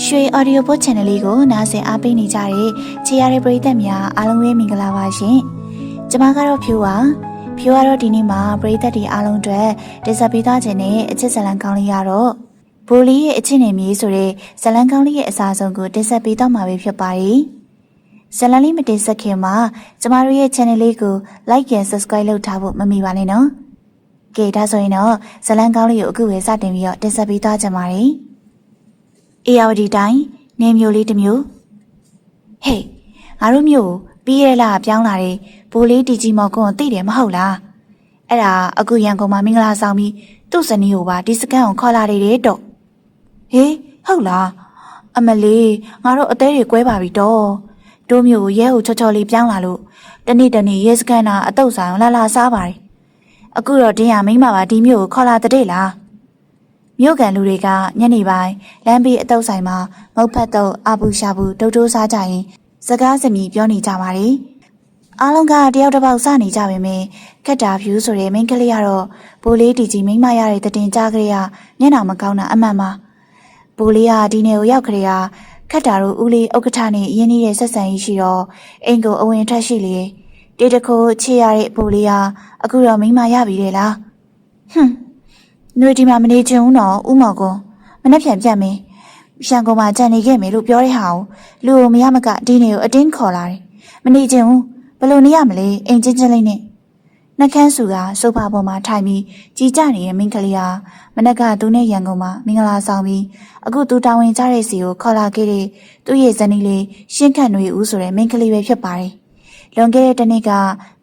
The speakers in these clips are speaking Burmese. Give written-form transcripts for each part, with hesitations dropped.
ရွှေ audio book channel လေးကိုနားဆင်အားပေးနေကြတဲ့ချစ်ရတဲ့ပရိသတ်များအားလုံးပဲမင်္ဂလာပါရှင်။ကျွန်မကတော့ဖြိုးပါ။ဖြိုးကတော့ဒီနေ့မှာပရိသတ်တွေအားလုံးအတွက်တင်ဆက်ပေးသွားခြင်းနဲ့အချစ်ဇလံကောင်းလေးရတော့ဘိုလီရဲ့အချစ်နေမြေဆိုတဲ့ဇလံကောင်းလေးရဲ့အစားဆုံးကိုတင်ဆက်ပေးတော့မှာပဲဖြစ်ပါတယ်။ဇလံလေးမတင်ဆက်ခင်မှာကျွန်မတို့ရဲ့ channel လေးကို like and subscribe လုပ်ထားဖို့မမေ့ပါနဲ့နော်။ကဲဒါဆိုရင်တော့ဇလံကောင်းလေးကိုအခုပဲစတင်ပြီးတော့တင်ဆက်ပေးသွားကြပါမယ်။အေယာဝတီတိုင်းနေမျိုးလေးတစ်မျိုးဟေးငါတို့မျိုးပြီးရလားပြောင်းလာတယ်ဘိုးလေးတီကြီးမော်ကွန်းသိတယ်မဟုတ်လားအဲ့ဒါအခုရန်ကုန်မှာမင်္ဂလာဆောင်ပြီးသူ့ဇနီးကိုပါဒီစကန်ကိုခေါ်လာတယ်တော့ဟေးဟုတ်လားအမလေးငါတို့အသေးတွေကွဲပါပြီတော့တို့မျိုးကိုရဲကိုချောချောလေးပြောင်းလာလို့တနေ့ရဲစကန်နာအတုတ်ဆိုင်လာလာစားပါတယ်အခုတော့တင်းရမိန်းမပါဒီမျိုးကိုခေါ်လာတဲ့လားမြို့ကန်လူတွေကညနေပိုင်းလမ်းဘေးအတုပ်ဆိုင်မှာမုတ်ဖတ်တော့အပူရှာဘူးတိုးတိုးစားကြရင်စကားစမြည်ပြောနေကြပါတယ်။အားလုံးကတယောက်တစ်ပေါက်စနေကြပေမဲ့ခက်တာဖြူဆိုတဲ့မိန်းကလေးကတော့ဘိုးလေးတီကြီးမိန်းမရတဲ့တည်င်းကြားကလေးကမျက်နှာမကောင်းတာအမှန်ပါ။ဘိုးလေးကဒီနယ်ကိုရောက်ကလေးကခက်တာတို့ဦးလေးဥက္ကဋ္ဌနဲ့ရင်းနှီးတဲ့ဆက်ဆံရေးရှိတော့အိမ်ကိုအဝင်ထွက်ရှိလေတေတခိုးချေရတဲ့ဘိုးလေးကအခုတော့မိန်းမရပြီလေလား။ဟွန်းနှွေဒီမှာမနေချင်ဘူးနော်ဦးမော်ကွန်မနှက်ပြန်ပြတ်မင်းရှန်ကုန်မှာကြံနေခဲ့မယ်လို့ပြောတဲ့ဟာကိုလူကိုမရမကဒီနေကိုအတင်းခေါ်လာတယ်မနေချင်ဘူးဘလို့နေရမလဲအိမ်ချင်းချင်းလေးနဲ့နှက်ခမ်းစုကဆိုဖာပေါ်မှာထိုင်ပြီးကြည်ကြနေတဲ့မင်းကလေးဟာမနက်ကသူနဲ့ရန်ကုန်မှာမင်္ဂလာဆောင်ပြီးအခုသူတာဝန်ကျတဲ့စီကိုခေါ်လာခဲ့တဲ့သူ့ရဲ့ဇနီးလေးရှင်းခန့်ຫນွေဦးဆိုတဲ့မင်းကလေးပဲဖြစ်ပါတယ်လွန်ခဲ့တဲ့တနေ့က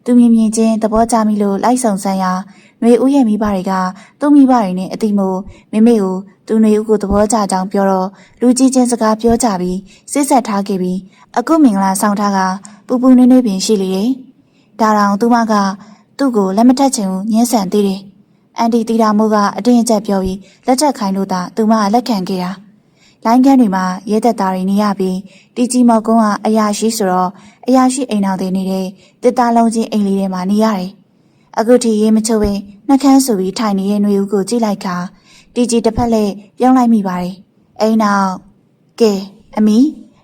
သူမြင်ချင်းသဘောကျမိလို့လိုက်ဆောင်ဆန်းရာຫນွေဦးရဲ့မိဘတွေကသူ့မိဘတွေနဲ့အတိမို့မိမိကိုသူຫນွေဦးကိုသဘောကျကြောင်းပြောတော့လူကြီးချင်းစကားပြောကြပြီးစစ်ဆက်ထားခဲ့ပြီးအခုမင်္ဂလာဆောင်ထားကပူပူနွေးနွေးပင်ရှိလေတယ်။ဒါတောင်သူမကသူ့ကိုလက်မထက်ချင်ဘူးညှင်းဆန်သေးတယ်။အန်တီတီတာမိုးကအတင်းအကျပ်ပြောပြီးလက်ထက်ခိုင်းလို့သာသူမကလက်ခံခဲ့တာ။လိုင်းကန်းတွေမှာရဲသက်သားတွေနေရပြီးတီကြီးမော်ကုန်းကအရာရှိဆိုတော့အရာရှိအိမ်တော်တွေနေတဲ့တစ်သားလုံးချင်းအိမ်လေးထဲမှာနေရတယ်။အခုထိရေမချိုးပဲနှက်ခမ်းဆိုပြီးထိုင်နေတဲ့ຫນွေဦးကိုကြည့်လိုက်ခါတီကြီးတစ်ဖက်လက်ပြောင်းလိုက်မိပါတယ်အိမ်နောက်ကဲအမီ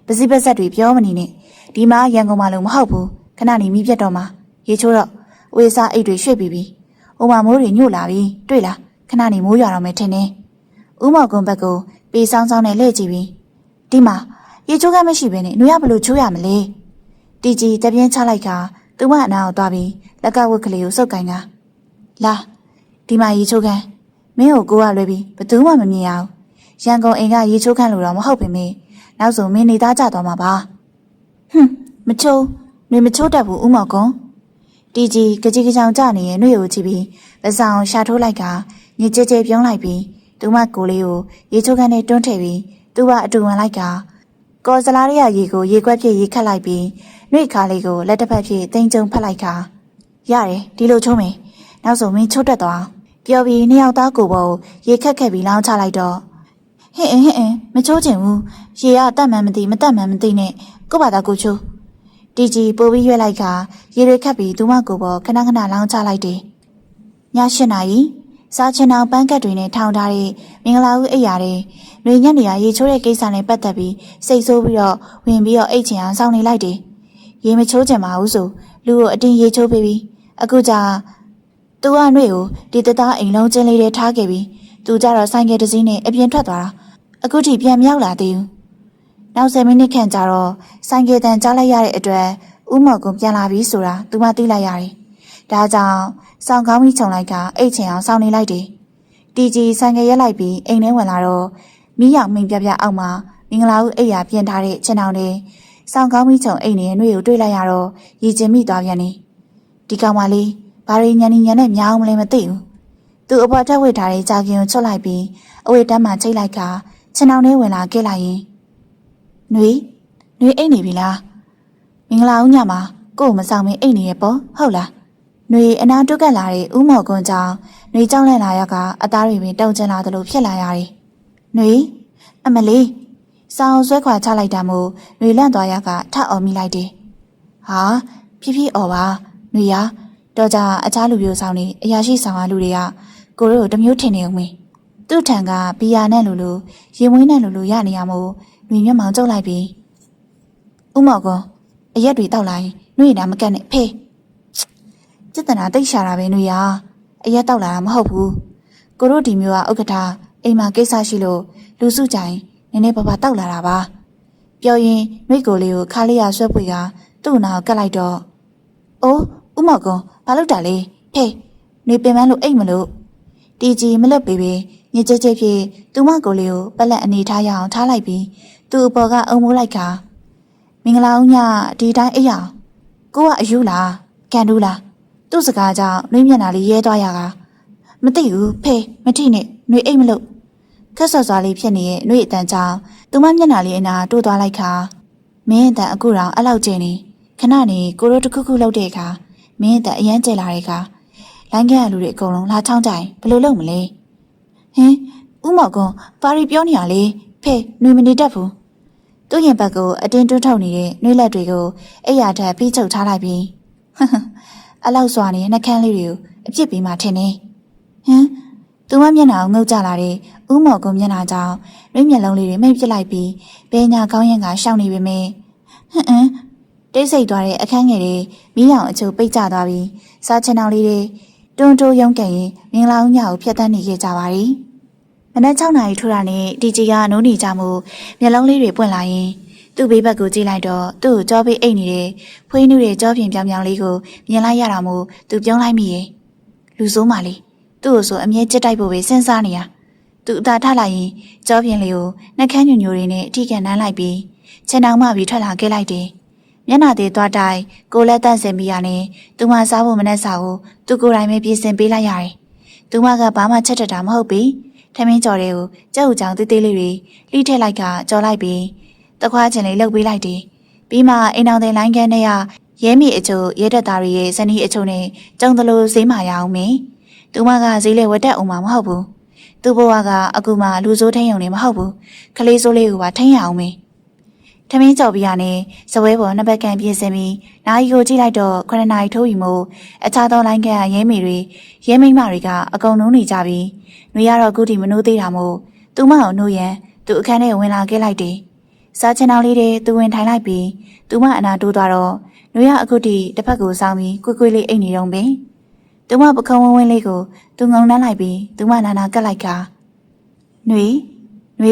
ပစိပတ်ဆက်တွေပြောမနေနဲ့ဒီမှာရန်ကုန်မှာလို့မဟုတ်ဘူးခဏနေမိပြတ်တော့မှာရေချိုးတော့ဝေစားအိတ်တွေရွှေ့ပြီးပြီဟိုမှာမိုးတွေညို့လာပြီတွေ့လားခဏနေမိုးရွာတော့မယ်ထင်တယ်ဦးမော်ကွန်ဘက်ကိုပေဆောင်ဆောင်နဲ့လှည့်ကြည့်ပြီးဒီမှာရေချိုးကမရှိဘဲနဲ့နှွေရဘလို့ချိုးရမလဲတီကြီးတပြင်းချလိုက်ခါသူမအနာကိုသွားပြီးလက်ကဝတ်ကလေးကိုစုပ်ကိုင်ကလာဒီမှာရေချိုးခန်းမင်းကိုကလွဲပြီးဘယ်သူမှမမြင်ရဘူးရန်ကုန်အိမ်ကရေချိုးခန်းလို့တော့မဟုတ်ပေမဲ့နောက်ဆိုမင်းနေသားကြသွားမှာပါဟွန်းမချိုးနှွေမချိုးတတ်ဘူးဦးမော်ကွန်တီကြီးကြကြီးကြောင်ကြနေရဲ့နှွေကိုကြည့်ပြီးပစောင်ရှာထိုးလိုက်ကညစ်ကြဲကြဲပြုံးလိုက်ပြီးသူမကိုလေးကိုရေချိုးခန်းထဲတွန်းထည့်ပြီးသူကအတူဝင်လိုက်ကကော်စလာရီယာရေကိုရေခွက်ပြည့်ရေခတ်လိုက်ပြီးနှွေခါလေးကိုလက်တစ်ဖက်ဖြင့်တင်းကျုံဖက်လိုက်ခါရတယ်ဒီလိုချိုးမယ်နောက်ဆိုမင်းချိုးတက်သွားပြောပြီးနှစ်ယောက်သားကိုပေါ်ရေခက်ခဲ့ပြီးလောင်းချလိုက်တော့ဟင်းမချိုးချင်ဘူးရေကတတ်မှန်မသိမတတ်မှန်မသိနဲ့ကို့ဘာသာကိုချိုးတီကြီးပိုးပြီးရွက်လိုက်ခါရေတွေခတ်ပြီးသူမကိုပေါ်ခဏခဏလောင်းချလိုက်တယ်ည8 နာရီစားချင်အောင်ပန်းကတ်တွေနဲ့ထောင်ထားတဲ့မင်္ဂလာဦးအိပ်ရာတွေနှွေညက်နေရရေချိုးတဲ့ကိစ္စနဲ့ပတ်သက်ပြီးစိတ်ဆိုးပြီးတော့ဝင်ပြီးတော့အိတ်ချင်အောင်စောင့်နေလိုက်တယ်ရေမချိုးချင်ပါဘူးဆိုလူကိုအတင်းရေချိုးပေးပြီးအခုကြာသူကနှွေကိုဒီတသားအိမ်လုံးချင်းလေးတွေထားခဲ့ပြီးသူကြတော့ဆိုင်ကယ်တစ်စီးနဲ့အပြင်ထွက်သွားတာအခုထိပြန်မရောက်လာသေးဘူးနောက်10 မိနစ်ခန့်ကြာတော့ဆိုင်ကယ်တန်ကြားလိုက်ရတဲ့အတွက်ဦးမော်ကပြန်လာပြီးဆိုတာသူမသိလိုက်ရတယ်ဒါကြောင့်စောင်းကောင်းပြီးခြုံလိုက်ကအိတ်ချင်အောင်စောင်းနေလိုက်တယ်တီကြီးဆိုင်ကယ်ရက်လိုက်ပြီးအိမ်ထဲဝင်လာတော့မိရောက်မိန်ပြအောက်မှာမင်္ဂလာဦးအိတ်ရာပြင်ထားတဲ့ခြံတောင်တွေစောင်းကောင်းပြီးခြုံအိတ်နဲ့နှွေကိုတွေ့လိုက်ရတော့ရည်ကျင်မိသွားပြန်တယ်ဒီကောင်မလေးဘာရီညံနဲ့မြောင်းမလဲမသိဘူးသူအပေါ်တက်ဝစ်ထားတဲ့ကြာကင်ကိုချွတ်လိုက်ပြီးအဝတ်တန်းမှာချိတ်လိုက်ကခြံတောင်ထဲဝင်လာခဲ့လိုက်ရင်နှွေအိတ်နေပြီလားမင်္ဂလာဦးညမှာကို့ကိုမဆောင်မင်းအိတ်နေရဲ့ပေါ့ဟုတ်လားနှွေအနာတုက်ကလာတဲ့ဦးမော်ကွန်းကြောင့်နှွေကြောက်လန့်လာရကအသားတွေပင်တုံကျင်လာသလိုဖြစ်လာရတယ်နှွေအမလေးစောင်းဆွဲခွာချလိုက်တာမို့နှွေလန့်သွားရကထအော်မိလိုက်တယ်ဟာဖြည်းဖြည်းအော်ပါနှွေရတော့ကြအခြားလူမျိုးဆောင်နေအရာရှိဆောင်အားလူတွေကကိုတို့တမျိုးထင်နေအောင်မင်း သူ့ထံကဘီယာနဲ့လိုရင်မွေးနဲ့လိုရနေရမို့နှွေမျက်မှောင်ကျုပ်လိုက်ပြီဥမော်ကအရက်တွေတောက်လိုက်နှွေတာမကတ်နဲ့ဖေးจิตနာတိတ်ရှာတာပဲနှွေရအရက်တောက်လာတာမဟုတ်ဘူးကိုတို့ဒီမျိုးကဥက္ကဋ္ဌအိမ်မှာကိစ္စရှိလို့လူစုကြိုင်နည်းနည်းပါးပါးတောက်လာတာပါပြောရင်နှွေကိုလေးကိုခါလေးရဆွဲပွေကသူ့နာကိုကတ်လိုက်တော့အိုးဥမော်ကဘာလုပ်တာလဲဖေးနှွေပင်မလို့အိတ်မလို့တီကြီးမလွတ်ပေညစ်ကြဲကြဲဖြစ်သူမကိုလေးကိုပလက်အနေထားရအောင်ထားလိုက်ပြီးသူ့အပေါ်ကအုံမိုးလိုက်ခါမင်္ဂလာဦးညဒီတိုင်းအိပ်ရအောင်ကိုကအယူလားကန်တူးလားသူ့စကားကြောင့်နှွေးမျက်နှာလေးရဲသွားရကမသိဘူးဖေးမထိနဲ့နှွေအိတ်မလို့ခက်ဆော့စွာလေးဖြစ်နေတဲ့နှွေအတန်ကြောင့်သူမမျက်နှာလေးအနာတိုးသွားလိုက်ခါမင်းအတန်အခုတောင်အဲ့လောက်ကျနေခဏနေကိုတို့တခုခုလောက်တဲ့အခါမင်းအတန်အရန်ကျလာတဲ့အခါလိုင်းကလူတွေအကုန်လုံးလာချောင်းကြိုင်ဘယ်လိုလုပ်မလဲဟင်ဥမော်ကပါရီပြောနေရလေဖေးနှွေမနေတတ်ဘူးသူ့ရင်ဘက်ကိုအတင်းတွန်းထုတ်နေတဲ့နှွေးလက်တွေကိုအိယာထက်ဖိချုပ်ထားလိုက်ပြီးအလောက်စွာနေနှက်ခမ်းလေးတွေကိုအပြစ်ပေးမှထင်နေဟမ်သူမမျက်နှာကိုငုတ်ကြလာတဲ့ဥမော်ကမျက်နှာကြောင့်နှွေးမျက်လုံးလေးတွေမိတ်ပစ်လိုက်ပြီးဘဲညာကောင်းရင်ကရှောင်နေပေမယ့်တိတ်ဆိတ်သွားတဲ့အခန်းငယ်တွေမီးရောင်အချို့ပိတ်ကျသွားပြီးစားချင်အောင်လေးတွေတွန်းတိုးရုံးကန်ရင်မင်္ဂလာဦးညကိုဖျက်ဆီးနေခဲ့ကြပါသည်မနက်6 နာရီထိုးတာနဲ့ဒီကြီးကနိုးနေကြမှုမျက်လုံးလေးတွေပွင့်လာရင်သူ့ဘေးဘက်ကိုကြည့်လိုက်တော့သူ့ကိုကြောပေးအိတ်နေတဲ့ဖွေးနှူးတဲ့ကြောပြင်ပြောင်ပြောင်လေးကိုမြင်လိုက်ရတာမို့သူပြုံးလိုက်မိရဲ့လူဆိုးမလေးသူ့ကိုဆိုအမြဲကြက်တိုက်ဖို့ပဲစဉ်းစားနေရသူအသာထလိုက်ရင်ကြောပြင်လေးကိုနှက်ခမ်းညွညိုတွေနဲ့အထီးကန်နှမ်းလိုက်ပြီးခြေနှောင်မှပြီးထွက်လာခဲ့လိုက်တယ်မျက်နှာသေးသွားတိုင်းကိုလက်တန့်စင်မိရနဲ့သူမစားဖို့မနှက်စာကိုသူကိုယ်တိုင်ပဲပြင်ဆင်ပေးလိုက်ရတယ်သူမကဘာမှချက်တက်တာမဟုတ်ပြီထမင်းကြော်တွေကိုကြောက်ကြောင်တေးသေးလေးတွေလှိထည့်လိုက်ကကြော်လိုက်ပြီးတခွားချင်လေးလှုပ်ပေးလိုက်တယ်ပြီးမှအိမ်အောင်တဲ့လိုင်းကန်းထဲကရဲမိအချို့ရဲတက်သားတွေရဲ့ဇနီးအချို့နဲ့ကျုံတလို့ဈေးမှရအောင်မင်းသူမကဈေးလေဝတ်တက်အောင်မှာမဟုတ်ဘူးသူ့ဘဝကအခုမှလူဆိုးထိန်ုံနေမဟုတ်ဘူးခလေးဆိုးလေးကိုပါထိန်ရအောင်မင်းထမင်းကြော်ပြီးရနဲ့ဇပွဲပေါ်နှစ်ဘက်ကန်ပြင်းစင်ပြီးနာရီကိုကြည့်လိုက်တော့9 နာရီထိုးပြီမို့အခြားသောလိုင်းကန်းရဲမိတွေရဲမိမတွေကအကုန်လုံးနေကြပြီးနှွေရတော့ခုထိမနှိုးသေးတာမို့သူမအောင်နှိုးရန်သူအခန်းထဲဝင်လာခဲ့လိုက်တယ်စားချင်အောင်လေးတွေသူဝင်ထိုင်လိုက်ပြီးသူမအနာတိုးသွားတော့နှွေရအခုထိတစ်ဖက်ကိုစောင်းပြီးကွေးလေးအိတ်နေတော့ပင်သူမပခုံးဝင်းလေးကိုသူငုံနှမ်းလိုက်ပြီးသူမနာနာကတ်လိုက်ခါနှွေ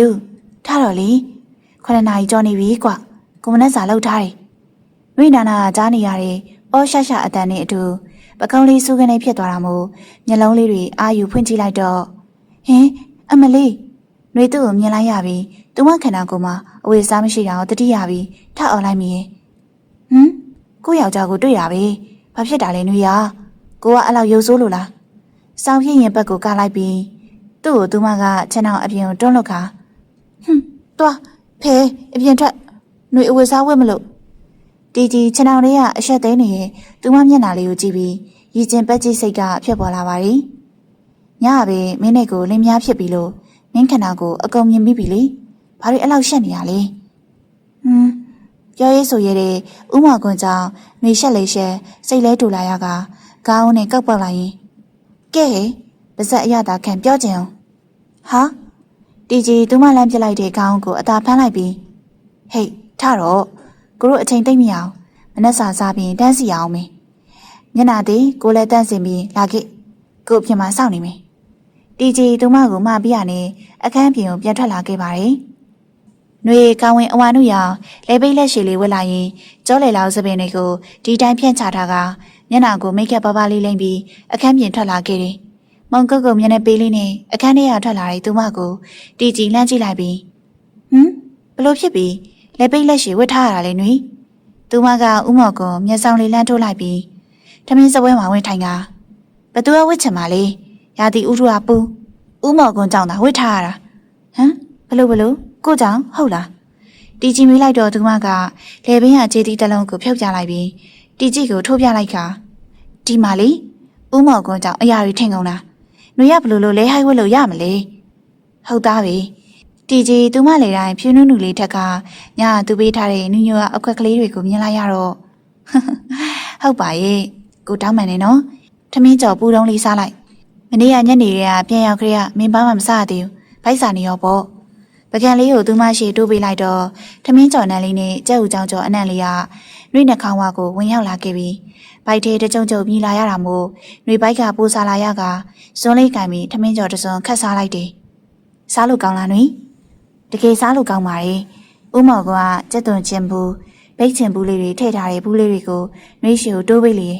ဦးထားတော့လေ9 နာရီကျော်နေပြီကွာကိုမနဲ့စာလောက်ထားတယ်နှွေနာနာကြားနေရတယ်အော်ရှာရှာအတန်နဲ့အတူပခုံးလေးစူးကနေဖြစ်သွားတာမို့မျက်လုံးလေးတွေအာယူဖွင့်ကြည့်လိုက်တော့ဟင်အမလေးနှွေသူ့ကိုမြင်လိုက်ရပြီသူမခန္ဓာကိုယ်မှာအဝေစားမရှိတာကိုတတိယပြီးထအော်လိုက်မိရဲ့ကိုယောက်ျားကိုတွေ့တာပဲဘာဖြစ်တာလဲနှွေရကိုကအဲ့လောက်ရုပ်ဆိုးလို့လားစောင်းဖြစ်ရင်ဘက်ကိုကလိုက်ပြီးသူ့ကိုသူမကခြံအောင်အပြင်ကိုတွန်းလွတ်ခါသွားဖဲအပြင်ထွက်နှွေအဝေစားဝတ်မလို့တီကြီးခြံအောင်လေးကအဆက်သိနေရင်သူမမျက်နှာလေးကိုကြည့်ပြီးရည်ကျင်ပက်ကြီးစိတ်ကဖြစ်ပေါ်လာပါရီညပဲမင်းနဲ့ကိုလင်းများဖြစ်ပြီလို့မင်းခန္ဓာကိုအကုန်မြင်ပြီလေဘာလို့အဲ့လောက်ရှက်နေရလဲပြောရေးဆိုရတဲ့ဥမော်ကွန်ကြောင့်နှွေရှက်လေရှက်စိတ်လဲတူလာရကခေါင်းနဲ့ကောက်ပေါက်လိုက်ရင်ကဲပါဇက်အရသာခံပြောကြအောင်ဟာတီကြီးသူမလမ်းပြလိုက်တဲ့ခေါင်းကိုအသာဖမ်းလိုက်ပြီးဟေးထတော့ကိုတို့အချိန်သိမ့်မရအောင်မနှက်စာစားပြီးတန်းစီအောင်မင်းညနာသေးကိုလည်းတန်းစင်ပြီးလာခဲ့ကိုအပြင်မှာစောင့်နေမယ်တီကြီးသူမကိုမပြရနဲ့အခန်းပြင်ကိုပြန်ထွက်လာခဲ့ပါတယ်နှွေကောင်းဝင်အဝါနုရောင်လေပိတ်လက်ရှည်လေးဝက်လာရင်ကြောလေလောက်စပင်တွေကိုဒီတိုင်းဖြန့်ချထားကမျက်နှာကိုမိတ်ကပ်ပါပါလေးလိမ့်ပြီးအခန်းပြင်ထွက်လာခဲ့တယ်။မောင်ကုတ်ကုတ်မျက်နှာပေးလေးနဲ့အခန်းထဲကထွက်လာတဲ့သူမကိုတီကြီးလှမ်းကြည့်လိုက်ပြီးဘလို့ဖြစ်ပြီးလေပိတ်လက်ရှည်ဝက်ထားရတာလေနှွေသူမကဥမော်ကိုမျက်စောင်းလေးလှမ်းထိုးလိုက်ပြီးထမင်းစပွဲမှာဝင်ထိုင်ကဘသူကဝစ်ချင်ပါလေရာတီဥထုကပူဥမော်ကွန်ကြောင့်သာဝစ်ထားရတာဘလို့ကိုကြောင့်ဟုတ်လားတီကြီးမေးလိုက်တော့သူမကလေပင်ရခြေတီးတစ်လုံးကိုဖြုတ်ပြလိုက်ပြီးတီကြီးကိုထိုးပြလိုက်ခါဒီမာလီဥမော်ကွန်ကြောင့်အရာတွေထင်ကုန်တာနှွေရဘလို့လဲဟိုက်ဝက်လို့ရမလဲဟုတ်သားပြီတီကြီးသူမလေတိုင်းဖြူးနုနုလေးထက်ကညသူပေးထားတဲ့နူးညိုကအခွက်ကလေးတွေကိုမြင်လိုက်ရတော့ဟုတ်ပါရဲ့ကိုတောင်းမှန်နေနော်ထမင်းကြော်ပူတုံးလေးစားလိုက် နေ့ကညနေကပြန်ရောက်ခရမင်းဘာမှမစားသေးဘူးဘိုက်စာနေရောပေါ့ပကံလေးကိုသူမရှိတိုးပေးလိုက်တော့ထမင်းကြော်နန်းလေးနဲ့ကြက်ဥကြောင်ကြော်အနံ့လေးကနှွေနှခေါင်းဝါကိုဝင်ရောက်လာခဲ့ပြီးဘိုက်ထဲတကြုံကြုံမြည်လာရတာမို့နှွေဘိုက်ကပိုးစားလာရကစွန်းလေးကင်ပြီးထမင်းကြော်တစုံခတ်စားလိုက်တယ်စားလို့ကောင်းလားနှွေတကယ်စားလို့ကောင်းပါလေဦးမော်ကကြက်သွန်ချင်းဘူးဘိတ်ချင်ဘူးလေးတွေထည့်ထားတဲ့ဘူးလေးတွေကိုနှွေးရှိကိုတိုးပေးလေ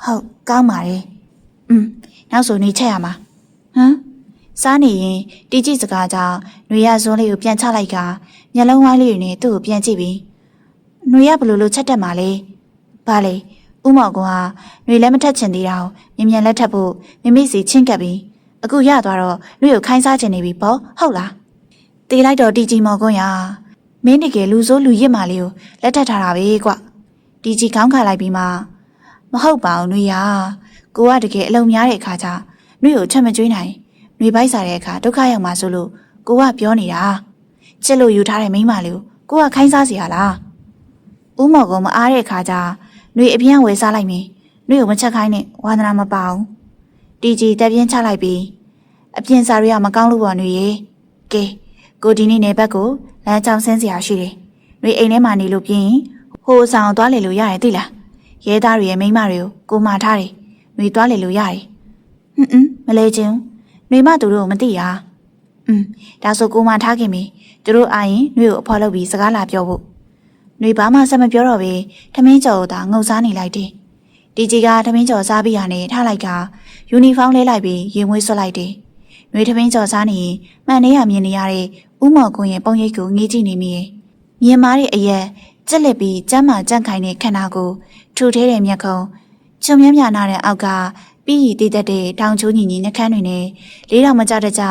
ဟုတ်ကောင်းပါလေနောက်ဆိုနှွေချက်ရမှာဟမ်စားနေရင်တီကြည့်စကားကြောင့်နှွေရစွန်းလေးကိုပြန်ချလိုက်ကမျက်လုံးဝိုင်းလေးတွေနဲ့သူ့ကိုပြန်ကြည့်ပြီးနှွေရဘလို့လို့ချက်တက်မှာလေဘာလေဦးမော်ကနှွေလည်းမထက်ချင်သေးတာကိုမြင်လက်ထပ်ဖို့မိမိစီချင်းကပ်ပြီးအခုရသွားတော့နှွေကိုခိုင်းစားချင်နေပြီပေါ့ဟုတ်လားတေးလိုက်တော့တီကြီးမော်ကွန်းရမင်းတကယ်လူဆိုးလူရစ်မာလေးကိုလက်ထပ်ထားတာပဲကွတီကြီးခေါင်းခါလိုက်ပြီးမှမဟုတ်ပါဘူးနှွေရကိုကတကယ်အလုံများတဲ့အခါကျနှွေကိုချက်မကျွေးနိုင်နှွေပိုက်စားတဲ့အခါဒုက္ခရောက်မှဆိုလို့ကိုကပြောနေတာချစ်လို့ယူထားတဲ့မိန်းမလေးကိုကခိုင်းစားစီရလားဦးမော်ကမအားတဲ့အခါကျနှွေအပြင်းဝယ်စားလိုက်မင်းနှွေကိုမချက်ခိုင်းနဲ့ဝါသနာမပါဘူးတီကြီးတက်ပြင်းချလိုက်ပြီးအပြင်းစားရမကောင်းလို့ပေါ့နှွေရေကဲကိုဒီနေ့နေဘက်ကိုလမ်းကြောင်းဆင်းစရာရှိတယ်နှွေအိမ်ထဲမှာနေလို့ပြင်းဟိုအဆောင်သွားလေလို့ရတယ်သိလားရဲသားတွေရဲ့မိန်းမတွေကိုကိုမှာထားတယ်နှွေသွားလေလို့ရတယ်မလဲချင်းနှွေမသူတို့မသိရဒါဆိုကိုမထားခင်ပြီသူတို့အာရင်နှွေကိုအဖော်လုပ်ပြီးစကားလာပြောဖို့နှွေဘာမှဆက်မပြောတော့ပဲထမင်းကြော်ကိုသာငုံစားနေလိုက်တယ်တီကြီးကထမင်းကြော်စားပြီးရနဲ့ထားလိုက်ကယူနီဖောင်းလဲလိုက်ပြီးရင်မွေးဆွတ်လိုက်တယ်နှွေထမင်းကြော်စားနေရင်မှန်နေရမြင်နေရတဲ့ဦးမော်ကွန်းရဲ့ပုံရိပ်ကိုငေးကြည့်နေမိရဲ့မြင်မာတဲ့အရက်ကြက်လက်ပြီးကျမ်းမာကြန့်ခိုင်တဲ့ခန္ဓာကိုထူထဲတဲ့မျက်ခုံးချုံမြမြနာတဲ့အောက်ကပြီးရည်တည်တတ်တဲ့တောင်ချိုးညီညီနှကန်းတွေနဲ့လေးတော်မကြတကြ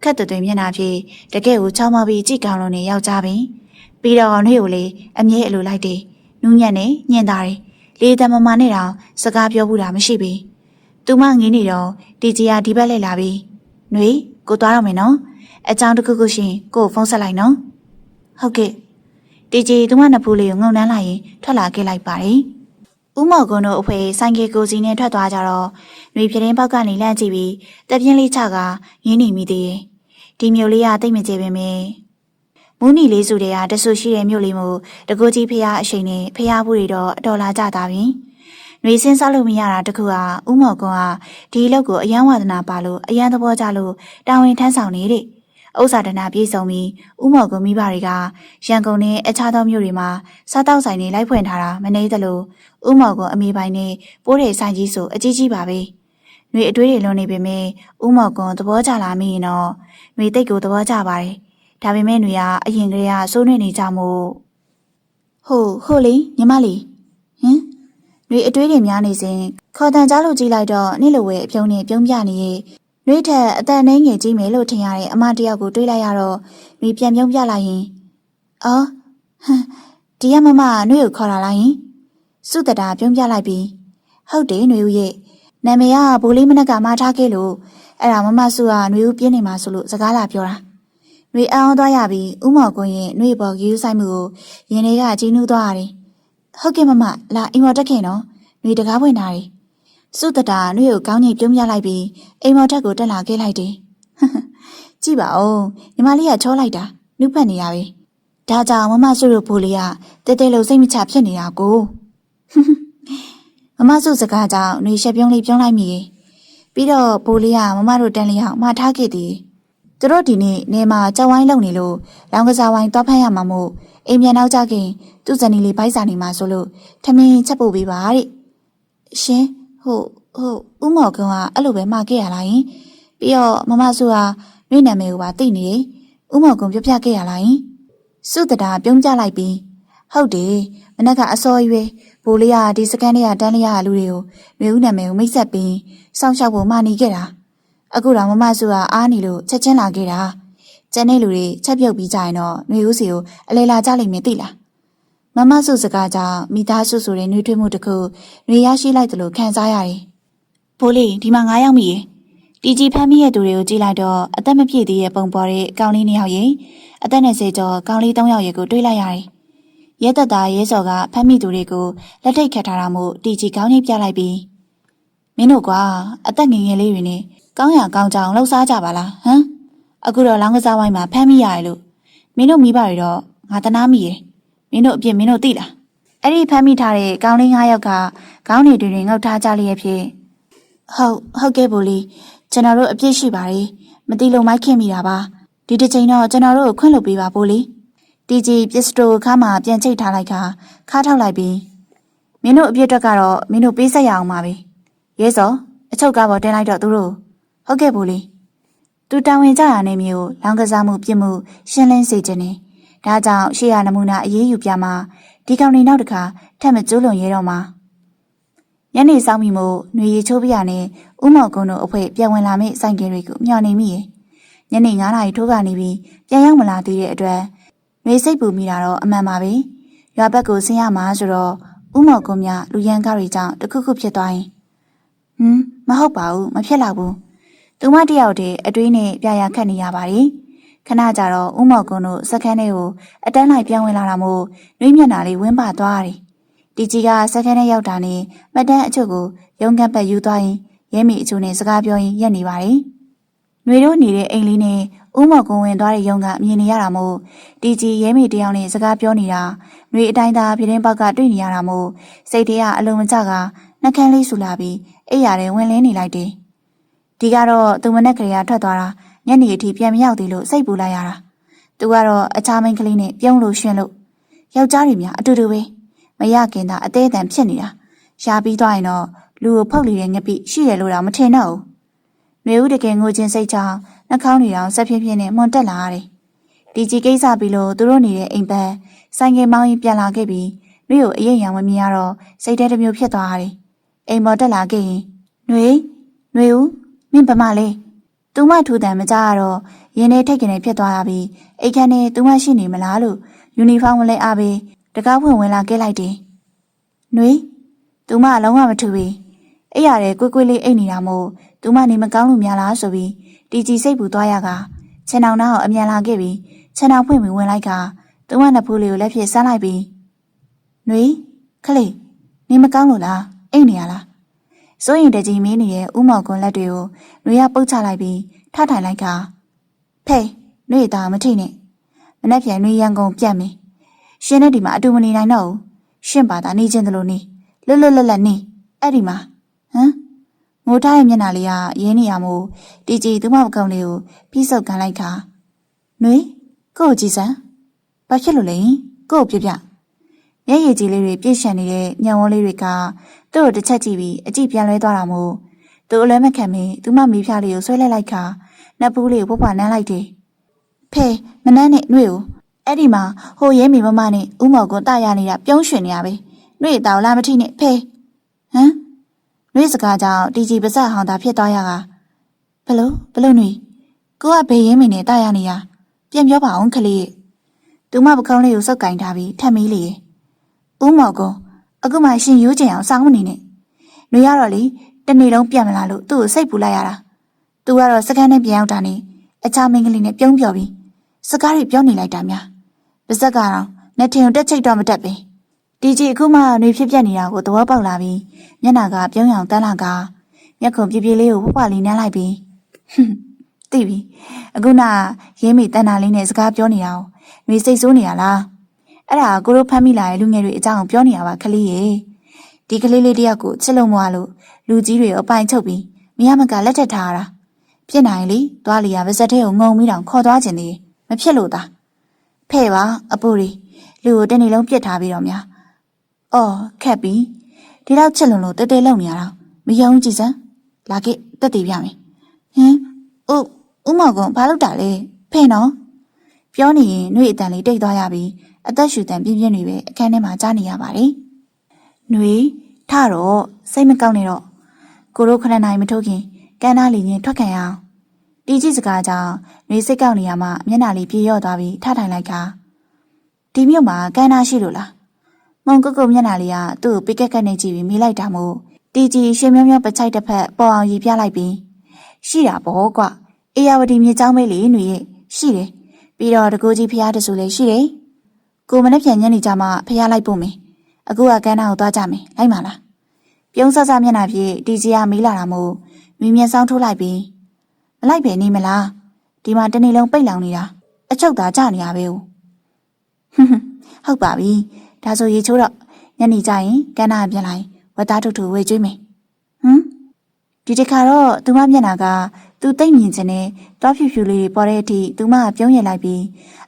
ခက်သွယ်မျက်နှာဖြင့်တကယ်ကိုချောင်းမပြီးကြည့်ကောင်းလို့နေယောက်ျားပင်ပြီးတော့နှွေကိုလေအမြဲအလိုလိုက်တယ်နူးညံ့နဲ့ညင်သားတယ်လေးတမမနဲ့တောင်စကားပြောဘူးတာမရှိပြီသူမငင်းနေတော့တီကြီးကဒီဘက်လဲလာပြီးနှွေကိုသွားတော့မယ်နော်အကြောင်းတစ်ခုခုရှင်ကိုဖုန်းဆက်လိုက်နော်ဟုတ်ကဲ့တီကြီးသူမနှစ်ဖူးလေးကိုငုံနှမ်းလိုက်ရင်ထွက်လာခဲ့လိုက်ပါတယ်ဦးမော်ကွန်းတို့အဖေဆိုင်ကယ်ကိုစီနဲ့ထွက်သွားကြတော့နှွေပြတင်းပေါက်ကနေလန့်ကြည့်ပြီးတက်ပြင်းလေးချကရင်းနေမိသေးတယ်ဒီမျိုးလေးကတိတ်မကျေပင်ပဲမူးနီလေးစုတွေကတဆူရှိတဲ့မြို့လေးမို့တကူကြီးဖះအရှိန်နဲ့ဖះဘူးတွေတော့အတော်လာကြတာပြီ။နှွေစင်းစားလို့မရတာတခုကဥမော်ကွန်းကဒီလောက်ကိုအယံဝါဒနာပါလို့အယံသဘောကျလို့တာဝန်ထမ်းဆောင်နေတဲ့ဥစ္စာဒနာပြေဆုံးပြီးဥမော်ကွန်းမိဘတွေကရန်ကုန်နဲ့အခြားသောမြို့တွေမှာစားတောက်ဆိုင်တွေလိုက်ဖွင့်ထားတာမနေသလိုဥမော်ကွန်းအမိပိုင်းနဲ့ပိုးတဲ့ဆိုင်ကြီးဆိုအကြီးကြီးပါပဲ။နှွေအတွေးတွေလွန်နေပေမဲ့ဥမော်ကွန်းသဘောကျလာမိရင်တော့နှွေတိတ်ကိုသဘောကျပါတယ်။ဒါပေမဲ့နှွေကအရင်ကတည်းကစိုးနေနေကြမို့ဟုတ်လေညီမလေးဟင်နှွေအတွေးတွေများနေစဉ်ခေါ်တန်ကြားလို့ကြည့်လိုက်တော့နေ့လိုဝဲအပြုံးနဲ့ပြုံးပြနေရဲ့နှွေထက်အသက်နှင်းငယ်ကြီးမယ်လို့ထင်ရတဲ့အမတယောက်ကိုတွေးလိုက်ရတော့နှွေပြန်ပြုံးပြလိုက်ရင်အော်ဒီကမမနှွေကိုခေါ်လာလိုက်ရင်စုတတာပြုံးပြလိုက်ပြီးဟုတ်တယ်နှွေဦးရဲ့နာမည်ကဘိုးလေးမနက်ကမထားခဲ့လို့အဲ့ဒါမမစုကနှွေဦးပြင်းနေမှာဆိုလို့စကားလာပြောတာနှွေအောင်သွားရပြီးဥမော်ကွန်းရဲ့နှွေပေါ်ဂီယူဆိုင်မှုကိုရင်တွေကကြီးနူးသွားရတယ်ဟုတ်ကဲ့မမလာအိမ်မော်တက်ခင်နော်နှွေတကားဝင်ထားတယ်စုတတာနှွေကိုကောင်းကြီးပြုံးပြလိုက်ပြီးအိမ်မော်တက်ကိုတက်လာခဲ့လိုက်တယ်ကြည့်ပါဦးညီမလေးကချောလိုက်တာနှုတ်ဖက်နေရပဲဒါကြောင့်မမစုတို့ဘိုးလေးကတဲတဲလို့စိတ်မချဖြစ်နေတာကိုမမစုစကားကြောင့်နှွေရှက်ပြုံးလေးပြုံးလိုက်မိပြီးတော့ဘိုးလေးကမမတို့တန်းလေးအောင်မှာထားခဲ့သည်သူတို့ဒီနေ့နေမှာကြောက်ဝိုင်းလုံနေလို့လောင်းကစားဝိုင်းသွားဖမ်းရမှာမို့အိမ်ပြန်နောက်ကြခင်သူ့ဇနီးလေးဘိုက်စာနေမှာဆိုလို့ထမင်းချက်ပို့ပေးပါတဲ့ရှင်ဟုတ်ဦးမော်ကွန်းကအဲ့လိုပဲမှာခဲ့ရလားယင်ပြီးတော့မမစုကနှွေနာမည်ကိုပါသိနေတယ်ဦးမော်ကွန်းပြပြခဲ့ရလားယင်စုတတာပြုံးကြလိုက်ပြီးဟုတ်တယ်မနက်ကအစောကြီးပဲဘိုးလေးကဒီစကန်တွေကတန်းလေးရလူတွေကိုနှွေဦးနာမည်ကိုမိတ်ဆက်ပြီးစောင့်ရှောက်ဖို့မနေခဲ့တာအခုတော့မမစုကအားနေလို့ချက်ချင်းလာခဲ့တာကျန်တဲ့လူတွေချက်ပြုတ်ပြီးကြရင်တော့နှွေဦးစီကိုအလဲလာကြလိမ့်မယ်သိလားမမစုစကားကြောင့်မိသားစုဆိုတဲ့နှွေထွေးမှုတစ်ခုနှွေရရှိလိုက်တယ်လို့ခံစားရတယ်ဘိုးလေးဒီမှာ9ယောက်မိရေတီကြီးဖမ်းမိရဲ့သူတွေကိုကြည့်လိုက်တော့အသက်မပြည့်သေးတဲ့ပုံပေါ်တဲ့ကောင်လေး2ယောက်ရေအသက်20ကျော်ကောင်လေး3ယောက်ရေကိုတွေးလိုက်ရတယ်ရဲတပ်သားရဲစော်ကဖမ်းမိသူတွေကိုလက်ထိတ်ခတ်ထားတာမို့တီကြီးကောင်းကြီးပြလိုက်ပြီးမင်းတို့ကွာအသက်ငယ်ငယ်လေးတွေနဲ့ ကောင်းရကောင်းကြအောင်လှုပ်ရှားကြပါလားဟမ်အခုတော့လောင်းကစားဝိုင်းမှာဖမ်းမိရတယ်လို့မင်းတို့မိဘတွေတော့ငါတနာမိတယ်မင်းတို့အပြစ်မင်းတို့သိလားအဲ့ဒီဖမ်းမိထားတဲ့ကောင်းလေး9ယောက်ကခေါင်းတွေတွေငုတ်ထားကြလျက်ဖြစ်ဟုတ်ကဲ့ဘူလီကျွန်တော်တို့အပြစ်ရှိပါတယ်မတိလို့မိုက်ခင်မိတာပါဒီတစ်ချိန်တော့ကျွန်တော်တို့ကိုခွင့်လွှတ်ပေးပါဘူလီတီဂျီပစ္စတိုခါမှာပြန်ချိတ်ထားလိုက်ခါခါထောက်လိုက်ပြီးမင်းတို့အပြစ်အတွက်ကတော့မင်းတို့ပေးဆက်ရအောင်ပါပဲရဲစောအချုပ်ကားပေါ်တင်လိုက်တော့သူတို့ဟုတ်ကဲ့ဘူလီသူတာဝန်ကြရတဲ့မျိုးလောင်ကစားမှုပြစ်မှုရှင်းလင်းစေခြင်းနဲ့ဒါကြောင့်ရှေ့ရနမူနာအေးအေးယူပြမှာဒီကောင်နေနောက်တစ်ခါထပ်မကျိုးလွန်ရဲတော့မှာညနေဆောင်မိမို့ຫນွေရီချိုးပြရနဲ့ဥမော်ကုန်းတို့အဖွဲပြန်ဝင်လာမယ့်စိုင်ကယ်တွေကိုမျှော်နေမိရဲ့ညနေ9နာရီထိုးကနေပြီးပြန်ရောက်မလာသေးတဲ့အတွက်ຫນွေစိတ်ပူမိတာတော့အမှန်ပါပဲရွာဘက်ကိုဆင်းရမှာဆိုတော့ဥမော်ကုန်းများလူရန်ကားတွေကြောင့်တခုခုဖြစ်သွားရင်မဟုတ်ပါဘူးမဖြစ်တော့ဘူးသူမတယောက်တည်းအတွေးနဲ့ပြရခတ်နေရပါတယ်ခဏကြတော့ဥမော်ကုန်းတို့စခန်းထဲကိုအတန်းလိုက်ပြန်ဝင်လာတာမို့နှွေးမျက်နှာလေးဝင်းပသွားတယ်တီကြီးကစခန်းထဲရောက်တာနဲ့မှတ်တမ်းအချို့ကိုရုံးကပ်ပတ်ယူသွားရင်ရဲမိအချို့နဲ့စကားပြောရင်ရက်နေပါတယ်နှွေတို့နေတဲ့အိမ်လေးနဲ့ဥမော်ကုန်းဝင်သွားတဲ့ရုံးကမြင်နေရတာမို့တီကြီးရဲမိတယောက်နဲ့စကားပြောနေတာနှွေအတိုင်းသားပြတင်းပေါက်ကတွေ့နေရတာမို့စိတ်ထဲကအလုံးမကျကနှကန်းလေးဆူလာပြီးအိပ်ရတဲ့ဝင်လင်းနေလိုက်တယ်ဒီကတော့သူမနဲ့ကလေးကထွက်သွားတာညနေအထိပြန်မရောက်သေးလို့စိတ်ပူလိုက်ရတာသူကတော့အခြားမိန်းကလေးနဲ့ပြုံးလို့ရှင်လို့ယောက်ျားတွေများအတူတူပဲမရခင်သာအသေးအတန်ဖြစ်နေတာရှားပြီးသွားရင်တော့လူကိုဖုတ်လိတဲ့ငပိရှိတယ်လို့တော့မထင်တော့ဘူးနှွေဦးတကယ်ငိုချင်းစိတ်ချောင်းနှာခေါင်းတွေတောင်ဆက်ဖြည်းဖြည်းနဲ့မွန်တက်လာရတယ်ဒီကြီးကိစ္စပြီးလို့သူတို့နေတဲ့အိမ်ပန်းဆိုင်ကယ်မောင်းရင်ပြန်လာခဲ့ပြီးနှွေကိုအရင်ရောင်မမြင်ရတော့စိတ်ထဲတစ်မျိုးဖြစ်သွားရတယ်အိမ်ပေါ်တက်လာခဲ့ရင်နှွေဦးမင်းဗမာလေးသူမထူတန်မကြတော့ရင်းနေထိတ်ကနေဖြစ်သွားရပြီးအိတ်ခမ်းနဲ့သူမရှိနေမလားလို့ယူနီဖောင်းဝင်လဲအားပြီးတကားဖွင့်ဝင်လာခဲ့လိုက်တယ်နှွေသူမအလုံးဝမထူဘူးအဲ့ရတဲ့ကွေးလေးအိတ်နေတာမို့သူမနေမကောင်းလို့များလားဆိုပြီးတီကြီးစိတ်ပူသွားရကခြံအောင်နောက်အမြန်လာခဲ့ပြီးခြံအောင်ဖွင့်ပြီးဝင်လိုက်ကသူမနှစ်ဖူးလေးကိုလက်ဖြင့်ဆန်းလိုက်ပြီးနှွေခလေးနေမကောင်းလို့လားအိတ်နေရလားစိုးရင်တကြီးမင်းနေတဲ့ဥမော်ကွန်လက်တွေကိုနှွေရပုတ်ချလိုက်ပြီးထထိုင်လိုက်ကဖေးနှွေသားမထိနဲ့မနှက်ပြန်နှွေရန်ကုန်ပြတ်မင်းရှင်နဲ့ဒီမှာအတူမနေနိုင်တော့ဘူးရှင်ပါတာနေချင်းတလို့နေလွတ်လပ်နေအဲ့ဒီမှာငိုထားရဲ့မျက်နှာလေးကရင်းနေရမို့တီကြီးသူမပကုံးလေးကိုပြီးဆုပ်ကန်လိုက်ခါနှွေကို့ကြည်စမ်းဘာဖြစ်လို့လဲကို့ပြပြမျက်ရည်ကြီးလေးတွေပြည့်ရှံနေတဲ့ညံဝန်းလေးတွေကသူ့ကိုတစ်ချက်ကြည့်ပြီးအကြည့်ပြန်လဲသွားတာမို့သူအလဲမခံမင်းသူမမိဖျားလေးကိုဆွဲလိုက်လိုက်ခါနတ်ပူးလေးကိုဖွားနမ်းလိုက်တယ်ဖေးမနှမ်းနဲ့နှွေကိုအဲ့ဒီမှာဟိုရဲမိမမနဲ့ဥမော်ကွန်တရနေတာပြုံးရွှင်နေရပဲနှွေတောင်လာမထိနဲ့ဖေးနှွေစကားကြောင့်တီကြီးပါဇက်ဟောင်းသာဖြစ်သွားရကဘလို့နှွေကိုကဘေးရဲမိနဲ့တရနေရပြန်ပြောပါအောင်ခလေးသူမပကုံးလေးကိုစုပ်ကင်ထားပြီးထပ်မီးလေဥမော်ကွန်အခုမှရှင်ရိုးချင်အောင်စောင်းမနေနဲ့နှွေရတော့လေတနေ့လုံးပြန်မလာလို့သူ့ကိုစိတ်ပူလိုက်ရတာသူကတော့စကန်နဲ့ပြန်ရောက်တာနဲ့အခြားမိန်းကလေးနဲ့ပြုံးပြော်ပြီးစကားတွေပြောနေလိုက်တာများပါဇက်ကတော့နဲ့ထင်တက်ချိတ်တော့မတက်ပဲဒီကြီးအခုမှနှွေဖြစ်ပြနေတာကိုသဘောပေါက်လာပြီးမျက်နှာကပြုံးရောင်တန်းလာကမျက်ခုံပြပြလေးကိုဖွားလေးနမ်းလိုက်ပြီးသိပြီအခုနရင်းမိတန်တာလေးနဲ့စကားပြောနေတာနှွေစိတ်ဆိုးနေရလားအဲ့ဒါကိုတို့ဖမ်းမိလာတဲ့လူငယ်တွေအကြောင်းပြောနေရပါခလေးရေဒီကလေးလေးတယောက်ကိုချစ်လို့မွားလို့လူကြီးတွေအပိုင်ချုပ်ပြီးမရမကလက်ထက်ထားရတာဖြစ်နိုင်လေသွားလီရပါဇက်ထဲကိုငုံပြီးတောင်ခေါ်သွားခြင်းသေးမဖြစ်လို့သားဖဲ့ပါအပူရီလူကိုတနေ့လုံးပြစ်ထားပြီးတော့များအော်ခက်ပြီဒီတော့ချစ်လွန်လို့တဲတဲလုံနေရတော့မယုံကြည်စမ်းလာခဲ့တက်တည်ပြမယ်ဥမောင်ကဘာလုပ်တာလဲဖဲ့နော်ပြောနေရင်နှွေအတန်လေးတိတ်သွားရပြီးအသက်ရှူတန်ပြင်းပြင်းတွေပဲအခန်းထဲမှာကြားနေရပါတယ်နှွေထတော့စိတ်မကောင်းနေတော့ကိုတို့ခဏနိုင်မထုတ်ခင်ကန်းသားလေးချင်းထွက်ခံရအောင်တီကြီးစကားကြောင့်နှွေစိတ်ကောက်နေရမှမျက်နှာလေးပြေရော့သွားပြီးထထိုင်လိုက်ခါဒီမြို့မှာကန်းသားရှိလို့လားမုံကုတ်ကုတ်မျက်နှာလေးကသူ့ကိုပိကက်ကက်နဲ့ကြည့်ပြီးမေးလိုက်တာမို့တီကြီးရှင်မြောမြောပချိုက်တစ်ဖက်ပေါ်အောင်ရည်ပြလိုက်ပြီးရှိတာပေါ့ကွအေယာဝတီမြေကျောင်းမဲလေးနှွေရဲ့ရှိတယ်ပြီးတော့တကူကြီးဖျားတဆူလေးရှိတယ်ကိုမနဲ့ပြန်ညနေကြမှာဖျားလိုက်ပို့မယ်အခုကကန်းသားကိုသွားကြမယ်လိုက်ပါလားပြုံးဆဆမျက်နှာဖြင့်တီကြီးကမေးလာတာမို့မီးမြဆောင်ထိုးလိုက်ပြီး လိုက်ပဲနေမလားဒီမှာတနေ့လုံးပိတ်လောင်နေတာအချုပ်သားကြနေရပဲဦးဟုတ်ပါပြီဒါဆိုရေချိုးတော့ညနေကျရင်ကန်းနာပြန်လိုက်ဝတ်သားထုတ်ထုတ်ဝေကျွေးမယ်ဒီတစ်ခါတော့သူမမျက်နှာကသူသိမ့်မြင်ခြင်းနဲ့တောဖြူဖြူလေးပေါ်တဲ့အထိသူမပြုံးရလိုက်ပြီး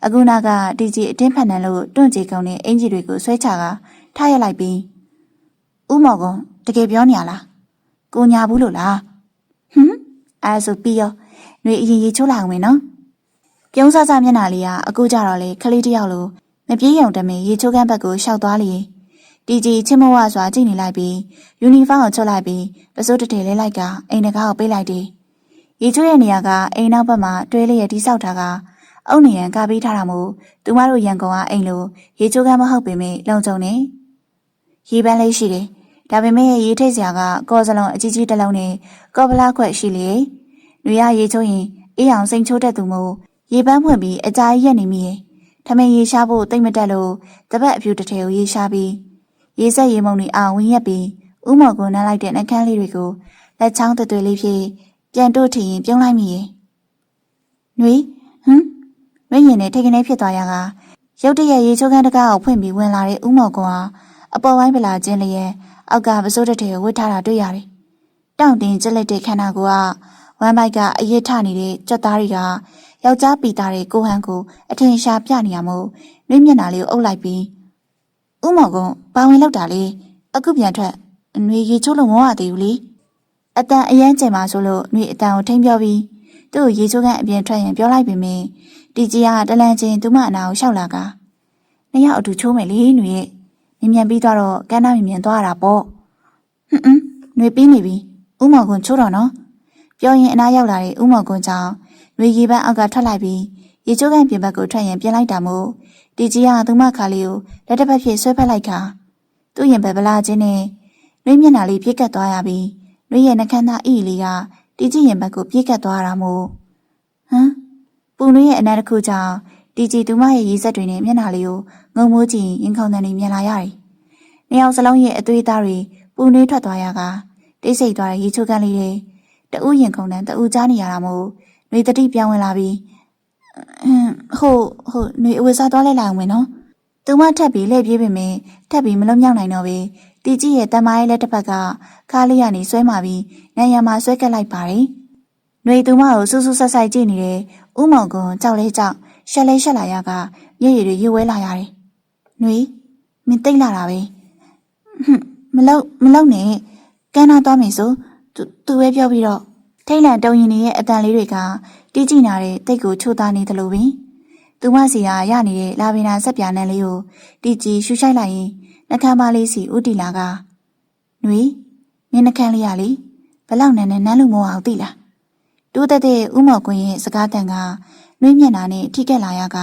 အခုနာကတီကြီးအတင်းဖက်နှံလို့တွန့်ကြေကုံနဲ့အင်ကြီးတွေကိုဆွဲချကထားရလိုက်ပြီးဥမော်ကွန်တကယ်ပြောနေရလားကိုညာဘူးလို့လားအဲဆိုပြီးရောຫນွေအရင်ရေချိုးလိုက်အောင်မယ်နော်ပြုံးဆဆမျက်နှာလေးကအခုကြတော့လေခလေးတယောက်လိုမပြေးရုံတမင်ရေချိုးကန်းဘက်ကိုရှောက်သွားလေတီကြီးချစ်မဝစွာကြည့်နေလိုက်ပြီးယူနီဖောင်းကိုချွတ်လိုက်ပြီးပစိုးတထဲလဲလိုက်ကအိမ်တကားကိုပေးလိုက်တယ်ရေချိုးရဲ့နေရာကအိမ်နောက်ဘက်မှာတွဲလေးရဲ့တိဆောက်ထားကအုတ်နေရန်ကပေးထားတာမို့သူမတို့ရန်ကုန်ကအိမ်လိုရေချိုးကန်းမဟုတ်ပေမဲ့လုံခြုံနေရေပန်းလေးရှိတယ်ဒါပေမဲ့ရေထိတ်စရာကကော်စလုံးအကြီးကြီးတစ်လုံးနဲ့ကော်ပလားခွက်ရှိလေ။လူရရေချိုးရင်အေးအောင်စိန်ချိုးတတ်သူမို့ရေပန်းဖွင့်ပြီးအကြာကြီးရက်နေမိရဲ့။ထမင်းရေရှားဖို့တိတ်မတက်လို့တပတ်အဖြူတစ်ထည်ကိုရေရှားပြီးရေဆက်ရေမုံတွေအောင်ဝင်ရက်ပြီးဥမော်ကိုနှမ်းလိုက်တဲ့နှကန်းလေးတွေကိုလက်ချောင်းသွယ်လေးဖြင့်ပြန်တို့ထရင်ပြုံးလိုက်မိရဲ့။နှွေမင်းရင်နဲ့ထိတ်ကနေဖြစ်သွားရကရုတ်တရက်ရေချိုးကန်းတကားကိုဖွင့်ပြီးဝင်လာတဲ့ဥမော်ကွာအပေါ်ပိုင်းပလာချင်းလျက်အောက်ကပစိုးတထဲကိုဝတ်ထားတာတွေ့ရတယ်။တောင့်တင်ကျက်လက်တဲ့ခန္ဓာကိုယ်ကဝမ်းပိုက်ကအရစ်ထနေတဲ့ကြက်သားတွေကယောက်ျားပီတာတဲ့ကိုဟန်ကိုအထင်ရှားပြနေရမို့နှွေးမျက်နှာလေးကိုအုပ်လိုက်ပြီးဥမော်ကွန်ဘာဝင်လောက်တာလေအခုပြန်ထွက်နှွေရေချိုးလို့မဝသေးဘူးလေအတန်အရန်ကျင်ပါဆိုလို့နှွေအတန်ကိုထိမ့်ပြောပြီးသူ့ကိုရေချိုးကန်အပြင်ထွက်ရင်ပြောလိုက်ပေမဲ့တီကြီးကတလန့်ချင်းသူမအနာကိုရှောက်လာကနှစ်ယောက်အတူချိုးမယ်လေနှွေရဲ့မြန်ပြီးသွားတော့ကန်းနာမြန်သွားတာပေါ့နှွေပြီးနေပြီဥမော်ကွန်ချိုးတော့နော်ပြောရင်အနားရောက်လာတဲ့ဥမော်ကွန်ကြောင့်နှွေရေပန်းအောက်ကထွက်လိုက်ပြီးရေချိုးကန်ပြင်ဘက်ကိုထွက်ရင်ပြင်လိုက်တာမို့တီကြီးကသူမခါလေးကိုလက်တစ်ဖက်ဖြင့်ဆွဲဖက်လိုက်ခါသူ့ရင်ဘက်ဗလာချင်းနဲ့နှွေမျက်နှာလေးပြည့်ကတ်သွားရပြီးနှွေရဲ့နှကန်းသားအီလေးကတီကြီးရင်ဘက်ကိုပြည့်ကတ်သွားတာမို့ပူနှွေရဲ့အနားတစ်ခုကြောင့်တီကြီးသူမရဲ့ရေစက်တွေနဲ့မျက်နှာလေးကိုငုံမိုးကြည့်ရင်ခေါင်းတန်တွေမြင်လာရတယ်။နှစ်ယောက်စလုံးရဲ့အသွေးသားတွေပူနှွေးထွက်သွားရကတိတ်ဆိတ်သွားတဲ့ရေချိုးကန်းလေးတွေတဦးရင်ခုန်တန်တဦးကြားနေရတာမို့နှွေတတိပြောင်းဝင်လာပြီးဟုတ်နှွေအဝတ်စားသွားလိုက်အောင်မယ်နော်။သူမထပ်ပြီးလှည့်ပြေးပေမဲ့ထပ်ပြီးမလွတ်မြောက်နိုင်တော့ပဲတီကြီးရဲ့တမရဲ့လက်တစ်ဖက်ကခါးလေးကနေဆွဲမာပြီးနံရံမှာဆွဲကပ်လိုက်ပါတယ်။နှွေသူမကိုစူးစူးဆက်ဆိုင်ကြည့်နေတဲ့ဥမောင်ကွန်ကြောက်လဲကြောက်ရှက်လဲရှက်လာရကမျက်ရည်တွေရွဝဲလာရတယ်။နှွေမင်းတိတ်လာတာပဲမလောက်နဲ့ကန်းနာသွားမယ်ဆိုသူပဲပြောပြီးတော့ထိတ်လန့်တုံရင်ရဲ့အတန်လေးတွေကတီးကြည့်နာတဲ့တိတ်ကိုချိုးသားနေတယ်လို့ပင်သူမစီကရနေတဲ့လာဗင်နာဆက်ပြာနန်းလေးကိုတီကြည့်ရှူရှိုက်လိုက်ရင်နှကမ်းမလေးစီဥတီလာကနှွေမင်းနှကမ်းလေးရလေဘလောက်နန်းနဲ့နန်းလို့မအောင်သိလားတိုးတက်တဲ့ဥမော်ကွင်းရဲ့စကားတန်ကနှွေးမျက်နှာနဲ့ထိကက်လာရက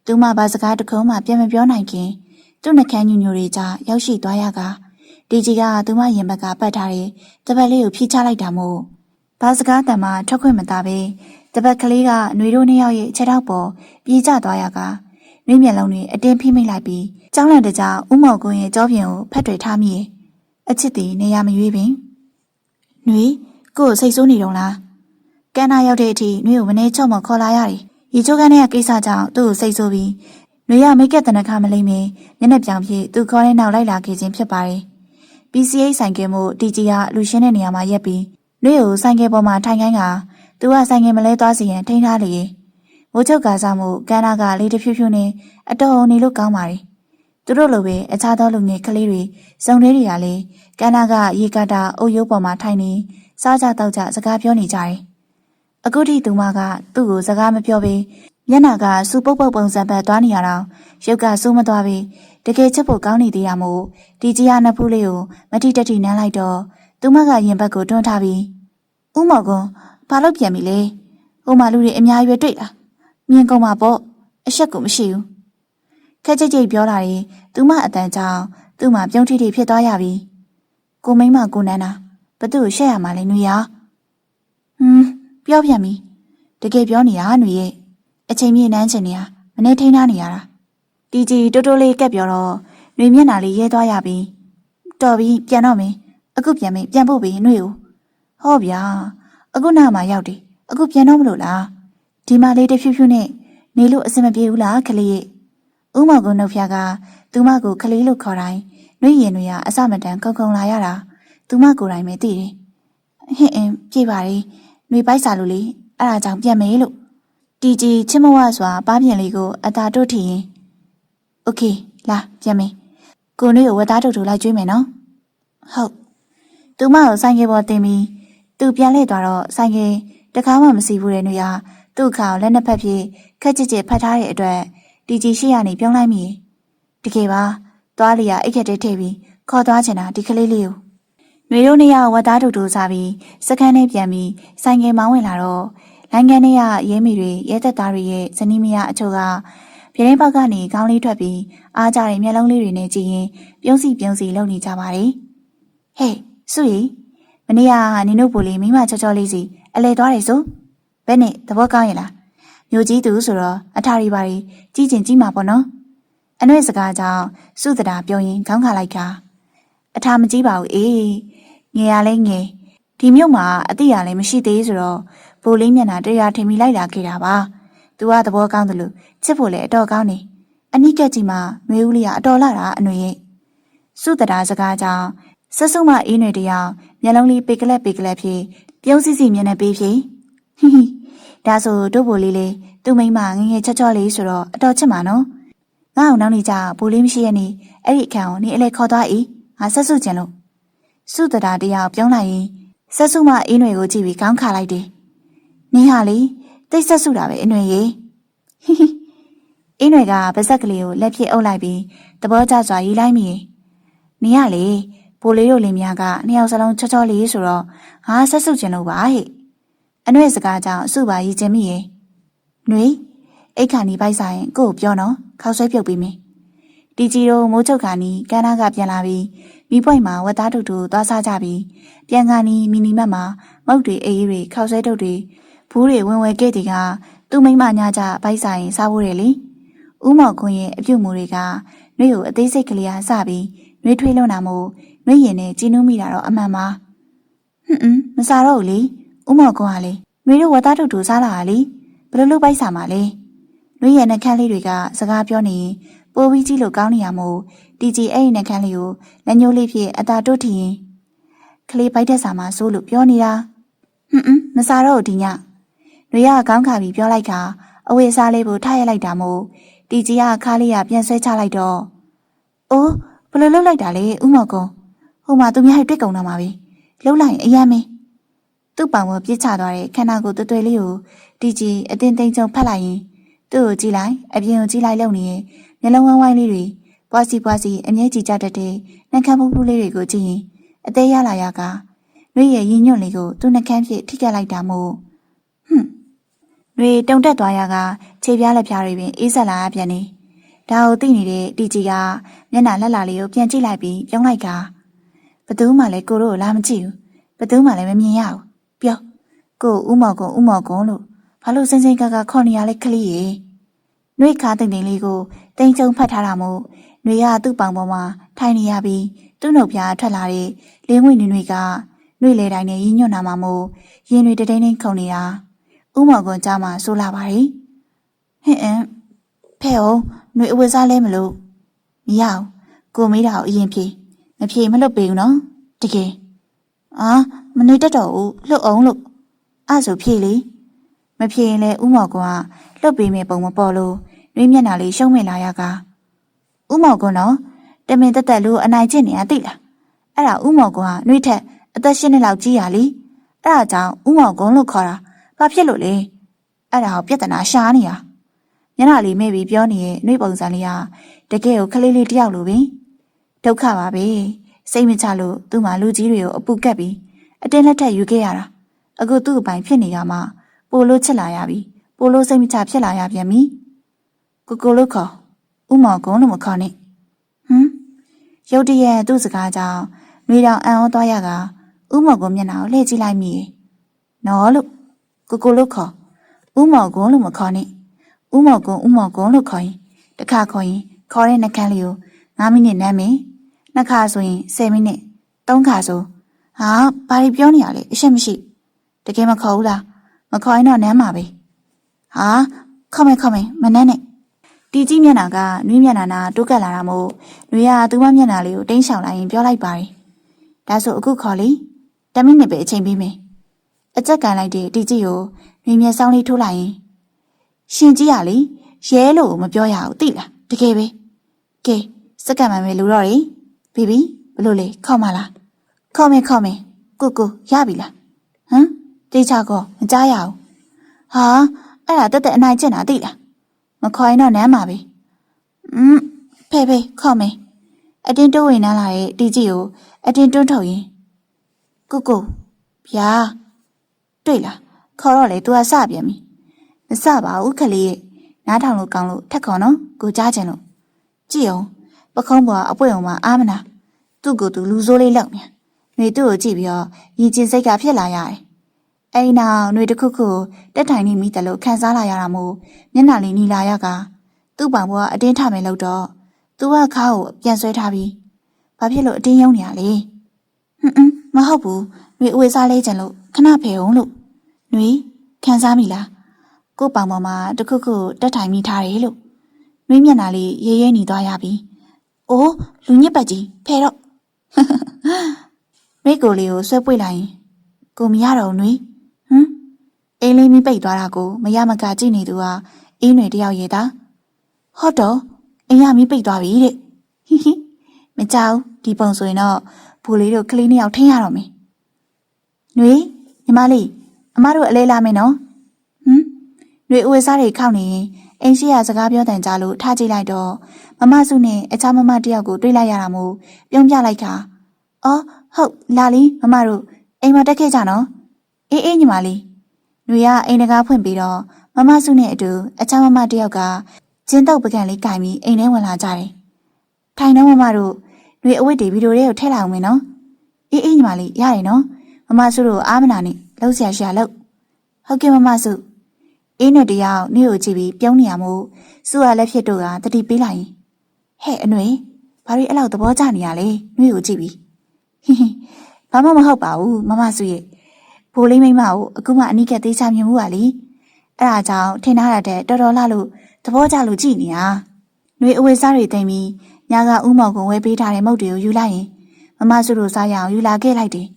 သူမဘာစကားတခုံးမှပြန်မပြောနိုင်ခင်သူ့နှကမ်းညူညူတွေကြားရောက်ရှိသွားရကတီကြီးကသူမရင်ဘက်ကပတ်ထားတဲ့တပတ်လေးကိုဖြီးချလိုက်တာမို့ဘာစကားတန်မှထွက်ခွင့်မသားပဲတပတ်ကလေးကနှွေတို့နှစ်ယောက်ရဲ့ခြေထောက်ပေါ်ပြေးကျသွားရကနှွေမျက်လုံးတွေအတင်းဖိမိတ်လိုက်ပြီးကြောင်းလန့်တကြားဥမော်ကွန်းရဲ့ကြောပြင်ကိုဖက်တွေထားမိရဲ့အချစ်တီနေရမရွေးပင်နှွေကို့စိတ်ဆိုးနေတော့လားကန်းနာရောက်တဲ့အထိနှွေကိုမနေချော့မခေါ်လာရတယ်ရေချိုးကန်းတဲ့ကိစ္စကြောင့်သူ့ကိုစိတ်ဆိုးပြီးနှွေရမိတ်ကက်တနခါမလိမ့်မင်းမျက်နှာပြောင်ဖြစ်သူခေါ်တဲ့နောက်လိုက်လာခဲ့ခြင်းဖြစ်ပါတယ်PCA ဆိုင်ကယ်မှုတီကြီးကလူရှင်းတဲ့နေရာမှာရက်ပြီးနှွေကိုဆိုင်ကယ်ပေါ်မှာထိုင်ခိုင်းကသူကဆိုင်ကယ်မလဲသွားစီရင်ထိန်းထားလေမိုးချုပ်ကားစားမှုကန်းနာကလေးတဖြူဖြူနဲ့အတော်အောင်နေလို့ကောင်းပါတယ်သူတို့လိုပဲအခြားသောလူငယ်ကလေးတွေစုံထဲတွေကလည်းကန်းနာကရေကာတာအုပ်ရိုးပေါ်မှာထိုင်နေစားကြတောက်ကြစကားပြောနေကြတယ်အခုထိသူမကသူ့ကိုစကားမပြောဘဲမျက်နှာကစူပုတ်ပုတ်ပုံစံပတ်သွားနေရတော့ရုပ်ကစိုးမသွားပြီတကယ်ချက်ဖို့ကောင်းနေသေးရမို့ဒီကြီးရနှစ်ဖူးလေးကိုမတိတတိနမ်းလိုက်တော့သူမကရင်ဘက်ကိုတွန်းထားပြီးဥမော်ကွန်ဘာလို့ပြန်ပြီလဲဟိုမှာလူတွေအများကြီးပဲတွေ့လားမြင်ကုန်မှာပေါ့အရှက်ကိုမရှိဘူးခက်ကြိတ်ကြိတ်ပြောလာရင်သူမအတန်ကြောင့်သူ့မှာပြုံးထိထိဖြစ်သွားရပြီကိုမိန်းမကိုနန်းတာဘသူ့ကိုရှက်ရမှာလဲနှွေရပြောပြန်ပြီတကယ်ပြောနေတာနှွေရဲ့အချိန်မြေနန်းချင်နေတာမနေထိန်းထားနေရတာတီကြီးတိုးတိုးလေးကက်ပြောတော့နှွေမျက်နှာလေးရဲသွားရပြီတော်ပြီပြန်တော့မင်းအခုပြန်ဖို့ပြီနှွေကိုဟောဗျာအခုနားမှာရောက်တယ် အခုပြန်တော့မလို့လားဒီမလေးတဖြူးဖြူးနဲ့နေလို့အဆင်မပြေဘူးလားကလေးရဲ့ဦးမောင်ကိုနှုတ်ဖျားကသူမကိုကလေးလို့ခေါ်တိုင်းနှွေရင်တွေကအစမတန်ခုံခုံလာရတာသူမကိုယ်တိုင်ပဲသိတယ်ဟင့်အင်းပြေပါလေနှွေပိုက်စာလို့လေအဲ့ဒါကြောင့်ပြန်မေးလို့တီကြီးချစ်မဝစွာပါးပြင်လေးကိုအသာတို့ထီရင်โอเคလာပြန်မေးကိုနှွေကိုဝတ်သားထုတ်ထုတ်လိုက်ကျွေးမယ်နော်ဟုတ်သူမကိုဆိုင်ကပေါ်တင်ပြီးသူပြန်လှည့်သွားတော့ဆိုင်ကတကားမှမစီဘူးတဲ့နှွေဟာသူ့ခါကိုလက်နှစ်ဖက်ပြေခက်ကြစ်ကြစ်ဖတ်ထားတဲ့အတွက်တီကြီးရှိရနေပြုံးလိုက်မိတကယ်ပါသွားလျာအိတ်ခက်တဲထည့်ပြီးခေါ်သွားချင်တာဒီကလေးလေးကိုနှွေတို့နှစ်ယောက်ဝတ်သားထုတ်ထုတ်စားပြီးစခန်းထဲပြန်ပြီးဆိုင်ကမောင်းဝင်လာတော့လိုင်းကန်ထဲကရဲမိတွေရဲသက်သားတွေရဲ့ဇနီးမယားအချို့ကပြတင်းပေါက်ကနေခေါင်းလေးထွက်ပြီးအားကြတဲ့မျက်လုံးလေးတွေနဲ့ကြည့်ရင်ပြုံးစီလုံနေကြပါတယ်ဟေးစုရီမနေ့ကနင်တို့ပိုလေးမိမချောချောလေးစီအလဲသွားတယ်ဆိုဘယ်နဲ့သဘောကောင်းရဲ့လားမျိုးကြီးသူဆိုတော့အထာရီပါရီကြီးကျင်ကြီးမှာပေါ့နော်အနှဲ့စကားကြောင့်စုတတာပြောရင်ခေါင်းခါလိုက်ကအထာမကြီးပါဘူးအေးငယ်ရလဲငယ်ဒီမြို့မှာအတိရလည်းမရှိသေးဆိုတော့ပိုလေးမျက်နှာတရားထင်မိလိုက်လာခဲ့တာပါသူကသဘောကောင်းတယ်လို့ချစ်ဖို့လည်းအတော်ကောင်းနေအနိကက်ကြီးမှာနှွေဦးလေးကအတော်လာတာအနှွေရဲ့စုတတာစကားကြောင့်ဆက်စုံမအေးနွေတယောက်မျက်လုံးလေးပေကလက်ဖြစ်ပြုံးစီမျက်နှာပေးဖြစ်ဟိဟိဒါဆိုတို့ပိုလေးလေးသူ့မိမငငယ်ချောချောလေးဆိုတော့အတော်ချစ်မှာနော်ငါ့အောင်နောက်နေကြပိုလေးမရှိရဲ့နေအဲ့ဒီအခန်းကိုနေအလဲခေါ်သွား၏ငါဆက်စုချင်လို့စုတတာတယောက်ပြုံးလိုက်ရင်ဆက်စုမအေးနွေကိုကြည့်ပြီးခေါင်းခါလိုက်တယ်နင်းဟာလေတိတ်ဆက်စုတာပဲအနွေရေဟိဟိအင်းတွေကပါဇက်ကလေးကိုလက်ဖြစ်အုပ်လိုက်ပြီးသဘောကျစွာရီးလိုက်မိနင်းကလေပိုလေးတို့လင်မယားကနှစ်ယောက်စလုံးချောချောလေးဆိုတော့ငါဆက်စုချင်လို့ပါဟဲ့အနွေစကားကြောင့်အစုပါရီးချင်မိရဲ့နှွေအိတ်ခါနီပိုက်ဆိုင်ကို့ပြောနော်ခေါက်ဆွဲပြုတ်ပြီးမင်းတီကြီးတို့မိုးချုပ်ခါနီကန်းနာကပြန်လာပြီးမိပွိုက်မှာဝတ်သားတုတ်တို့သွားစားကြပြီးပြန်ခါနီမီနီမတ်မှာမုတ်တွေအေးတွေခေါက်ဆွဲတုတ်တွေဘူးတွေဝင်ဝဲခဲ့တီကသူ့မိမညာကြပိုက်ဆိုင်စားဖို့တယ်လေဦးမောင်ခွန်းရဲ့အပြုတ်မူတွေကနှွေကိုအသေးစိတ်ကလေးအားစပြီးနှွေထွေးလွန်းတာမို့နှွေရင်နဲ့ကြည်နူးမိတာတော့အမှန်ပါမစားတော့ဘူးလေဦးမောင်ခွန်းကလေနှွေတို့ဝတ်သားတုတ်တို့စားလာတာလေဘယ်လိုလုပ်ပိုက်စားမှာလဲနှွေရဲ့နှက်ခမ်းလေးတွေကစကားပြောနေရင်ပိုးပြီးကြည့်လို့ကောင်းနေရမို့တီကြီးအဲ့ဒီနှက်ခမ်းလေးကိုလက်ညှိုးလေးဖြင့်အသာတုတ်ထီရင်ကလေးပိုက်တဲ့စာမှာစိုးလို့ပြောနေတာမစားတော့ဒီညနှွေရခေါင်းခါပြီးပြောလိုက်ကအဝေးစားလေးကိုထားရလိုက်တာမို့တီကြီးကခါလေးရပြန်ဆွဲချလိုက်တော့အိုးဘယ်လိုလုပ်လိုက်တာလဲဦးမော်ကုန်းဟိုမှာသူများတွေ့ကုန်တော့မှာပဲလှုပ်လိုက်ရင်အယမ်းမင်းသူ့ပောင်ပေါ်ပြစ်ချသွားတဲ့ခန္ဓာကိုယ်တွယ်လေးကိုတီကြီးအတင်းသိမ်းကျုံဖတ်လိုက်ရင်သူ့ကိုကြည့်လိုက်အပြင်ကိုကြည့်လိုက်လုံနေရင်မျက်လုံးဝိုင်းလေးတွေပွားစီအမြဲကြည့်ကြတတ်တဲ့နှက်ခမ်းဖူးဖူးလေးတွေကိုကြည့်ရင်အသေးရလာရကနှွေရဲ့ရင်းညွန့်လေးကိုသူ့နှက်ခမ်းဖြင့်ထိကက်လိုက်တာမို့နှွေတုံတက်သွားရကခြေပြားလက်ပြားတွေပင်အေးဆက်လာပြန်နေဒါကိုသိနေတဲ့တီကြီးကမျက်နှာလက်လာလေးကိုပြန်ကြည့်လိုက်ပြီးပြုံးလိုက်ကဘသူမှလည်းကိုတို့ကိုလာမကြည့်ဘူးဘသူမှလည်းမမြင်ရဘူးပြောကိုဦးမော်ကုန်းလို့ဘာလို့စင်ကခေါ်နေရလဲကလေးရေနှွေခါတိမ်လေးကိုတိမ်ကျုံဖတ်ထားတာမို့နှွေကသူ့ပောင်ပေါ်မှာထိုင်နေရပြီးသူ့နှုတ်ပြားထွက်လာတဲ့လေးငွေနှွေကနှွေလေတိုင်းနဲ့ရင်းညွန့်နာမှာမို့ရင်တွေတိမ်ခုန်နေတာဦးမော်ကွန်ကြားမှာဆိုလာပါတယ်ဟင်ဖဲ့အောင်နှွေအဝတ်စားလဲမလို့မရအောင်ကိုမေးတာကိုအရင်ဖြေမဖြေမလွတ်ပေးဘူးနော်တကယ်မနေတတ်တော့ဘူးလှုပ်အောင်လို့အဲ့ဆိုဖြေလေမဖြေရင်လဲဦးမော်ကွန်ကလှုပ်ပေးမယ်ပုံမပေါ်လို့နှွေမျက်နှာလေးရှုံးမိလာရကဦးမော်ကွန်တော့တမင်တက်လို့အနိုင်ကျင့်နေရသိလားအဲ့ဒါဦးမော်ကွန်ကနှွေထက်အသက်10နှစ်လောက်ကြီးရလीအဲ့ဒါကြောင့်ဦးမော်ကွန်လို့ခေါ်တာဘာဖြစ်လို့လဲအဲ့ဒါကိုပြဿနာရှားနေတာညနာလေးမဲ့ပြီးပြောနေတဲ့နှွေပုံစံလေးကတကယ်ကိုခလေးလေးတယောက်လိုပဲဒုက္ခပါပဲစိတ်မချလို့သူ့မှာလူကြီးတွေကိုအပူကပ်ပြီးအတင်းလက်ထက်ယူခဲ့ရတာအခုသူ့အပိုင်ဖြစ်နေကမှပိုလို့ချစ်လာရပြီပိုလို့စိတ်မချဖြစ်လာရပြန်ပြီကိုလို့ခေါ်ဦးမော်ကုန်းလို့မခေါ်နဲ့ရုတ်တရက်သူ့စကားကြောင့်နှွေတောင်အံ့ဩသွားရကဦးမော်ကုန်းမျက်နှာကိုလှည့်ကြည့်လိုက်မိနော်လို့ကိုလို့ခေါ်ဦးမော်ကုန်းလို့မခေါ်နဲ့ဦးမော်ကုန်းလို့ခေါ်ရင်တစ်ခါခေါ်ရင်ခေါ်တဲ့နှကန်းလေးကို9မိနစ်နမ်းမယ်နှစ်ခါဆိုရင်10မိနစ်3ခါဆိုဘာတွေပြောနေရလဲအရှက်မရှိတကယ်မခေါ်ဘူးလား မခေါ်ရင်တော့နမ်းပါပဲဟာခေါ်မယ်မနှမ်းနဲ့တီကြီးမျက်နှာကနှွေးမျက်နှာနာတိုးကပ်လာတာမို့နှွေကသူမမျက်နှာလေးကိုတင်းရှောင်လိုက်ရင်ပြောလိုက်ပါတယ်ဒါဆိုအခုခေါ်လေ10မိနစ်ပဲအချိန်ပေးမယ်အကြက်ကန်လိုက်တဲ့တီကြီးကိုနှွေမျက်စောင်းလေးထိုးလိုက်ရင်ရှင်ကြီးရလေရဲလို့မပြောရဘူးသိလားတကယ်ပဲကဲစက္ကန့်မှပဲလူတော့လေပြီးပြီဘလို့လေခေါ်မလားခေါ်မယ်ကိုရပြီလားဟမ်တေချာကောမကြားရဘူးဟာအဲ့ဒါတက်အနိုင်ကျင့်တာသိလားမခေါ်ရင်တော့နမ်းပါပဲဖေခေါ်မယ်အတင်းတိုးဝင်နှမ်းလာတဲ့တီကြီးကိုအတင်းတွန်းထုတ်ရင်ကိုဗျာတွေ့လားခေါ်တော့လေ तू ကစပြန်ပြီမစပါဘူးခလေးရဲ့နားထောင်လို့ကောင်းလို့ထက်ခေါ်နော်ကိုကြားချင်လို့ကြည့်အောင်ပခုံးပေါ်အပွင့်အောင်မအားမနာသူ့ကိုယ်သူလူဆိုးလေးလောက်နေနှွေသူ့ကိုကြည့်ပြီးတော့ရည်ကျင်စိတ်ကဖြစ်လာရတယ်အဲ့ဒီနောက်နှွေတစ်ခုခုတက်ထိုင်နေမိတယ်လို့ခံစားလာရတာမို့မျက်နှာလေးနီလာရကသူ့ပောင်ပေါ်ကအတင်းထမယ်လို့တော့သူကခါကိုပြန်ဆွဲထားပြီးဘာဖြစ်လို့အတင်းယုံနေရလဲမဟုတ်ဘူးနှွေအဝေးစားလေးကျင်လို့ခဏဖယ်အောင်လို့နှွေခံစားမိလားကို့ပောင်ပေါ်မှာတစ်ခုခုတက်ထိုင်မိထားတယ်လို့နှွေမျက်နှာလေးရဲရဲနေသွားရပြီအိုးလူညစ်ပတ်ကြီးဖယ်တော့မိကိုလေးကိုဆွဲပွေလိုက်ရင်ကိုမရတော့နှွေအိမ်လေးမိပိတ်သွားတာကိုမရမကကြည့်နေသူဟာအင်းတွေတယောက်ရဲ့သားဟုတ်တော့အိမ်ရမိပိတ်သွားပြီတဲ့မကြောက်ဒီပုံဆိုရင်တော့ဘူလေးတို့ကလေးနှစ်ယောက်ထင်းရတော့မယ်နှွေညီမလေးအမတို့အလဲလာမယ်နော်နှွေအဝေးစားတွေခောက်နေရင်အိမ်ရှိရစကားပြောတန်ကြလို့ထားကြည့်လိုက်တော့မမစုနဲ့အခြားမမတယောက်ကိုတွေးလိုက်ရတာမို့ပြုံးပြလိုက်တာအော်ဟုတ်လာလီမမတို့အိမ်မှာတက်ခဲ့ကြနော်အေးညီမလေးနှွေကအိမ်တကားဖွင့်ပြီးတော့မမစုနဲ့အတူအခြားမမတယောက်ကကျင်းတော့ပကံလေးကင်ပြီးအိမ်ထဲဝင်လာကြတယ်ထိုင်တော့မမတို့နှွေအဝတ်တွေဗီဒီယိုတွေကိုထည့်လိုက်အောင်မယ်နော်အေးညီမလေးရတယ်နော်မမစုတို့အားမနာနဲ့လှုပ်ရှားလှုပ်ဟုတ်ကဲ့မမစုအေးနဲ့တယောက်နှွေကိုကြည့်ပြီးပြုံးနေရမို့စုရလက်ဖြစ်တို့ကတတိပေးလိုက်ရင်ဟဲ့အနှွေဘာလို့အဲ့လောက်သဘောကျနေရလဲနှွေကိုကြည့်ပြီးဘာမှမဟုတ်ပါဘူးမမစုရဲ့ဘိုးလေးမိမကိုအခုမှအနိကသေးချမြင်မှုပါလေအဲ့ဒါကြောင့်ထင်ထားတဲ့တော်တော်လှလို့သဘောကျလို့ကြည်နေတာနှွေအဝေးစားတွေတိမ်ပြီးညာကဥမော်ကိုဝဲပေးထားတဲ့မုတ်တွေကိုယူလိုက်ရင်မမစုတို့စားရအောင်ယူလာခဲ့လိုက်တယ်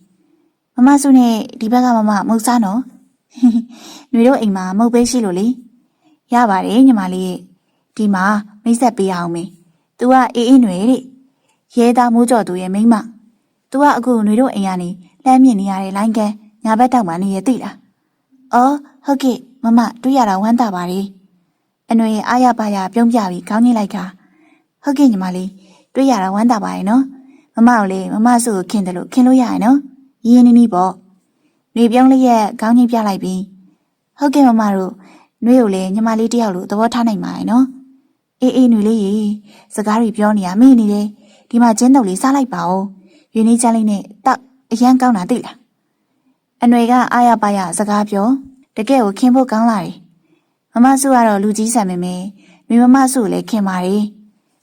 မမစုနဲ့ဒီဘက်ကမမုတ်စားနော်နှွေတို့အိမ်မှာမုတ်ပေးရှိလို့လေရပါတယ်ညီမလေးရဲ့ဒီမှာမိတ်ဆက်ပေးအောင်မေ။ तू ကအေးနှွေတဲ့ရဲသားမိုးကြော်သူရဲ့မိန်းမ။ तू ကအခုနှွေတို့အိမ်ကနေလှမ်းမြင်နေရတဲ့လိုင်းကန်ညာဘက်တောက်မှနေရသိလား။အော်ဟုတ်ကဲ့မမတွေ့ရတာဝမ်းသာပါတယ်။အနှွေအားရပါရပြုံးပြပြီးခေါင်းညှိလိုက်တာ။ဟုတ်ကဲ့ညီမလေးတွေ့ရတာဝမ်းသာပါရဲ့နော်။မမကိုလေမမစုကိုခင်တယ်လို့ခင်လို့ရရဲ့နော်။ရင်းနီးပေါ့။နှွေပြုံးလေးရဲ့ခေါင်းညှိပြလိုက်ပြီးဟုတ်ကဲ့မမတို့နှွေကိုလေညီမလေးတယောက်လိုသဘောထားနိုင်ပါရဲ့နော်။အေးနှွေလေးရေစကားတွေပြောနေရမေ့နေတယ်ဒီမှာကျင်းတော့လေးစားလိုက်ပါဦးရွေးနေချမ်းလေးနဲ့တောက်အရန်ကောင်းတာသိလားအနှွေကအားရပါရစကားပြောတကယ်ကိုခင်ဖို့ကောင်းလာတယ်မမစုကတော့လူကြီးဆန်ပေမဲ့မိမမစုကိုလည်းခင်ပါတယ်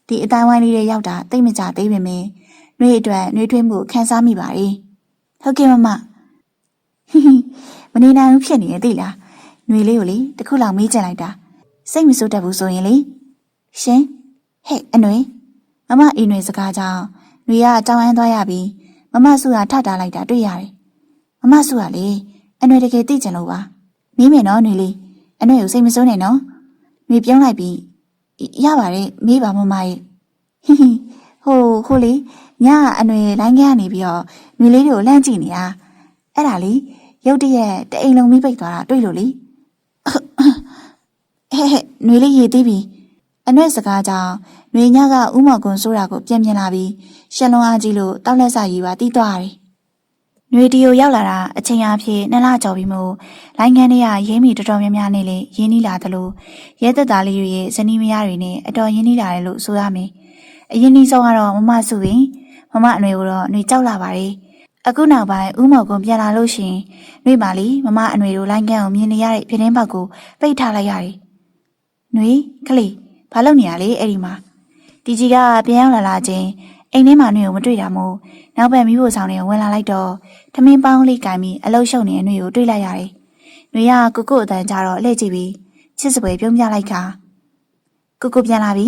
ဒီအတိုင်းဝိုင်းလေးတွေရောက်တာတိတ်မကြသေးပေမဲ့နှွေအတွက်နှွေထွေးမှုခံစားမိပါတယ်ဟုတ်ကဲ့မမမနေနိုင်ဘူးဖြစ်နေရဲ့သိလားနှွေလေးကိုလေတခုလောက်မေးချင်လိုက်တာစိတ်မဆိုးတတ်ဘူးဆိုရင်လေရှင်ဟဲ့အနှွေမမအင်းနှွေစကားကြောင့်နှွေကတောင်းအမ်းသွားရပြီးမမစုကထတားလိုက်တာတွေ့ရတယ်မမစုကလေအနှွေတကယ်သိကျင်လို့ပါမေးမယ်နော်နှွေလေးအနှွေကိုစိတ်မဆိုးနဲ့နော်နှွေပြုံးလိုက်ပြီးရပါတယ်မေးပါမမရဲ့ဟိုလေညအနှွေလိုင်းကန်းကနေပြီးတော့နှွေလေးတွေကိုလှမ်းကြည့်နေတာအဲ့ဒါလေရုတ်တရက်တအိမ်လုံးမိပိတ်သွားတာတွေ့လို့လေဟဲ့နှွေလေးရေသေးပြီအနှွေစကားကြောင့်နှွေညကဥမော်ကွန်ဆိုတာကိုပြန်မြင်လာပြီးရှက်လုံးအားကြီးလို့တောက်လက်စာရီပါတီးသွားတယ်နှွေတီကိုရောက်လာတာအချိန်အားဖြင့်2လကျော်ပြီမို့လိုင်းကန်းတွေကရင်းမီတော်တော်များများနဲ့လေရင်းနှီးလာသလိုရဲသက်သားလေးတွေရဲ့ဇနီးမယားတွေနဲ့အတော်ရင်းနှီးလာတယ်လို့ဆိုရမယ်အရင်နှီးဆုံးကတော့မမစုပင်မမအနှွေကိုတော့နှွေကြောက်လာပါတယ်အခုနောက်ပိုင်းဥမော်ကွန်ပြန်လာလို့ရှိရင်နှွေပါလီမမအနှွေတို့လိုင်းကန်းကိုမြင်နေရတဲ့ပြတင်းပေါက်ကိုပိတ်ထားလိုက်ရတယ်နှွေခလေးဘာလုပ်နေရလဲအဲ့ဒီမှာတီကြီးကပြန်ရောက်လာချင်းအိမ်ထဲမှာနှွေကိုမတွေ့တာမို့နောက်ဘက်မိဖို့ဆောင်တွေဝင်လာလိုက်တော့ထမင်းပေါင်းလေးကင်ပြီးအလုတ်ရှုပ်နေတဲ့နှွေကိုတွေ့လိုက်ရတယ် နွေကကိုကိုအတန်ကြတော့လှည့်ကြည့်ပြီးချစ်စပွဲပြုံးပြလိုက်ခါကိုပြန်လာပြီ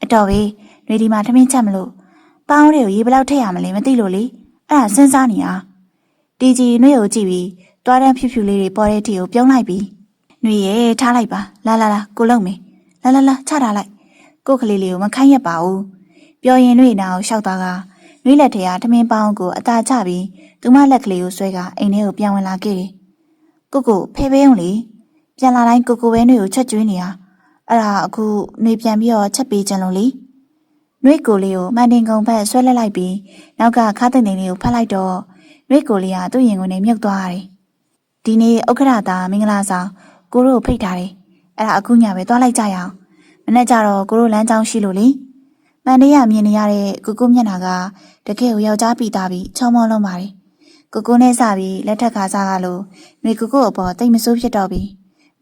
အတော်ပဲနွေဒီမှာထမင်းချက်မလို့ပေါင်းတွေကိုရေဘလောက်ထည့်ရမလဲမသိလို့လေအဲ့ဒါစဉ်းစားနေတာတီကြီးနွေကိုကြည့်ပြီးတွားတန်းဖြူဖြူလေးတွေပေါ်တဲ့တီကိုပြုံးလိုက်ပြီးနွေရဲ့ထားလိုက်ပါလာကိုလုံးမေလာချထားလိုက်ကိုကလေးလေးကိုမခိုင်းရပါဘူးပြောရင်နွေနာကိုရှောက်သွားကနွေလက်ထရထမင်းပေါင်းကိုအသာချပြီးသူမလက်ကလေးကိုဆွဲကအိမ်ထဲကိုပြန်ဝင်လာခဲ့တယ်ကိုဖဲပေးအောင်လေပြန်လာတိုင်းကိုပဲနွေကိုချက်ကျွေးနေတာအဲ့ဒါအခုနွေပြန်ပြီးတော့ချက်ပေးကြလို့လေနွေကိုလေးကိုမန်တင်ကုံဘက်ဆွဲလက်လိုက်ပြီးနောက်ကခါတဲ့နေလေးကိုဖတ်လိုက်တော့နွေကိုလေးကသူ့ရင်ကိုနဲ့မြုပ်သွားရတယ်ဒီနေ့ဥက္ခရာသာမင်္ဂလာဆောင်ကိုတို့ဖိတ်ထားတယ်အဲ့ဒါအခုညပဲသွားလိုက်ကြရအောင်မနေ့ကျတော့ကိုတို့လမ်းကြောင်းရှိလို့လေမန်တေးရမြင်နေရတဲ့ကိုမျက်နှာကတကယ်ကိုယောက်ျားပြီးသားပြီးချောမောလုံးပါတယ်ကိုနဲ့စပြီးလက်ထက်ခါစားကလို့နွေကိုအပေါ်တိတ်မဆိုးဖြစ်တော့ပြီ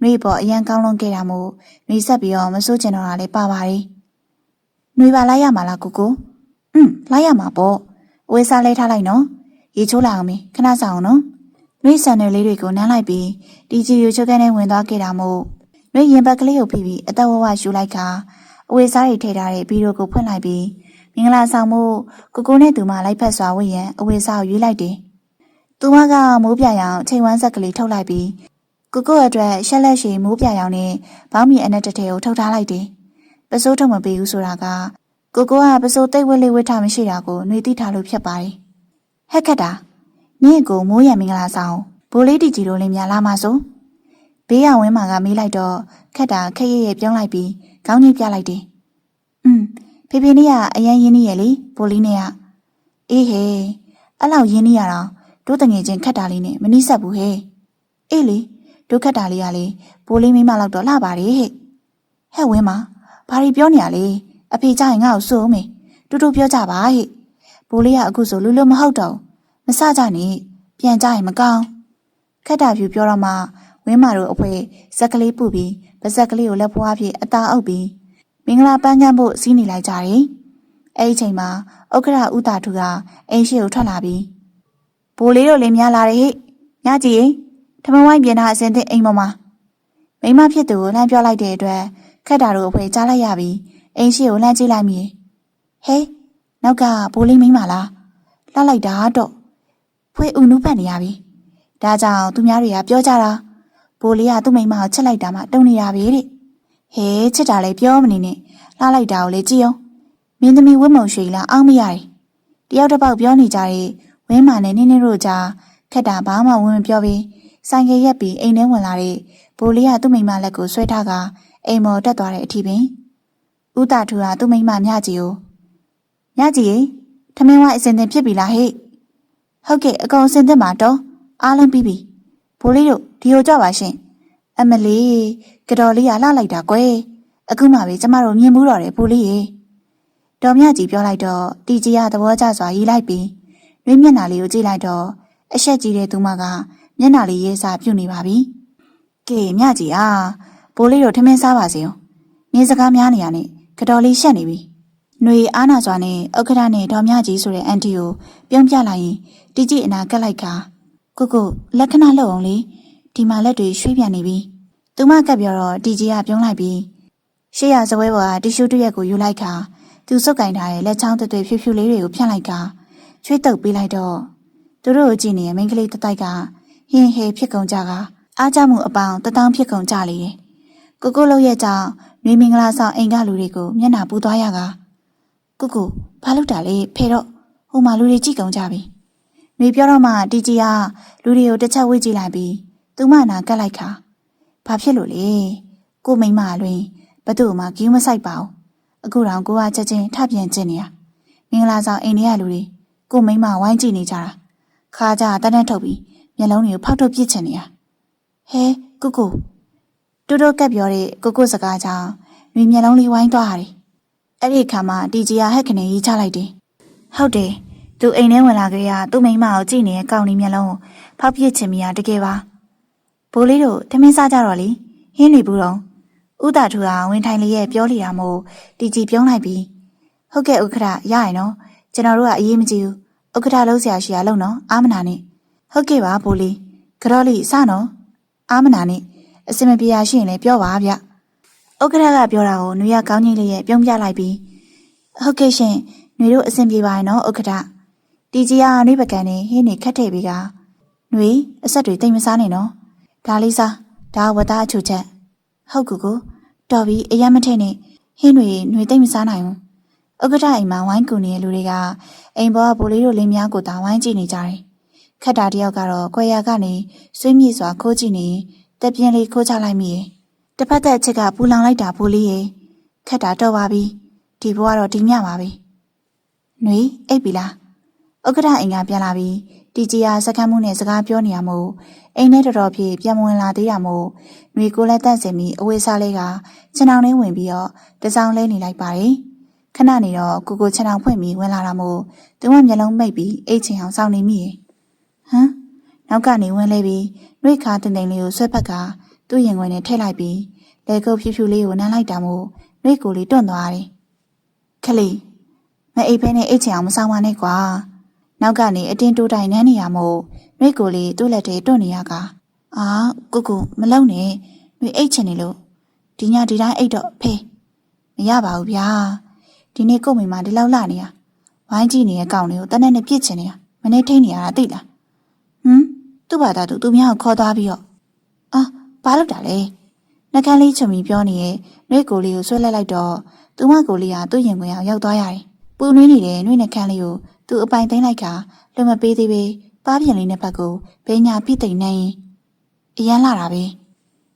နွေပေါ်အရန်ကောင်းလုံးခဲ့တာမို့နွေဆက်ပြီးတော့မဆိုးချင်တော့တာလည်းပါပါတယ်နွေပါလိုက်ရမှာလားကိုလိုက်ရမှာပေါ့အဝေးစားလဲထားလိုက်နော်ရေချိုးလာအောင်မေခဏဆောင်နော်နွေဆန်နယ်လေးတွေကိုနမ်းလိုက်ပြီးတီကြီးရိုးချိုးကန်းနဲ့ဝင်သွားခဲ့တာမို့နွေရင်ဘက်ကလေးကိုဖိပြီးအသက်ဝဝယူလိုက်ခါအဝေးစားတွေထည့်ထားတဲ့ဘီရိုကိုဖွင့်လိုက်ပြီးမင်္ဂလာဆောင်မို့ကိုနဲ့သူမလိုက်ဖက်စွာဝင့်ရန်အဝေးစားကိုရွေးလိုက်တယ်သူမကမိုးပြရောင်ချိန်ဝမ်းဆက်ကလေးထုတ်လိုက်ပြီးကိုအတွက်ရှက်လက်ရှည်မိုးပြရောင်နဲ့ဘောင်းမီအနက်တထဲကိုထုတ်ထားလိုက်တယ်ပစိုးထုတ်မပေးဘူးဆိုတာကကိုကပစိုးတိတ်ဝက်လေးဝက်ထားမရှိတာကိုနှွေသိထားလို့ဖြစ်ပါတယ်ဟက်ခက်တာနင့်ကိုမိုးရံမင်္ဂလာဆောင်ဘိုးလေးတီကြီးတို့လည်းများလာမှဆိုဘေးရဝင်းမှာကမေးလိုက်တော့ခက်တာခက်ရဲပြုံးလိုက်ပြီးခေါင်းကြီးပြလိုက်တယ်ဖေဖေနဲ့ကအရန်ရင်းနေရလေဘိုးလေးနဲ့ကအေးဟဲအဲ့လောက်ရင်းနေရတော့တို့တငယ်ချင်းခက်တာလေးနဲ့မနှိစက်ဘူးဟဲ့အေးလေတို့ခက်တာလေးကလေဘိုးလေးမိမလောက်တော့လှပါတယ်ဟဲ့ဟဲ့ဝင်းမဘာတွေပြောနေရလဲအဖေကြရင်ငါ့ကိုစိုးမေတူတူပြောကြပါဟဲ့ဘိုးလေးကအခုဆိုလူမဟုတ်တော့မစကြနဲ့ပြန်ကြရင်မကောင်းခက်တာဖြူပြောတော့မှဝင်းမတို့အဖွဲဇက်ကလေးပူပြီးပါဇက်ကလေးကိုလက်ဖွားဖြင့်အသာအုပ်ပြီးမင်္ဂလာပန်းကန်းဖို့စီးနေလိုက်ကြတယ်အဲ့ဒီချိန်မှာဥက္ခရာဥတာထုကအိမ်ရှိကိုထွက်လာပြီးဘိုးလေးတို့လည်းများလာတယ်ဟဲ့ညကြည့်ထမဝိုင်းပြင်ထားအစင်သစ်အိမ်ပေါ်မှာမိမဖြစ်သူကိုလှမ်းပြောလိုက်တဲ့အတွက်ခက်တာတို့အဖွဲကြားလိုက်ရပြီးအိမ်ရှိကိုလှမ်းကြည့်လိုက်မိဟဲနောက်ကဘိုးလေးမိမလားလှလိုက်တာတော့ဖွေးဦးနုဖတ်နေရပြီဒါကြောင့်သူများတွေကပြောကြတာဘိုးလေးကသူ့မိမကိုချက်လိုက်တာမှတုံနေရပြီတဲ့ဟဲချစ်တာလည်းပြောမနေနဲ့လှလိုက်တာကိုလေကြည့်အောင်မင်းသမီးဝတ်မုံရွှေလားအောင်းမရတယ်တယောက်တစ်ပေါက်ပြောနေကြတဲ့ဝင်းမာနဲ့နင်းနေတို့ကြားခက်တာဘာမှဝင်မပြောပြီးဆိုင်ကရက်ပြီးအိမ်ထဲဝင်လာတဲ့ဘိုးလေးကသူ့မိမလက်ကိုဆွဲထားကအိမ်မော်တက်သွားတဲ့အထိပင်ဥတာထူကသူ့မိမမြကြီးကိုမြကြီးထမင်းဝိုင်းအစင်သင်ဖြစ်ပြီလားဟဲ့ဟုတ်ကဲ့အကောင်အစင်သင်ပါတော့အားလုံးပြီးပြီဘိုးလေးတို့ဒီကိုကြပါရှင်အမလေးကတော်လေးကလှလိုက်တာကွယ်အခုမှပဲကျမတို့မြင်မှုတော့တယ်ဘိုးလေးရေတော်မြကြီးပြောလိုက်တော့တီကြီးကသဘောကျစွာရေးလိုက်ပြီးနှွေးမျက်နှာလေးကိုကြည့်လိုက်တော့အဆက်ကြီးတဲ့သူမကမျက်နှာလေးရေးစားပြုတ်နေပါပြီကဲမြကြီးဘိုးလေးတို့ထမင်းစားပါစေဦးနေစကားများနေရနဲ့ကတော်လေးရှက်နေပြီနှွေအားနာစွာနဲ့ဥက္ခရာနဲ့တော်မြကြီးဆိုတဲ့အန်တီကိုပြုံးပြလိုက်ရင်တီကြီးအနာကက်လိုက်ခါကိုလက္ခဏာလောက်အောင်လေဒီမှာလက်တွေရွှေ့ပြန်နေပြီသူမကပ်ပြောတော့တီကြီးကပြုံးလိုက်ပြီးရှေ့ရစပွဲပေါ်ကတီရှူးတစ်ရက်ကိုယူလိုက်ခါသူစုပ်ကင်ထားတဲ့လက်ချောင်းတွေဖြူဖြူလေးတွေကိုဖြန့်လိုက်ခါချွေးတုပ်ပေးလိုက်တော့သူတို့ကိုကြည့်နေတဲ့မိန်းကလေးတစ်တိုက်ကဟင်းဟဲဖြစ်ကုန်ကြကအားကြမှုအပေါင်းတထောင်ဖြစ်ကုန်ကြလေတယ်ကိုလုံးရဲ့ကြောင့်နှွေမင်္ဂလာဆောင်အိမ်ကလူတွေကိုမျက်နှာပူသွားရကကိုဘာလုပ်တာလဲဖေတော့ဟိုမှာလူတွေကြည့်ကုန်ကြပြီနှွေပြောတော့မှတီကြီးကလူတွေကိုတစ်ချက်ဝေ့ကြည့်လိုက်ပြီးသူမနာကတ်လိုက်ခါဘာဖြစ်လို့လဲကိုမိမလွင်ဘသူ့မှဂီးမဆိုင်ပါဘူးအခုတောင်ကိုကချက်ချင်းထပြန်ကျင်နေရမင်္ဂလာဆောင်အိမ်ထဲကလူတွေကိုမိမဝိုင်းကြည့်နေကြတာခါကြတန်းထုတ်ပြီးမျက်လုံးတွေကိုဖောက်ထုတ်ပစ်ချင်နေရဟဲကိုတိုးတိုးကပ်ပြောတဲ့ကိုစကားကြောင့်နှွေမျက်လုံးလေးဝိုင်းသွားရတယ်အဲ့ဒီခါမှာတီကြီးကဟက်ခနဲ့ရေးချလိုက်တယ်ဟုတ်တယ်သူအိမ်ထဲဝင်လာကြရသူ့မိမကိုကြည့်နေတဲ့ကောင်းလေးမျက်လုံးကိုဖောက်ပစ်ချင်မိရတကယ်ပါဘိုးလေးတို့ထမင်းစားကြတော့လေဟင်းနေဘူးတော့ဥတာထူကဝင်ထိုင်လေးရဲ့ပြောလီတာမို့တီကြီးပြုံးလိုက်ပြီးဟုတ်ကဲ့ဥက္ခရာရရင်နော်ကျွန်တော်တို့ကအရေးမကြီးဘူးဥက္ခရာလုံးဆရာရှိရလုံးနော်အာမနာနဲ့ဟုတ်ကဲ့ပါဘိုးလေးကြော်လေးစနော် အားမနာနဲ့အစင်မပြေရရှိရင်လည်းပြောပါဗျ။ဥက္ကဋ္ဌကပြောတာကိုຫນွေကကောင်းကြီးလေးရဲ့ပြုံးပြလိုက်ပြီးဟုတ်ကဲ့ရှင်ຫນွေတို့အစင်ပြေပါရဲ့နော်ဥက္ကဋ္ဌတီကြီးကနှွေပကံနဲ့ဟင်းနေခတ်ထည့်ပြီးကຫນွေအဆက်တွေတိတ်မစားနဲ့နော်ဒါလေးစားဒါဝတ်သားအချိုချက်ဟုတ်ကူကိုတော်ပြီအယမ်းမထည့်နဲ့ဟင်းတွေຫນွေတိတ်မစားနိုင်ဘူးဥက္ကဋ္ဌအိမ်မှာဝိုင်းကူနေတဲ့လူတွေကအိမ်ပေါ်ကဘိုးလေးတို့လင်းများကိုသာဝိုင်းကြည့်နေကြတယ်ခက်တာတယောက်ကတော့ခွဲရကနေဆွေးမြေ့စွာခိုးကြည့်နေတက်ပြင်းလေးခိုးချလိုက်မိရဲ့တစ်ဖက်သက်အချက်ကပူလောင်လိုက်တာဘိုးလေးရဲ့ခက်တာတော့ပါပြီဒီဘဝတော့ဒီမြပါပြီຫນွေအိပ်ပြီလားဥက္ကဋ္ဌအိမ်ကပြန်လာပြီးတီကြီးကစကမ်းမှုနဲ့စကားပြောနေရမို့အိမ်ထဲတော်တော်ဖြစ်ပြန်ဝင်လာသေးရမို့ຫນွေကိုလည်းတန့်စင်ပြီးအဝေးစားလေးကခြံအောင်လေးဝင်ပြီးတော့တစောင်းလဲနေလိုက်ပါတယ်ခဏနေတော့ကိုခြံအောင်ဖွင့်ပြီးဝင်လာတာမို့သူကမျက်လုံးမိတ်ပြီးအိတ်ချင်အောင်စောင့်နေမိရဲ့ဟမ်နောက်ကနေဝင်လဲပြီးနှွေခါတင်တင်လေးကိုဆွဲဖက်ကသူ့ရင်ခွင်နဲ့ထည့်လိုက်ပြီးလေကုတ်ဖြူဖြူလေးကိုနမ်းလိုက်တာမို့နှွေကိုလေးတွန့်သွားတယ်ခလေးမအိပ်ဖဲနဲ့အိတ်ချင်အောင်မဆောင်ပါနဲ့ကွာနောက်ကနေအတင်းတိုးတိုင်နမ်းနေရမို့နှွေကိုလေးသူ့လက်ထဲတွန့်နေရကအာကိုမလုံနဲ့နှွေအိတ်ချင်နေလို့ဒီညဒီတိုင်းအိတ်တော့ဖေးမရပါဘူးဗျာဒီနေ့ကို့မိမဒီလောက်လာနေရဝိုင်းကြည့်နေတဲ့ကောင်လေးကိုတနက်နဲ့ပြစ်ချင်နေရမနေထိန်နေရတာသိလားဟမ်သူ့ဘာသာသူများကိုခေါ်သွားပြီးတော့အာဘာလုပ်တာလဲနှကန်းလေးချုံပြီးပြောနေရဲ့နှွေကိုလေးကိုဆွဲလိုက်တော့သူမကိုလေးကသူ့ရင်ခွင်အောင်ရောက်သွားရတယ်ပူနွေးနေတဲ့နှွေနှကန်းလေးကိုသူအပိုင်သိမ်းလိုက်ကလွန်မပေးသေးပဲပါးပြန်လေးနှစ်ဖက်ကိုဘဲညာဖိသိမ့်နေရင်အရန်လာတာပဲ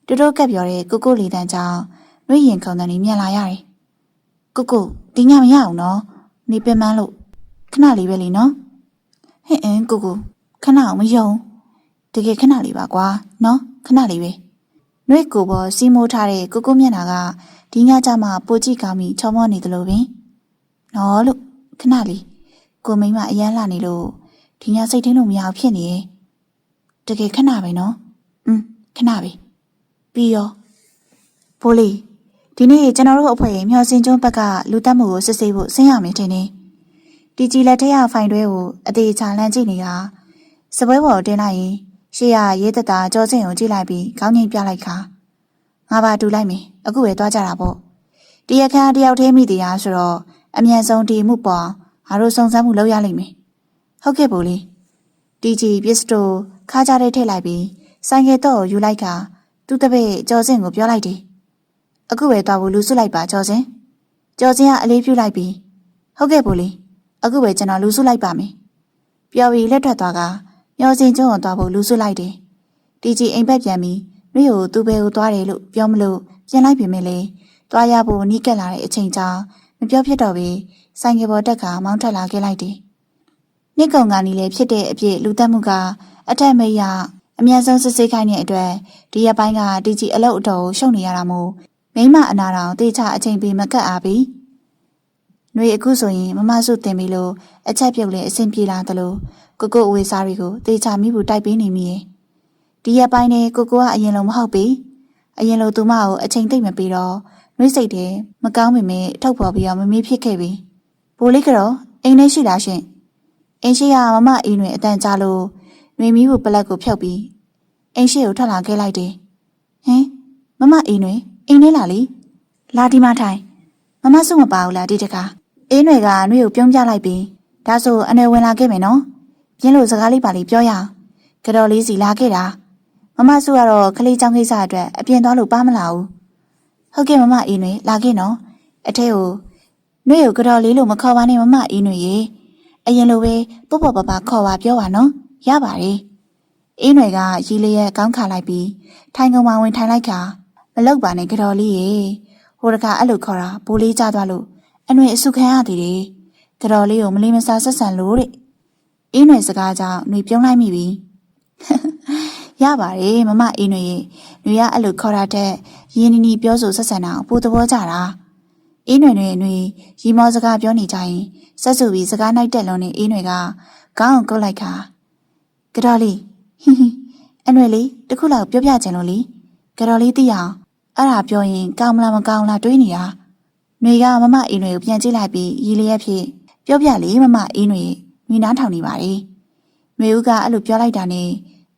တို့ကပ်ပြောတဲ့ကိုလေးတန်းကြောင့်နှွေရင်ခုန်တန်းလေးမြန်လာရတယ်ကိုဒီညမရအောင်နော်နေပင်မန်းလို့ခဏလေးပဲလीနော်ဟင်ကိုခဏအောင်မယုံတကယ်ခဏလေးပါကွာနော်ခဏလေးပဲနှွေကိုပေါ်စီးမိုးထားတဲ့ကိုမျက်နှာကဒီညကျမှပိုကြည့်ကောင်းပြီးချောမောနေသလိုပင်နော်လို့ခဏလေးကိုမိမအရန်လာနေလို့ဒီညစိတ်ထင်းလို့မရအောင်ဖြစ်နေရဲ့တကယ်ခဏပဲနော်ခဏပဲပြီးရောဘိုးလေးဒီနေ့ကျွန်တော်တို့အဖွဲ့ရဲ့မျှော်စင်ကျွန်းဘက်ကလူတက်မှုကိုစစ်ဆေးဖို့ဆင်းရမယ်ထင်တယ်တီကြီးလက်ထက်ရဖိုင်တွဲကိုအသေးချာလန့်ကြည့်နေတာစပွဲပေါ်တင်လိုက်ရင်ရှေ့ရရေးသက်တာကြောစင်ကိုကြည့်လိုက်ပြီးခေါင်းငိမ့်ပြလိုက်ခါငါပါတူလိုက်မယ်အခုပဲသွားကြတာပေါ့တရခါတယောက်သေးမိတရားဆိုတော့အမြန်ဆုံးဒီမှုပေါ်ငါတို့စုံစမ်းမှုလုပ်ရလိမ့်မယ်ဟုတ်ကဲ့ဘိုးလေးတီကြီးပစ္စတိုခါကြတဲ့ထည့်လိုက်ပြီးဆိုင်ကယ်တော့ယူလိုက်ကသူ့တပည့်ကြောစင်ကိုပြောလိုက်တယ်အခုပဲသွားဖို့လူစုလိုက်ပါကြောစင်ကအလေးပြုလိုက်ပြီးဟုတ်ကဲ့ဘိုးလေးအခုပဲကျွန်တော်လူစုလိုက်ပါမယ်ပြောပြီးလက်ထွက်သွားကမျောစင်ကျွန်းကိုသွားဖို့လူစုလိုက်တယ်တီကြီးအိမ်ဘက်ပြန်ပြီးနှွေကိုသူ့ဘဲကိုသွားတယ်လို့ပြောမလို့ပြန်လိုက်ပြင်မယ်လေသွားရဖို့နီးကပ်လာတဲ့အချိန်ကြောင့်မပြောဖြစ်တော့ပြီဆိုင်ကယ်ပေါ်တက်ကမောင်းထွက်လာခဲ့လိုက်တယ်နှစ်ကုံကနေလေဖြစ်တဲ့အဖြစ်လူတက်မှုကအထက်မေးရအမြန်ဆုံးစစ်ဆေးခိုင်းတဲ့အတွက်ဒီရက်ပိုင်းကတီကြီးအလုတ်အတော်ရှုံနေရတာမို့မိမအနာတော်တေချအချိန်ပေးမကတ်အားပြီးຫນွေအခုဆိုရင်မမစုတင်ပြီလို့အချက်ပြုတ်လဲအဆင်ပြေလာသလိုကိုအဝေးစားတွေကိုတေချမိဘူးတိုက်ပေးနေမိရဲ့ဒီရက်ပိုင်းနဲ့ကိုကအရင်လိုမဟုတ်ပြီအရင်လိုသူမကိုအချိန်သိမ့်မပြီးတော့နှွေးစိတ်တယ်မကောင်းပေမဲ့ထုတ်ပေါ်ပြီးတော့မမေးဖြစ်ခဲ့ပြီဘိုးလေးကတော့အိမ်ထဲရှိလားရှင်အိမ်ရှိကမမအိမ်တွင်အတန်ကြာလို့နှွေမီးဘူးပလက်ကိုဖြုတ်ပြီးအိမ်ရှိကိုထွက်လာခဲ့လိုက်တယ်ဟင်မမအိမ်တွင်အိမ်ထဲလာလေလာဒီမှာထိုင်မမစုမပါဘူးလားဒီတခါအင်းတွေကနှွေကိုပြုံးပြလိုက်ပြီးဒါဆိုအနေဝင်လာခဲ့မယ်နော်ပြင်းလို့စကားလေးပါလေးပြောရအောင်ကြော်လေးစီလာခဲ့တာမမစုကတော့ခလေးချောင်းကိစ္စအတွက်အပြင်သွားလို့ပါမလာဘူးဟုတ်ကဲ့မမအင်းတွေလာခဲ့နော်အထဲကိုနှွေကိုကြော်လေးလို့မခေါ်ပါနဲ့မမအင်းတွေရေအရင်လိုပဲပေါ့ပေါ့ပါပါခေါ်ပါပြောပါနော်ရပါတယ်အင်းတွေကရီလေးရဲ့ကောင်းခါလိုက်ပြီးထိုင်ကုန်မှဝင်ထိုင်လိုက်ခါမလောက်ပါနဲ့ကြော်လေးရေဟိုတခါအဲ့လိုခေါ်တာဘိုးလေးကြသွားလို့အနှွေအဆုခံရသေးတယ်ကြော်လေးကိုမလေးမစားဆက်ဆံလို့တဲ့အင်းတွေစကားကြောင့်နှွေပြုံးလိုက်မိပြီရပါတယ်မမအင်းတွေနှွေကအဲ့လိုခေါ်တာတဲ့ရင်းနီပြောဆိုဆက်ဆံတာပိုသဘောကျတာအင်းတွေရီမောစကားပြောနေကြရင်ဆက်စုပြီးစကားနိုင်တက်လုံးနေအင်းတွေကခေါင်းအောင်ကုတ်လိုက်ခါကြော်လေးအနှွေလေးတခုလောက်ပြောပြချင်လို့လေကြော်လေးသိအောင်အဲ့ဒါပြောရင်ကောင်းမလားမကောင်းလားတွေးနေတာနှွေကမမအင်းတွေကိုပြန်ကြည့်လိုက်ပြီးရီလေးရဲ့ဖြစ်ပြောပြလေမမအင်းတွေမိနားထောင်နေပါလေနှွေဦးကအဲ့လိုပြောလိုက်တာနဲ့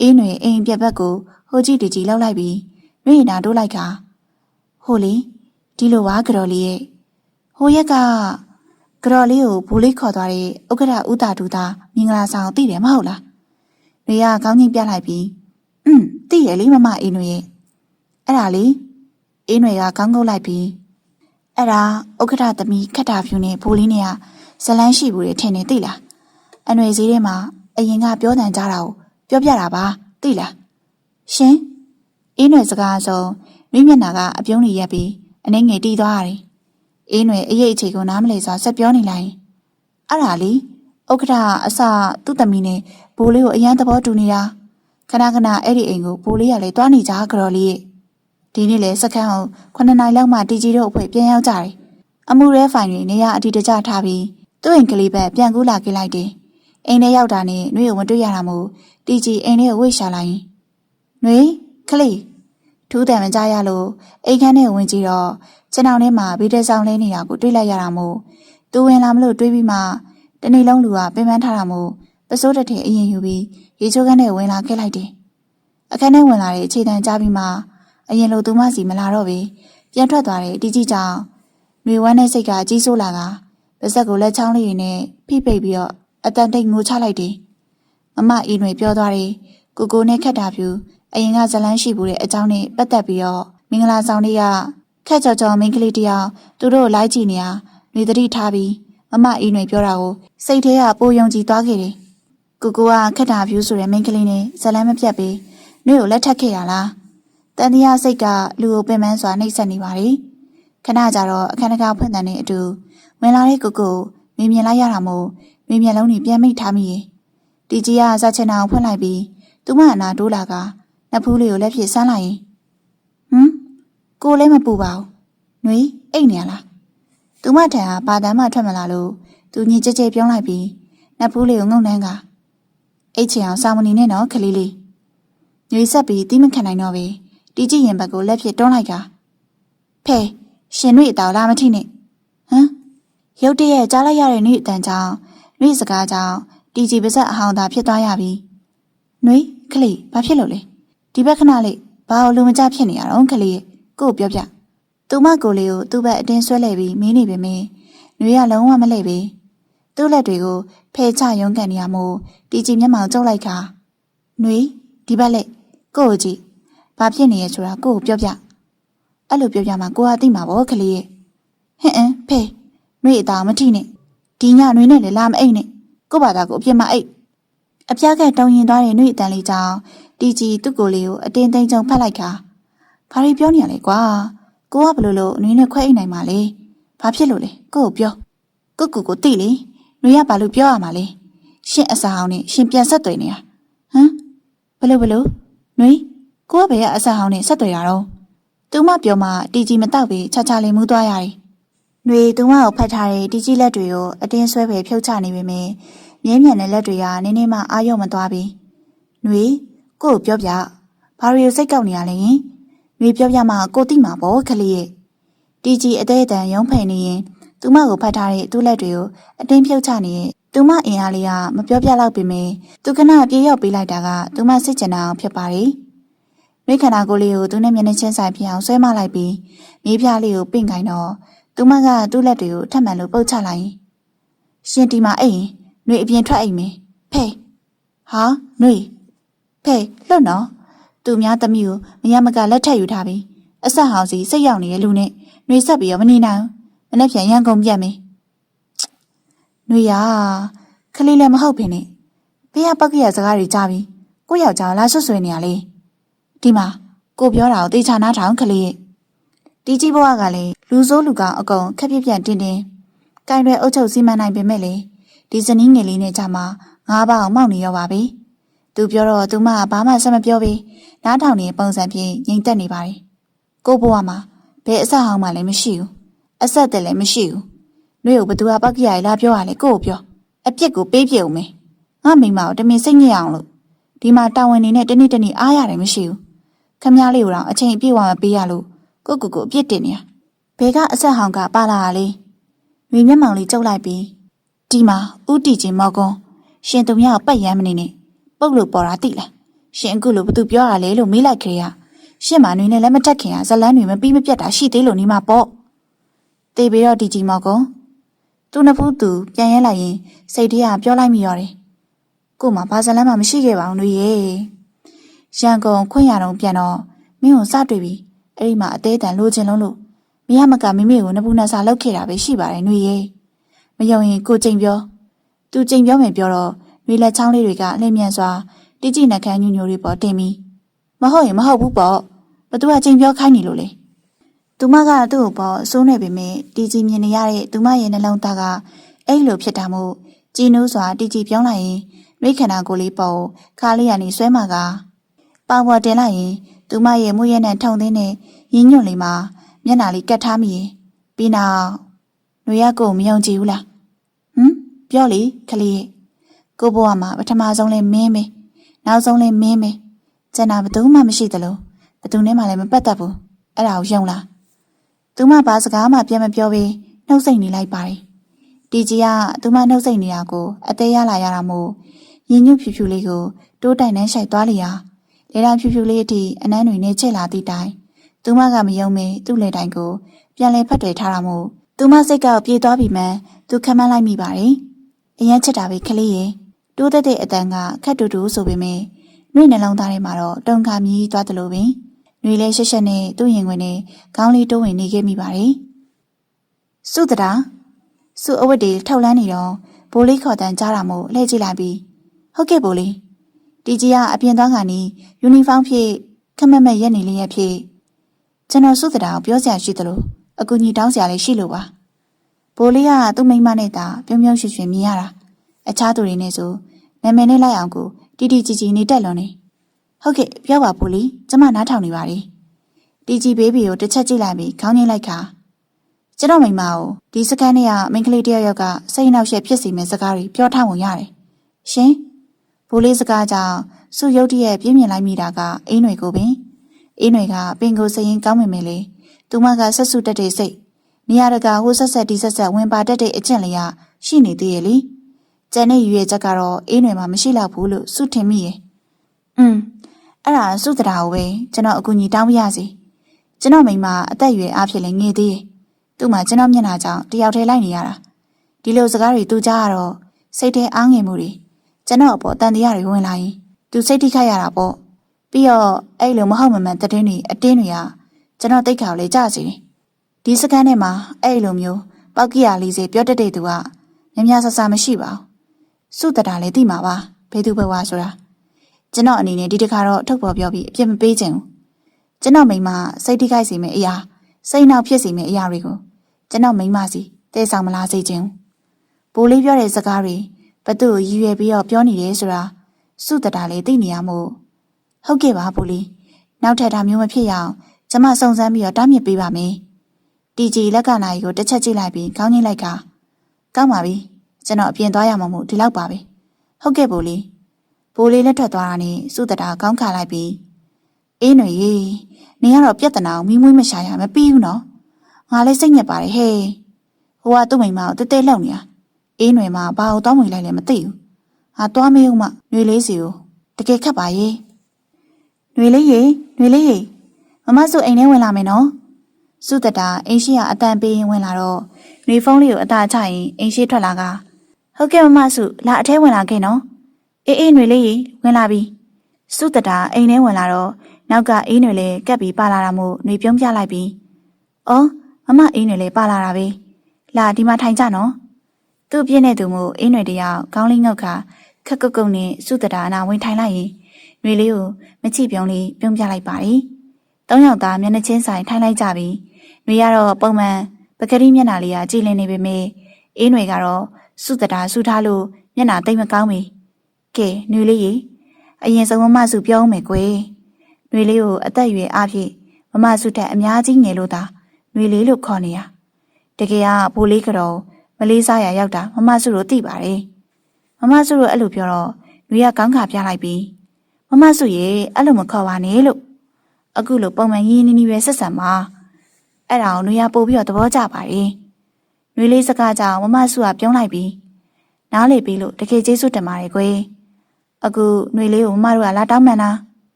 အင်းတွေအိမ်ပြက်ဘက်ကိုဟ ဟိုကြည့်တီကြီးလောက်လိုက်ပြီးနှွေနာတိုးလိုက်ကဟိုလေဒီလိုပါကြော်လေးရဲ့ဟိုရက်ကကြော်လေးကိုဘိုးလေးခေါ်သွားတဲ့ဥက္ကဋ္ဌဦးတာတူတာမင်္ဂလာဆောင်သိတယ်မဟုတ်လားနှွေကခေါင်းကြီးပြလိုက်ပြီးသိရလေမမအေးနှွေရဲ့အဲ့ဒါလေအေးနှွေကခေါင်းကုတ်လိုက်ပြီးအဲ့ဒါဥက္ကဋ္ဌသမီးခက်တာဖြူနဲ့ဘိုးလေးနဲ့ကဇလန်းရှိဘူးတဲ့ထင်နေသိလားအနှွေစည်းထဲမှာအရင်ကပြောတန်ကြတာကိုပြောပြတာပါသိလားရှင်အေးနှွေစကားဆုံးနှွေမျက်နှာကအပြုံးတွေရက်ပြီးအနှဲငယ်တီးသွားရတယ်အေးနှွေအရေးအခြေကိုနားမလဲစွာဆက်ပြောနေလိုက်အဲ့ဒါလေဥက္ကဋ္ဌအစသူ့သမီးနဲ့ဘိုးလေးကိုအရန်သဘောတူနေတာခဏခဏအဲ့ဒီအိမ်ကိုဘိုးလေးကလည်းတွားနေကြကြော်လေးဒီနေ့လေစခန်းအောင်9နာရီလောက်မှတီကြီးတို့အဖွဲ့ပြန်ရောက်ကြတယ်အမှုရဲဖိုင်တွေနေရအတီတကြထားပြီးသူ့အိမ်ကလေးပဲပြန်ကူးလာခဲ့လိုက်တယ်အိမ်ထဲရောက်တာနဲ့နှွေကိုမတွေ့ရတာမို့တီကြီးအိမ်ထဲကိုဝှေ့ရှာလိုက်နှွေခလေးထူးတယ်မကြရလို့အိမ်ခန်းထဲဝင်ကြည့်တော့ကျွန်တော်ထဲမှာဗီဒီယိုဆောင်လဲနေတာကိုတွေ့လိုက်ရတာမို့သူဝင်လာမလို့တွေးပြီးမှတနေ့လုံးလူကပင်ပန်းထားတာမို့ပစိုးတစ်ထည်အရင်ယူပြီးရေချိုးခန်းထဲဝင်လာခဲ့လိုက်တယ်အခန်းထဲဝင်လာတဲ့အခြေတန်ကြားပြီးမှအရင်လိုသူမစီမလာတော့ပဲပြန်ထွက်သွားတဲ့တီကြီးကြောင့်နှွေဝမ်းနဲ့စိတ်ကကြီးစိုးလာတာပါဇက်ကိုလက်ချောင်းလေးတွေနဲ့ဖိပိတ်ပြီးတော့အတန်တိတ်ငိုချလိုက်တယ်မမအေးနှွေပြောသွားတယ်ကိုကိုနဲ့ခက်တာဖြူအရင်ကဇလန်းရှိဘူးတဲ့အကြောင်းနဲ့ပတ်သက်ပြီးတော့မင်္ဂလာဆောင်လေးကခက်ကြော်ကြော်မိန်းကလေးတယောက်သူတို့လိုက်ကြည့်နေတာနှွေသတိထားပြီးမမအေးနှွေပြောတာကိုစိတ်ထဲကပိုယုံကြည်သွားခဲ့တယ်ကိုကိုကခက်တာဖြူဆိုတဲ့မိန်းကလေးနဲ့ဇလန်းမပြတ်ပြီးနှွေကိုလက်ထပ်ခဲ့ရလားတန်တရားစိတ်ကလူကိုပင်ပန်းစွာနှိပ်စက်နေပါလေခဏကြတော့အခန်းတကာဖွင့်တဲ့နဲ့အတူဝင်လာတဲ့ကိုကိုမြင်လိုက်ရတာမို့မြင်မျက်လုံးတွေပြန်မိတ်ထားမိရင်တီကြီးကဇာချင်အောင်ဖွင့်လိုက်ပြီးသူမအနာတိုးလာကနဖူးလေးကိုလက်ဖြစ်ဆန်းလိုက်ရင်ကိုလည်းမပူပါဘူးနှွေအိတ်နေရလားသူမထံကဘာတမ်းမှထွက်မလာလို့သူညီကြဲကြဲပြောင်းလိုက်ပြီးနဖူးလေးကိုငုံနှမ်းကအိတ်ချင်အောင်စာမဏီနဲ့နော်ခလေးလေးညွေဆက်ပြီးတီးမခံနိုင်တော့ပဲတီကြီးရင်ဘက်ကိုလက်ဖြစ်တွန်းလိုက်ကဖဲရှင်နှွေအတော်လာမထိနဲ့ရုတ်တရက်ကြားလိုက်ရတဲ့နှွေအတန်ကြောင့်နှွေစကားကြောင့်တီကြီးပါဇက်အဟောင်းသာဖြစ်သွားရပြီနှွေခလေးဘာဖြစ်လို့လဲဒီဘက်ခဏလေးဘာလို့လူမကြဖြစ်နေရတော့ခလေးကို့ပြောပြသူမကိုလေးကိုသူ့ဘက်အတင်းဆွဲလှည့်ပြီးမင်းနေပေမယ့်နှွေကလုံးဝမလှည့်ပဲသူ့လက်တွေကိုဖဲချရုံးကန်နေရမို့တီကြီးမျက်မှောင်ကျုပ်လိုက်ခါနှွေဒီဘက်လက်ကို့ကြည့်ဘာဖြစ်နေရဆိုတာကို့ပြောပြအဲ့လိုပြောပြမှကိုကသိမှာပေါ့ခလေးရဲ့ဖဲနှွေအသားမထိနဲ့ဒီညနှွေနဲ့လည်းလာမအိတ်နဲ့ကို့ဘာသာကိုအပြစ်မအိတ်အပြားကတုံရင်သွားတဲ့နှွေအတန်လေးကြောင့်တီကြီးသူ့ကိုယ်လေးကိုအတင်းသိမ်းကြုံဖတ်လိုက်ခါဘာတွေပြောနေရလဲကွာကိုကဘလို့လို့နှွေနဲ့ခွဲအိတ်နိုင်မှာလဲဘာဖြစ်လို့လဲကို့ပြောကိုသိလေနှွေကဘာလို့ပြောရမှာလဲရှင့်အစာအောင်နဲ့ရှင်ပြန်ဆက်သွယ်နေတာဘလို့နှွေကိုကဘယ်ကအစာအောင်နဲ့ဆက်သွယ်ရတော့သူမပြောမှတီကြီးမတော့ပြီးချာလေးမူးသွားရတယ်နှွေသူမကိုဖတ်ထားတဲ့တီကြီးလက်တွေကိုအတင်းဆွဲပဲဖြုတ်ချနေပေမယ့်မြဲမြံတဲ့လက်တွေကနင်းနေမှအာရုံမသွားပြီနှွေကို့ပြောပြဘာလို့စိတ်ကောက်နေရလဲနှွေပြောပြမှကိုသိမှာပေါ့ခလေးရဲ့တီကြီးအသေးအတန်ရုံးဖယ်နေရင်သူမကိုဖတ်ထားတဲ့သူ့လက်တွေကိုအတင်းဖြုတ်ချနေရင်သူမအင်အားလေးကမပြောပြတော့ပေမယ့်သူကနာပြေရောက်ပေးလိုက်တာကသူမစိတ်ချင်တာအောင်ဖြစ်ပါတယ်နှွေခန္ဓာကိုယ်လေးကိုသူနဲ့မျက်နှာချင်းဆိုင်ဖြစ်အောင်ဆွဲမလိုက်ပြီးမြေးပြားလေးကိုပင့်ခိုင်းတော့သူမကသူ့လက်တွေကိုထပ်မံလို့ပုတ်ချလိုက်ရင်ရှင်ဒီမှာအိမ်နှွေအပြင်ထွက်အိမ်မယ်ဖဲဟာနှွေဖဲလွတ်နော်သူများသမီးကိုမရမကလက်ထက်ယူထားပြီးအဆက်ဟောင်းစီစိတ်ရောက်နေတဲ့လူနဲ့နှွေဆက်ပြီးတော့မနေနိုင်မနေ့ပြန်ရန်ကုန်ပြန်မယ်နှွေရခလေးလည်းမဟုတ်ဖ ೇನೆ ဖေးကပောက်ကရစကားတွေကြားပြီးကိုယောက်ျားလာဆွဆွေနေရလေဒီမှာကိုပြောတာကိုတေချာနားထောင်ခလေးရဲ့တီကြီးဘဝကလည်းလူဆိုးလူကောင်းအကုန်ခက်ပြပြတင်းတင်းကိုင်ရွယ်အုပ်ချုပ်စီမံနိုင်ပေမဲ့လေဒီဇနီးငယ်လေးနဲ့ကြမှာ9ပါးအောင်မောက်နေရောပါပဲသူပြောတော့သူမကဘာမှဆက်မပြောပဲနားထောင်နေတဲ့ပုံစံဖြင့်ငြိမ်သက်နေပါတယ်ကိုဘဝမှာဘယ်အဆက်ဟောင်းမှလည်းမရှိဘူးအဆက်တည်းလည်းမရှိဘူးနှွေကိုဘသူကပောက်ကရလာပြောရလဲကိုကိုပြောအပြစ်ကိုပေးပြအောင်မယ်ငါမိမကိုတမင်စိတ်ညစ်အောင်လို့ဒီမှာတာဝန်နေနဲ့တနေ့အားရတယ်မရှိဘူးခမည်းလေးကိုတော့အချိန်အပြည့်ဝမပေးရလို့ကိုအပြစ်တင်နေရဘဲကအဆက်ဟောင်းကပါလာတာလေနှွေမျက်မှောင်လေးကျုပ်လိုက်ပြီးဒီမှာဥတီချင်းမော်ကွန်ရှင်သူများကိုပတ်ရမ်းမနေနဲ့ပုတ်လို့ပေါ်တာတိလား ရှင်အခုလိုဘသူပြောရလဲလို့မေးလိုက်ခဲ့ရရှင့်မနွေနဲ့လည်းမတက်ခင်ကဇလန်းတွေမပြီးမပြတ်တာရှိသေးလို့နေမှာပေါ့တေးပြီးတော့ဒီကြီးမော်ကုန်းသူနှစ်ဖူးသူပြန်ရဲလိုက်ရင်စိတ်ထဲကပြောလိုက်မိရောတယ်ကို့မှာဘာဇလန်းမှမရှိခဲ့ပါဘူးနွေရဲ့ရန်ကုန်ခွင့်ရတော့ပြန်တော့မင်းကိုစတွေ့ပြီအဲ့ဒီမှာအသေးတန်လိုချင်လုံးလို့မရမကမိမိကိုနှစ်ဖူးနှစ်ဆလောက်ခဲ့တာပဲရှိပါတယ်နွေရဲ့မယုံရင်ကိုကြိမ်ပြောသူကြိမ်ပြောမယ်ပြောတော့နွေလက်ချောင်းလေးတွေကအလင်းမြန်စွာတိကျနှက်ခမ်းညူညိုတွေပေါ်တင်ပြီးမဟုတ်ရင်မဟုတ်ဘူးပေါ့ဘသူကကြိမ်ပြောခိုင်းနေလို့လေသူမကသူ့ကိုပေါ့အစိုးနေပေမဲ့တီကြီးမြင်နေရတဲ့သူမရဲ့နှလုံးသားကအဲ့လိုဖြစ်တာမို့ကြည်နိုးစွာတီကြီးပြောင်းလိုက်ရင်မိခန္ဓာကိုယ်လေးပေါ့ခါလေးရနေဆွဲမှာကပေါင်ပေါ်တင်လိုက်ရင်သူမရဲ့မွေးရနဲ့ထုံသင်းနဲ့ရင်းညွန့်လေးမှာမျက်နှာလေးကတ်ထားမိရင်ပြီးနောက်ຫນွေရကိုမယုံကြည်ဘူးလားပြောလေခလေးရဲ့ကိုဘွားမှာပထမဆုံးလဲမင်းပဲနောက်ဆုံးလဲမင်းပဲကျန်တာဘယ်သူမှမရှိသလိုဘယ်သူနဲ့မှလည်းမပတ်သက်ဘူးအဲ့ဒါကိုယုံလားသူမဘာစကားမှပြန်မပြောဘဲနှုတ်ဆက်နေလိုက်ပါတယ်တီကြီးကသူမနှုတ်ဆက်နေတာကိုအသေးရလာရတာမို့ရင်ညွတ်ဖြူဖြူလေးကိုတိုးတိုင်နှမ်းရှိုက်သွားလျာလေတံဖြူဖြူလေးအထိအနမ်းတွေနဲ့ချစ်လာသည့်တိုင်သူမကမယုံမင်းသူ့လေတိုင်ကိုပြန်လဲဖတ်တယ်ထားတာမို့သူမစိတ်ကောက်ပြေးသွားပြီမှန်သူခမ်းမလိုက်မိပါတယ်အရင်ချစ်တာပဲခလေးရဲ့တိုးတက်တဲ့အတန်ကခက်တူတူဆိုပေမဲ့နှွေနှလုံးသားထဲမှာတော့တုန်ခါမြည်သွားသလိုပင်နှွေလဲရှက်ရှက်နဲ့သူ့ရင်ဝင်နဲ့ခေါင်းလေးတိုးဝင်နေခဲ့မိပါတယ်စုတရာစုအဝတ်တွေထောက်လန်းနေတော့ဘိုးလေးခေါ်တန်းကြားတာမို့လှည့်ကြည့်လိုက်ပြီးဟုတ်ကဲ့ဘိုးလေးတီကြီးကအပြင်သွားကနေယူနီဖောင်းဖြည့်ခက်မက်မက်ရက်နေလေးရဲ့ဖြည့်ကျွန်တော်စုတရာကိုပြောစရာရှိသလိုအကူကြီးတောင်းစရာလေးရှိလို့ပါဘိုးလေးကသူ့မိန်းမနဲ့တာပြုံးပြုံးရွှင်ရွှင်မြင်ရတာအခြားသူတွေနဲ့ဆိုနာမည်နဲ့လိုက်အောင်ကိုတီတီကြီးကြီးနေတက်လွန်နေဟုတ်ကဲ့ပြောပါဘိုးလေးကျမနားထောင်နေပါလေတီကြီးဘေဘီကိုတစ်ချက်ကြည့်လိုက်ပြီးခေါင်းငင်းလိုက်ခါကျွန်တော်မိန်းမကိုဒီစကန်နဲ့ကမိန်းကလေးတယောက်ကစိတ်နှောက်ယှက်ဖြစ်စီမဲ့စကားတွေပြောထားဝင်ရတယ်ရှင်ဘိုးလေးစကားကြောင့်စုရုတ်တရက်ပြင်းပြင်းလိုက်မိတာကအင်းတွေကိုပင်အင်းတွေကပင်ကိုစရင်ကောင်းမိမယ်လေသူမကဆက်စုတက်တဲ့စိတ်နေရာတကာဟိုဆက်ဆက်ဒီဆက်ဆက်ဝင်ပါတတ်တဲ့အကျင့်လေးရရှိနေသေးရဲ့လေကျန်တဲ့ရွေချက်ကတော့အင်းတွေမှာမရှိတော့ဘူးလို့စုထင်မိရဲ့အဲ့ဒါစုတရာကိုပဲကျွန်တော်အကူကြီးတောင်းပြရစီကျွန်တော်မိန်းမအသက်အရွယ်အားဖြင့်လည်းငယ်သေးရဲ့သူ့မှာကျွန်တော်မျက်နှာကြောင့်တယောက်တည်းလိုက်နေရတာဒီလိုစကားတွေသူကြားရတော့စိတ်ထဲအားငယ်မှုတွေကျွန်တော်အပေါ်တန်တရားတွေဝင်လာရင်သူစိတ်ထိခိုက်ရတာပေါ့ပြီးတော့အဲ့လိုမဟုတ်မမှန်သတင်းတွေအတင်းတွေကကျွန်တော်တိတ်ခါကိုလေကြားစီတယ်ဒီစကန်ထဲမှာအဲ့လိုမျိုးပေါက်ကြီးရလေးစေပြောတတ်တဲ့သူကများများဆဆမရှိပါဘူးစုတတာလည်းသိမှာပါဘယ်သူဘဝဆိုတာကျွန်တော်အနေနဲ့ဒီတခါတော့ထုတ်ပေါ်ပြောပြီးအပြစ်မပေးချင်ဘူးကျွန်တော်မိန်းမစိတ်ထိခိုက်စေမယ့်အရာစိတ်နှောက်ဖြစ်စေမယ့်အရာတွေကိုကျွန်တော်မိန်းမစီတည်ဆောင်မလားစေချင်ဘိုးလေးပြောတဲ့စကားတွေဘသူ့ကိုရည်ရွယ်ပြီးတော့ပြောနေတယ်ဆိုတာစုတတာလည်းသိနေရမို့ဟုတ်ကဲ့ပါဘိုးလေးနောက်ထပ်ဒါမျိုးမဖြစ်ရအောင်ကျမစုံစမ်းပြီးတော့တားမြစ်ပေးပါမယ်တီကြီးလက်ကနာရီကိုတစ်ချက်ကြည့်လိုက်ပြီးခေါင်းငိမ့်လိုက်ကောင်းပါပြီကျွန်တော်အပြင်သွားရမှာမို့ဒီလောက်ပါပဲဟုတ်ကဲ့ဘိုးလေးလက်ထွက်သွားတာနဲ့စုတတာကောင်းခါလိုက်ပြီးအေးຫນွေရေနေရတော့ပြဿနာကိုမိမွေးမရှာရမပြီးဘူးနော်ငါလည်းစိတ်ညစ်ပါတယ်ဟဲ့ဟိုကသူ့မိန်းမကိုတဲတဲလောက်နေတာအေးຫນွေမှာဘာကိုတောင်းဝင်လိုက်လဲမသိဘူးဟာသွားမေးဦးမຫນွေလေးစီကိုတကယ်ခက်ပါရဲ့ຫນွေလေးရေမမစုအိမ်ထဲဝင်လာမယ်နော်စုတတာအိမ်ရှိကအတန်ပေးရင်ဝင်လာတော့ຫນွေဖုန်းလေးကိုအသာချရင်အိမ်ရှိထွက်လာကဟုတ်ကဲ့မမစုလာအထဲဝင်လာခဲ့နော်အေးຫນွေလေးရေဝင်လာပြီစုတတာအိမ်ထဲဝင်လာတော့နောက်ကအေးຫນွေလေးကပ်ပြီးပါလာတာမို့ຫນွေပြုံးပြလိုက်ပြီးအော်မမအေးຫນွေလေးပါလာတာပဲလာဒီမှာထိုင်ကြနော်သူ့ပြင်းတဲ့သူမို့အေးຫນွေတယောက်ခေါင်းလေးငုတ်ခါခက်ကုတ်ကုတ်နဲ့စုတတာအနာဝင်ထိုင်လိုက်ရင်ຫນွေလေးကိုမချိပြုံးလေးပြုံးပြလိုက်ပါတယ်သုံးယောက်သားမျက်နှာချင်းဆိုင်ထိုင်လိုက်ကြပြီးຫນွေကတော့ပုံမှန်ပကတိမျက်နှာလေးကကြည်လင်နေပေမဲ့အေးຫນွေကတော့စုတတာဆူထားလို့မျက်နှာတိတ်မကောင်းပြီကဲຫນွေလေးရေအရင်ဆုံးမမစုပြောအောင်မယ်ကွယ်ຫນွေလေးကိုအသက်အရွယ်အားဖြင့်မမစုထက်အများကြီးငယ်လို့သာຫນွေလေးလို့ခေါ်နေရတကယ်ကဘိုးလေးကတော့မလေးစားရရောက်တာမမစုတို့သိပါတယ်မမစုတို့အဲ့လိုပြောတော့ຫນွေကကောင်းခါပြလိုက်ပြီးမမစုရေအဲ့လိုမခေါ်ပါနဲ့လို့အခုလိုပုံမှန်ရင်းနှီးနှီးပဲဆက်ဆံပါအဲ့ဒါကိုຫນွေကပို့ပြီးတော့သဘောကျပါတယ်ຫນွေလေးစကားကြောင့်မမစုကပြုံးလိုက်ပြီးနားလေပြီးလို့တကယ်ကျေးဇူးတင်ပါတယ်ကွယ် အခုຫນွေလေးကိုမမတို့ကလာတောင်းမှန်တာ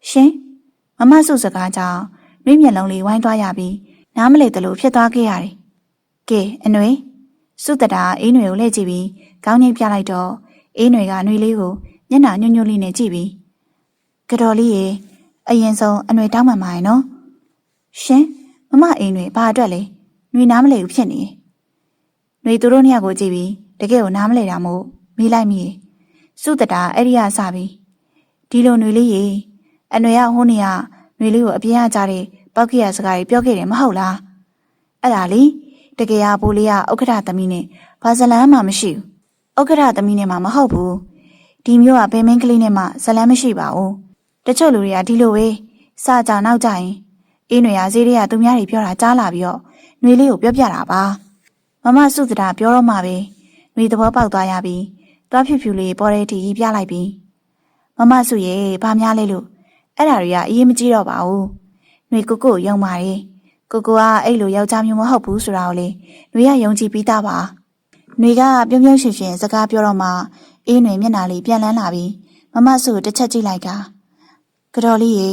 ရှင်မမစုစကားကြောင့်နှွေးမျက်လုံးလေးဝိုင်းသွားရပြီးနားမလည်သလိုဖြစ်သွားခဲ့ရတယ်ကဲအຫນွေစုတတာအေးຫນွေကိုလှည့်ကြည့်ပြီးခေါင်းငိတ်ပြလိုက်တော့အေးຫນွေကຫນွေလေးကိုမျက်နှာညွန့်ညွန့်လေးနဲ့ကြည့်ပြီးကတော်လေးရေအရင်ဆုံးအຫນွေတောင်းမှန်ပါရဲ့နော်ရှင်မမအေးຫນွေဘာအတွက်လဲຫນွေနားမလည်ဘူးဖြစ်နေຫນွေသူတို့နှစ်ယောက်ကိုကြည့်ပြီးတကယ်ကိုနားမလည်တာမို့မေးလိုက်မိစုတတာအဲ့ဒီကစပြီးဒီလိုຫນွေလေးရေအຫນွေကဟိုးနေရຫນွေလေးကိုအပြင်ကကြားတဲ့ပောက်ကရစကားတွေပြောခဲ့တယ်မဟုတ်လားအဲ့ဒါလေတကယ်ကဘိုးလေးကဥက္ကဋ္ဌသမီးနဲ့ဘာဇလန်းမှမရှိဘူးဥက္ကဋ္ဌသမီးနဲ့မှမဟုတ်ဘူးဒီမျိုးကဘယ်မင်းကလေးနဲ့မှဇလန်းမရှိပါဘူးတချို့လူတွေကဒီလိုပဲစကြနောက်ကြရင်အေးຫນွေကဈေးတွေကသူများတွေပြောတာကြားလာပြီးတော့ຫນွေလေးကိုပြောပြတာပါမမစုတတာပြောတော့မှပဲຫນွေသဘောပေါက်သွားရပြီးသွားဖြူဖြူလေးပေါ်တဲ့ထီကြီးပြလိုက်ပြီးမမစုရဲ့ဘာများလဲလို့အဲ့ဒါတွေကအရေးမကြီးတော့ပါဘူးຫນွေကိုယုံပါတယ်ကိုကအဲ့လိုယောက်ျားမျိုးမဟုတ်ဘူးဆိုတာကိုလေຫນွေကယုံကြည်ပြီးသားပါຫນွေကပြုံးပြုံးရှင်ရှင်စကားပြောတော့မှအေးຫນွေမျက်နှာလေးပြန်လန်းလာပြီးမမစုကိုတစ်ချက်ကြည့်လိုက်ကတော်လေးရေ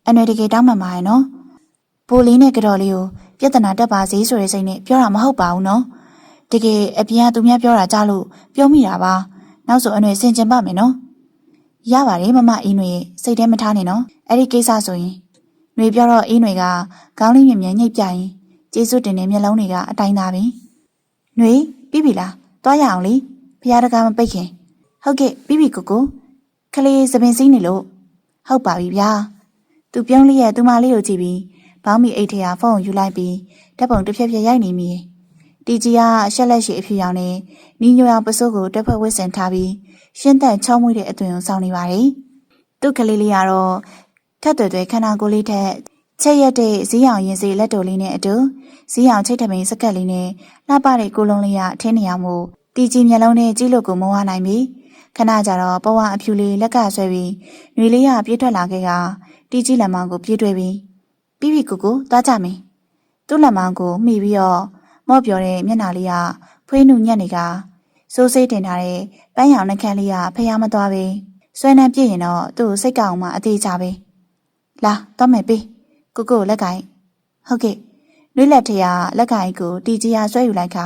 အຫນွေတကယ်တောင်းမှန်ပါရဲ့နော်ဘိုးလေးနဲ့ကတော်လေးကိုပြဿနာတက်ပါစေဆိုတဲ့စိတ်နဲ့ပြောတာမဟုတ်ပါဘူးနော်တကယ်အပြင်ကသူများပြောတာကြားလို့ပြောမိတာပါနောက်ဆိုအຫນွေဆင်ကျင်ပါမယ်နော်ရပါတယ်မမအေးຫນွေစိတ်ထဲမထားနဲ့နော်အဲ့ဒီကိစ္စဆိုရင်ຫນွေပြောတော့အေးຫນွေကခေါင်းလေးမြင်မြင်ညှိပ်ပြရင်ကျေးဇူးတင်တဲ့မျက်လုံးတွေကအတိုင်းသားပဲຫນွေပြီးပြီလားသွားရအောင်လေဖျားတကားမပိတ်ခင်ဟုတ်ကဲ့ပြီးပြီကိုခလေးသပင်စီးနေလို့ဟုတ်ပါပြီဗျာသူပြုံးလေးရဲ့သူမလေးကိုကြည့်ပြီးဘောင်းမီအိတ်ထဲကဖုန်းကိုယူလိုက်ပြီးဓာတ်ပုံတစ်ဖြက်ဖြက်ရိုက်နေမိတီကြီးကရှက်လက်ရှိအဖြူရောင်နဲ့နီးညိုရောင်ပစိုးကိုတက်ဖွဲ့ဝစ်ဆင်ထားပြီးရှင်းတဲ့ချောမွေ့တဲ့အသွင်ကိုစောင်းနေပါတယ်သူ့ကလေးလေးကတော့ခက်သွဲခန္ဓာကိုယ်လေးထက်ချက်ရက်တဲ့ဇီးရောင်ရင်စီလက်တော်လေးနဲ့အတူဇီးရောင်ချိတ်ထမိန်စကတ်လေးနဲ့လှပတဲ့ကိုလုံးလေးကအထင်းနေရမှုတီကြီးမျက်လုံးနဲ့ကြီးလို့ကိုမဝနိုင်ပြီခဏကြတော့ပဝအဖြူလေးလက်ကဆွဲပြီးຫນွေလေးကပြေးထွက်လာခဲ့ကတီကြီးလက်မောင်းကိုပြေးတွေ့ပြီးပြီးပြီကိုသွားကြမယ်သူ့လက်မောင်းကိုမှီပြီးတော့မော့ပြောတဲ့မျက်နှာလေးကဖွေးနှုညက်နေကစိုးစိတ်တင်ထားတဲ့ပန်းရောင်နှခမ်းလေးကဖျားမသွားပဲဆွဲနှမ်းပြည့်ရင်တော့သူ့စိတ်ကောင်းမှအသေးချပဲလာတော့မယ်ပေးကိုလက်ကင်ဟုတ်ကဲ့နှွေးလက်ထရလက်ကင်ကိုတီကြီးကဆွဲယူလိုက်က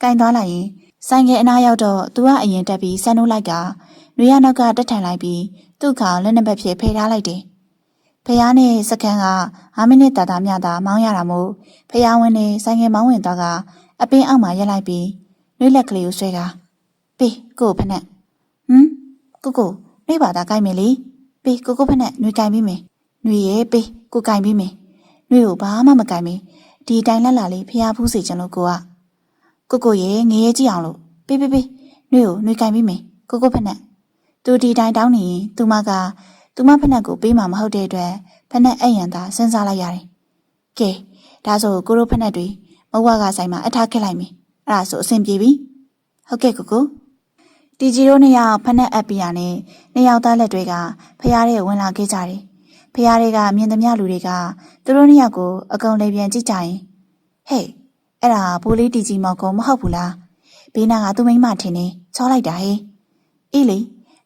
ကင်သွားလိုက်ရင်ဆိုင်ငယ်အနားရောက်တော့သူကအရင်တက်ပြီးဆန်းနိုးလိုက်ကနှွေရနောက်ကတက်ထန်လိုက်ပြီးသူ့ခေါင်းလက်နှစ်ဘက်ဖြစ်ဖယ်ထားလိုက်တယ်ဖျားနဲ့စကန်းက5မိနစ်တာမြတာမောင်းရတာမို့ဖျားဝင်းနဲ့ဆိုင်ငယ်မောင်းဝင်သွားကအပင်းအောက်မှာရက်လိုက်ပြီးနှွေးလက်ကလေးကိုဆွဲကပေးကိုဖက်နဲ့ကိုနှွေးပါသားကိုင်မယ်လေပေးကိုဖက်နဲ့နှွေးကိုင်ပြီးမယ်နှွေးရဲ့ပေးကိုကိုင်ပြီးမယ်နှွေးကိုဘာမှမကိုင်မင်းဒီတိုင်းလက်လာလေးဖျားဖူးစီချင်လို့ကိုရဲ့ငရဲကြည့်အောင်လို့ပေးနှွေးကိုနှွေးကိုင်ပြီးမယ်ကိုဖက်နဲ့သူဒီတိုင်းတောင်းနေရင်သူမဖက်နဲ့ကိုပေးမှာမဟုတ်တဲ့အတွက်ဖက်နဲ့အဲ့ရန်သာစဉ်းစားလိုက်ရတယ်ကဲဒါဆိုကိုတို့ဖက်နဲ့တွေမဝကဆိုင်မှာအထားခက်လိုက်မယ်အဲ့ဒါဆိုအဆင်ပြေပြီဟုတ်ကဲ့ကိုတီဂျီတို့နှစ်ယောက်ဖက်နဲ့အပ်ပြရနဲ့နှစ်ယောက်သားလက်တွေကဖျားတဲ့ဝင်လာခဲ့ကြတယ်ဖျားတွေကမြင်သမျှလူတွေကသူတို့နှစ်ယောက်ကိုအကုန်လေပြန်ကြည့်ကြရင်ဟေးအဲ့ဒါဘိုးလေးတီဂျီမောက်ကောမဟုတ်ဘူးလားဘေးနာကသူ့မိန်းမထင်နေချောလိုက်တာဟေးအေးလေ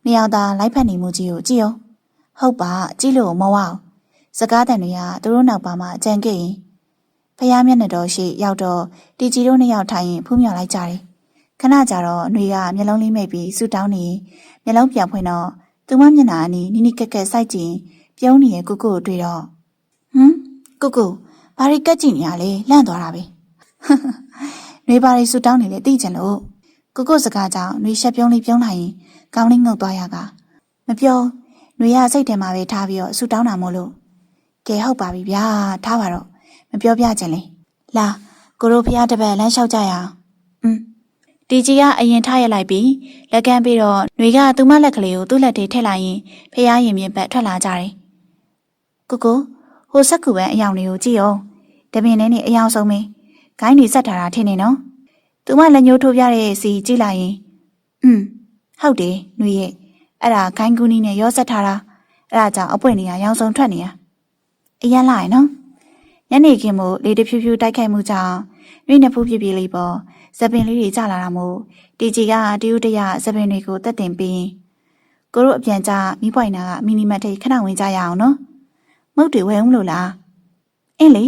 နှစ်ယောက်သားလိုက်ဖက်နေမှုကြီးကိုကြည့်အောင်ဟုတ်ပါကြည့်လို့မဝအောင်စကားတန်တွေကသူတို့နောက်ပါမှအကြံခဲ့ရင်ဖျားမျက်နှာတော်ရှိရောက်တော့တီဂျီတို့နှစ်ယောက်ထိုင်ရင်ဖူးမြော်လိုက်ကြတယ်ခဏကြာတော့နှွေကမျက်လုံးလေးမိတ်ပြီးဆူတောင်းနေမျက်လုံးပြန်ဖွင့်တော့သူမမျက်နှာအနီးနီးကက်ကက်စိုက်ကြည့်ပြုံးနေတဲ့ကိုတွေ့တော့ကိုဘာရီကက်ကြည့်နေရလဲလန့်သွားတာပဲနှွေဘာရီဆူတောင်းနေလေသိချင်လို့ကိုစကားကြောင့်နှွေရှက်ပြုံးလေးပြုံးလိုက်ရင်ကောင်းလေးငုတ်သွားရကမပြောနှွေရစိတ်ထဲမှာပဲထားပြီးတော့ဆူတောင်းတာမို့လို့ကဲဟုတ်ပါပြီဗျာထားပါတော့မပြောပြချင်လေလာကိုတို့ဖျားတပည့်လမ်းလျှောက်ကြရအောင်တီကြီးကအရင်ထားရလိုက်ပြီးလက်ကမ်းပြီးတော့နှွေကသူမလက်ကလေးကိုသူ့လက်ထဲထည့်လိုက်ရင်ဖျားရင်မြင်ပတ်ထွက်လာကြတယ်ကိုဟိုဆက်ကူပန်းအယောင်တွေကိုကြည့်အောင်တပင်နဲ့နေအယောင်ဆုံးမင်းဂိုင်းတွေဆက်ထားတာထင်နေနော်သူမလက်ညှိုးထိုးပြတဲ့စီကြည့်လိုက်ရင်ဟုတ်တယ်နှွေရဲ့အဲ့ဒါဂိုင်းကူနီနဲ့ရောဆက်ထားတာအဲ့ဒါကြောင့်အပွင့်နေရရောင်စုံထွက်နေရအရန်လာရနော်ညနေခင်းမို့လေတဖြူဖြူတိုက်ခိုက်မှုကြောင့်နှွေနှစ်ဖူးပြပြလေးပေါ်စပင်လေးတွေကျလာတာမို့တီကြီးကတယူတရစပင်တွေကိုတက်တင်ပြီး ကိုတို့အပြန်ကြမိပွိုင်နာကမီနီမတ်ထိခဏဝင်ကြရအောင်နော်မုတ်တွေဝယ်ဦးမလို့လားအင်းလေ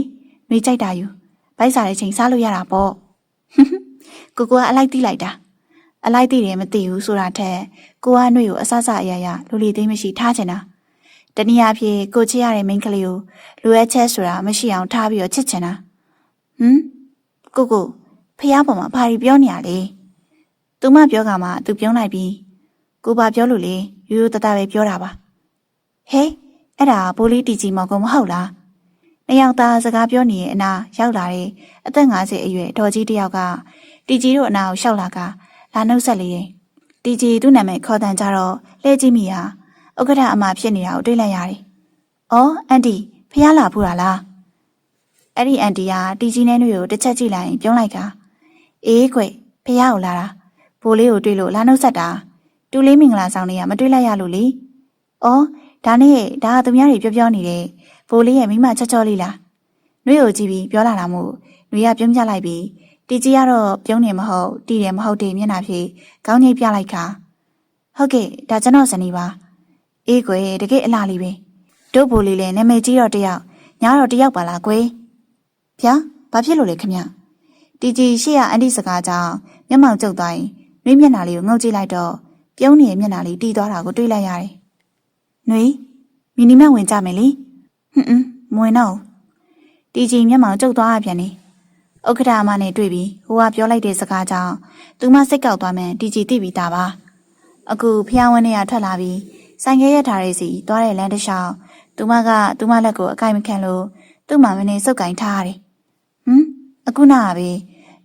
နှွေကြိုက်တာယူဗိုက်စားတဲ့ချိန်စားလို့ရတာပေါ့ကိုကအလိုက်တိလိုက်တာအလိုက်တိတယ်မသိဘူးဆိုတာထက်ကိုကနှွေကိုအဆဆအရာရာလူလီသိမ်းမရှိထားချင်တာတနည်းအားဖြင့်ကိုချစ်ရတဲ့မိန်းကလေးကိုလိုအပ်ချက်ဆိုတာမရှိအောင်ထားပြီးတော့ချစ်ချင်တာကိုဖះပေါ်မှာဘာတွေပြောနေရလဲသူမပြောကမှသူပြုံးလိုက်ပြီးကိုဘာပြောလို့လဲရိုးရိုးသားသားပဲပြောတာပါဟေးအဲ့ဒါဘိုးလေးတီကြီးမောင်ကမဟုတ်လားနှစ်ယောက်သားစကားပြောနေရဲ့အနာရောက်လာတဲ့အသက်50အရွယ်ဒေါ်ကြီးတယောက်ကတီကြီးတို့အနာကိုရှောက်လာကလာနှုတ်ဆက်လေတယ်တီကြီးသူ့နာမည်ခေါ်တန်ကြတော့လှဲကြည့်မိဟာဥက္ကဋ္ဌအမဖြစ်နေတာကိုတွေ့လိုက်ရတယ်အော်အန်တီဖះလာဖူးတာလားအဲ့ဒီအန်တီကတီကြီးနဲ့နှွေကိုတစ်ချက်ကြည့်လိုက်ရင်ပြုံးလိုက်ကအေးခွေဖះကိုလာတာဘိုးလေးကိုတွေ့လို့လာနှုတ်ဆက်တာတူလေးမင်္ဂလာဆောင်တွေကမတွေ့လိုက်ရလို့လေအော်ဒါနဲ့ဒါကသူများတွေပြောနေတယ်ဘိုးလေးရဲ့မိမချောချောလေးလားနှွေကိုကြည့်ပြီးပြောလာတာမို့နှွေကပြုံးပြလိုက်ပြီးတီကြီးကတော့ပြုံးနေမဟုတ်တီတယ်မဟုတ်တယ်မျက်နှာဖြေခေါင်းငိတ်ပြလိုက်ခါဟုတ်ကဲ့ဒါကျွန်တော်ဇနီးပါအေးကွယ်တကယ်အလားလေးပဲတို့ဘိုးလေးလည်းနာမည်ကြီးတော့တယောက်ညာတော့တယောက်ပါလားကွယ်ဗျာဘာဖြစ်လို့လဲခမတီကြီးရှေ့ကအန်တီစကားကြောင့်မျက်မှောင်ကျုပ်သွားရင်နှွေမျက်နှာလေးကိုငုံကြည့်လိုက်တော့ပြုံးနေတဲ့မျက်နှာလေးတီးသွားတာကိုတွေ့လိုက်ရတယ်နှွေမီနီမတ်ဝင်ကြမယ်လေမဝင်တော့တီကြီးမျက်မှောင်ကျုပ်သွားရပြန်နေဥက္ကဋ္ဌအမနဲ့တွေ့ပြီးဟိုကပြောလိုက်တဲ့စကားကြောင့်သူမစိတ်ကောက်သွားမှန်တီကြီးသိပြီးသားပါအခုဖျားဝန်းထဲကထွက်လာပြီးဆိုင်ခဲရထားတဲ့စီသွားတဲ့လမ်းတစ်လျှောက်သူမလက်ကိုအကိုင်မခံလို့သူ့မှာမနေစုပ်ကင်ထားရတယ်အခုနာပဲ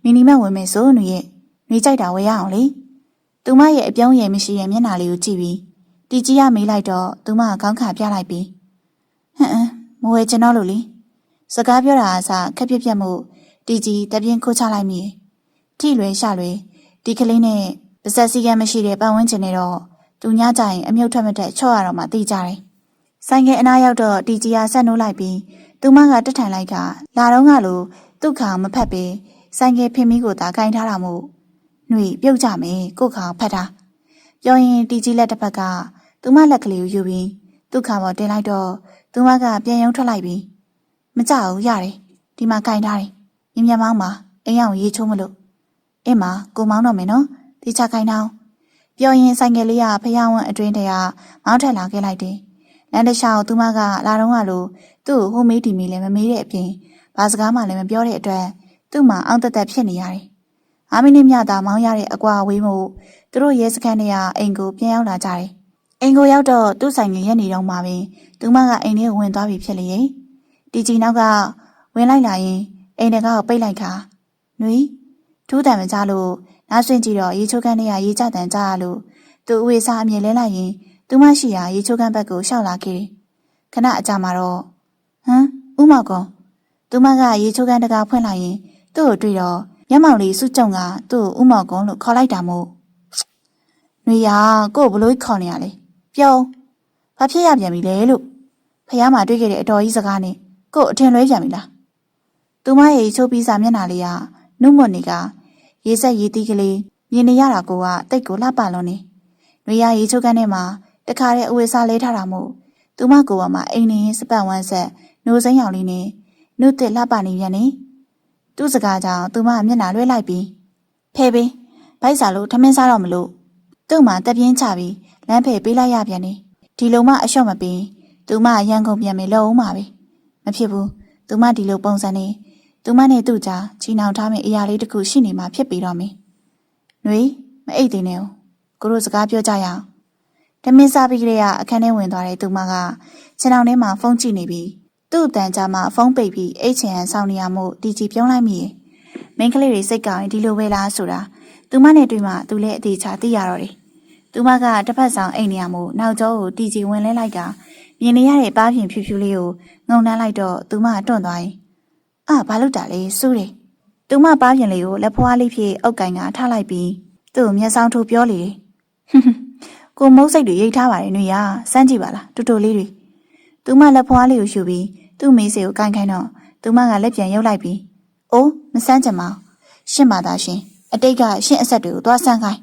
မီနီမတ်ဝင်မယ်ဆိုနှွေကြိုက်တာဝယ်ရအောင်လေသူမရဲ့အပြောင်းရည်မရှိရဲ့မျက်နှာလေးကိုကြည့်ပြီးတီကြီးကမေးလိုက်တော့သူမကခေါင်းခါပြလိုက်ပြီးမဝယ်ချင်တော့လို့လေစကားပြောတာအစားခက်ပြက်ပြက်မှုတီကြီးတပြင်းခိုးချလိုက်မိထိလွယ်ရှလွယ်ဒီကလေးနဲ့ပါဆက်စည်းကမ်းမရှိတဲ့ပတ်ဝန်းကျင်နဲ့တော့သူညကြရင်အမြုပ်ထက်မထက်ချော့ရတော့မှသိကြတယ်ဆိုင်ကအနားရောက်တော့တီကြီးကဆက်နိုးလိုက်ပြီးသူမကတက်ထိုင်လိုက်ကလာတော့ကလိုသူ့ခါမဖက်ပေဆိုင်ကဖင်မီကိုသာခိုင်းထားတာမို့နှွေပြုတ်ကြမယ်ကိုခါဖက်တာပြောရင်တီကြီးလက်တစ်ဖက်ကသူမလက်ကလေးကိုယူပြီးသူ့ခါပေါ်တင်လိုက်တော့သူမကပြန်ရုံထွက်လိုက်ပြီးမကြောက်ဘူးရတယ်ဒီမှာခိုင်းထားတယ်မြင်မြမောင်းပါအိမ်အောင်ရေးချိုးမလို့အင်းမကိုမောင်းတော့မယ်နော်ဒီချခိုင်းထောင်းပြောရင်ဆိုင်ကလေးကဖျားဝန်းအတွင်းထဲကမောင်းထက်လာခဲ့လိုက်တယ်လမ်းတစ်လျှောက်သူမကလာတော့ကလိုသူ့ကိုဟိုမေးတီမီလည်းမမေးတဲ့အပြင်ဘာစကားမှလည်းမပြောတဲ့အတွက်သူ့မှာအောင့်တက်တက်ဖြစ်နေရတယ်5မိနစ်မြသာမောင်းရတဲ့အကွာအဝေးမှုသူတို့ရဲစခန်းထဲကအိမ်ကိုပြန်ရောက်လာကြတယ်အိမ်ကိုရောက်တော့သူ့ဆိုင်ငယ်ရက်နေတော့မှပဲသူမကအိမ်ထဲဝင်သွားပြီဖြစ်လေရဲ့တီကြီးနောက်ကဝင်လိုက်လာရင်အိမ်တကားကိုပိတ်လိုက်ခါနှွေထူးတံမကြလို့နားဆွင့်ကြည့်တော့ရေချိုးခန်းထဲကရေကြတန်ကြရလို့သူ့အဝေးစားအမြင်လဲလိုက်ရင်သူမရှိရာရေချိုးခန်းဘက်ကိုရှောက်လာခဲ့တယ်ခဏအကြာမှာတော့ဥမောက်ကောင်သူမကရေချိုးခန်းတကားဖွင့်လိုက်ရင်သူ့ကိုတွေ့တော့မျက်မှောင်လေးစုကြုံကသူ့ကိုဥမောက်ကောင်လို့ခေါ်လိုက်တာမို့နှွေရကို့ဘလို့ခေါ်နေရလဲပြုံးဘာဖြစ်ရပြန်ပြီလဲလို့ဖះမှာတွေ့ခဲ့တဲ့အတော်ကြီးစကားနဲ့ကို့အထင်လွဲပြန်ပြီလားသူမရဲ့ချိုးပြီးစာမျက်နှာလေးကနှုတ်မွတ်နေကရေဆက်ရေတီးကလေးမြင်နေရတာကိုကတိတ်ကိုလှပလွန်နေနှွေရရေချိုးခန်းထဲမှာတခါတည်းအဝေးစားလဲထားတာမို့သူမကိုယ်ကမှအိမ်နေစပတ်ဝမ်းဆက်နှိုးစိမ်းရောင်လေးနဲ့နှုတ်တစ်လှပနေပြန်နေသူ့စကားကြောင့်သူမမျက်နှာလွှဲလိုက်ပြီးဖဲပေးဗိုက်စားလို့ထမင်းစားတော့မလို့သူ့မှာတက်ပြင်းချပြီးလမ်းဖယ်ပေးလိုက်ရပြန်နေဒီလိုမှအလျှော့မပေးသူမရန်ကုန်ပြန်မယ်လို့ဦးမှာပဲမဖြစ်ဘူးသူမဒီလိုပုံစံနဲ့သူမနဲ့သူ့ကြားချီနှောင်ထားမယ့်အရာလေးတစ်ခုရှိနေမှဖြစ်ပြီးတော့မင်းနှွေမအိတ်သေးနဲ့ကိုတို့စကားပြောကြရအောင်တမင်းစားပြီးကလေးကအခန်းထဲဝင်သွားတဲ့သူမကခြေထောင်ထဲမှာဖုန်းကြည့်နေပြီးသူ့အတန်ကြားမှာဖုန်းပိတ်ပြီးအိတ်ချင်ဟန်ဆောင်နေရမို့တီကြီးပြုံးလိုက်မိမင်းကလေးတွေစိတ်ကောင်းရင်ဒီလိုပဲလားဆိုတာသူမနဲ့တွေ့မှသူလည်းအသေးချာသိရတော့တယ်သူမကတစ်ဖက်ဆောင်အိမ်နေရမို့နောက်ကျောကိုတီကြီးဝင်လဲလိုက်ကမြင်နေရတဲ့ပါးပြင်ဖြူဖြူလေးကိုငုံနှမ်းလိုက်တော့သူမတွန့်သွားရင်ဘာလို့တာလဲစိုးတယ်သူမပါးပြင်လေးကိုလက်ဖွားလေးဖြင့်အုပ်ကင်ကထားလိုက်ပြီးသူ့ကိုမျက်စောင်းထိုးပြောလေတယ်ကိုမုတ်စိတ်တွေရိတ်ထားပါတယ်နှွေရစမ်းကြည့်ပါလားတူတူလေးတွေသူမလက်ဖွားလေးကိုယူပြီးသူ့မေးစေကိုကိုင်ခိုင်းတော့သူမကလက်ပြန်ရုပ်လိုက်ပြီးအိုးမစမ်းကြပါရှင့်ပါသားရှင်အတိတ်ကရှင့်အဆက်တွေကိုသွားဆန်းခိုင်း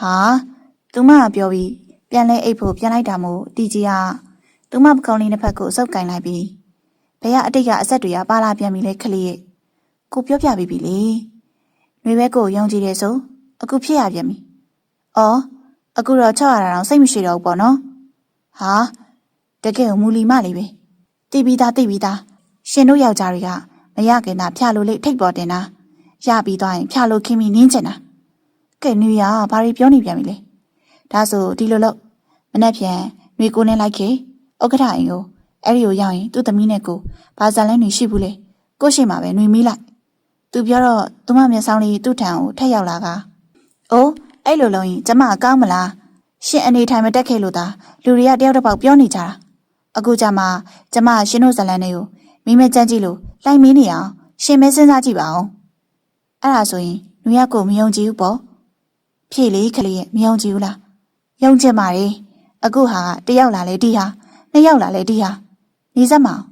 ဟာသူမကပြောပြီး ပြန်လဲအိတ်ဖို့ပြန်လိုက်တာမို့တီကြီးကသူမပကုံးလေးနှစ်ဖက်ကိုစုပ်ကင်လိုက်ပြီးဘယ်ကအတိတ်ကအဆက်တွေကပါလာပြန်ပြီလဲခလေးရဲ့ကိုပြောပြပြီးပြီလေ။နှွေဘက်ကိုယုံကြည်တယ်ဆိုအခုဖြစ်ရပြန်ပြီ။အော်အခုတော့ချောက်ရတာတော့စိတ်မရှိတော့ဘူးပေါ့နော်။ဟာတကယ်မူလီမလေးပဲ။တိပြီးသားရှင်တို့ယောက်ျားတွေကမရခင်သာဖျားလို့လေထိတ်ပေါ်တင်တာရပြီးသွားရင်ဖျားလို့ခင်းပြီးနင်းချင်တာကဲနှွေရဘာတွေပြောနေပြန်ပြီလဲဒါဆိုဒီလိုလို့မနေ့ပြန်နှွေကိုနဲ့လိုက်ခေဥက္ကဋ္ဌအိမ်ကိုအဲ့ဒီကိုရောက်ရင်သူ့သမီးနဲ့ကိုဘာဇာလန်းနေရှိဘူးလေကိုရှိမှာပဲနှွေမေးလိုက်သူပြောတော့သူမမျက်စောင်းလေးသူ့ထံကိုထက်ရောက်လာကအိုးအဲ့လိုလုံးရင်ကျမကောင်းမလားရှင်အနေထိုင်မတက်ခဲ့လို့သာလူတွေကတယောက်တစ်ပေါက်ပြောနေကြတာအခုကျမရှင်တို့ဇလန်းတွေကိုမိမကြမ်းကြည့်လို့လိုက်မင်းနေအောင်ရှင်မဲစဉ်းစားကြည့်ပါအောင်အဲ့ဒါဆိုရင်နှွေရကိုမယုံကြည်ဘူးပေါ့ဖြေလေခလေးရဲ့မယုံကြည်ဘူးလားယုံချင်ပါလေအခုဟာတယောက်လာလေဒီဟာနှစ်ယောက်လာလေဒီဟာနေစက်မအောင်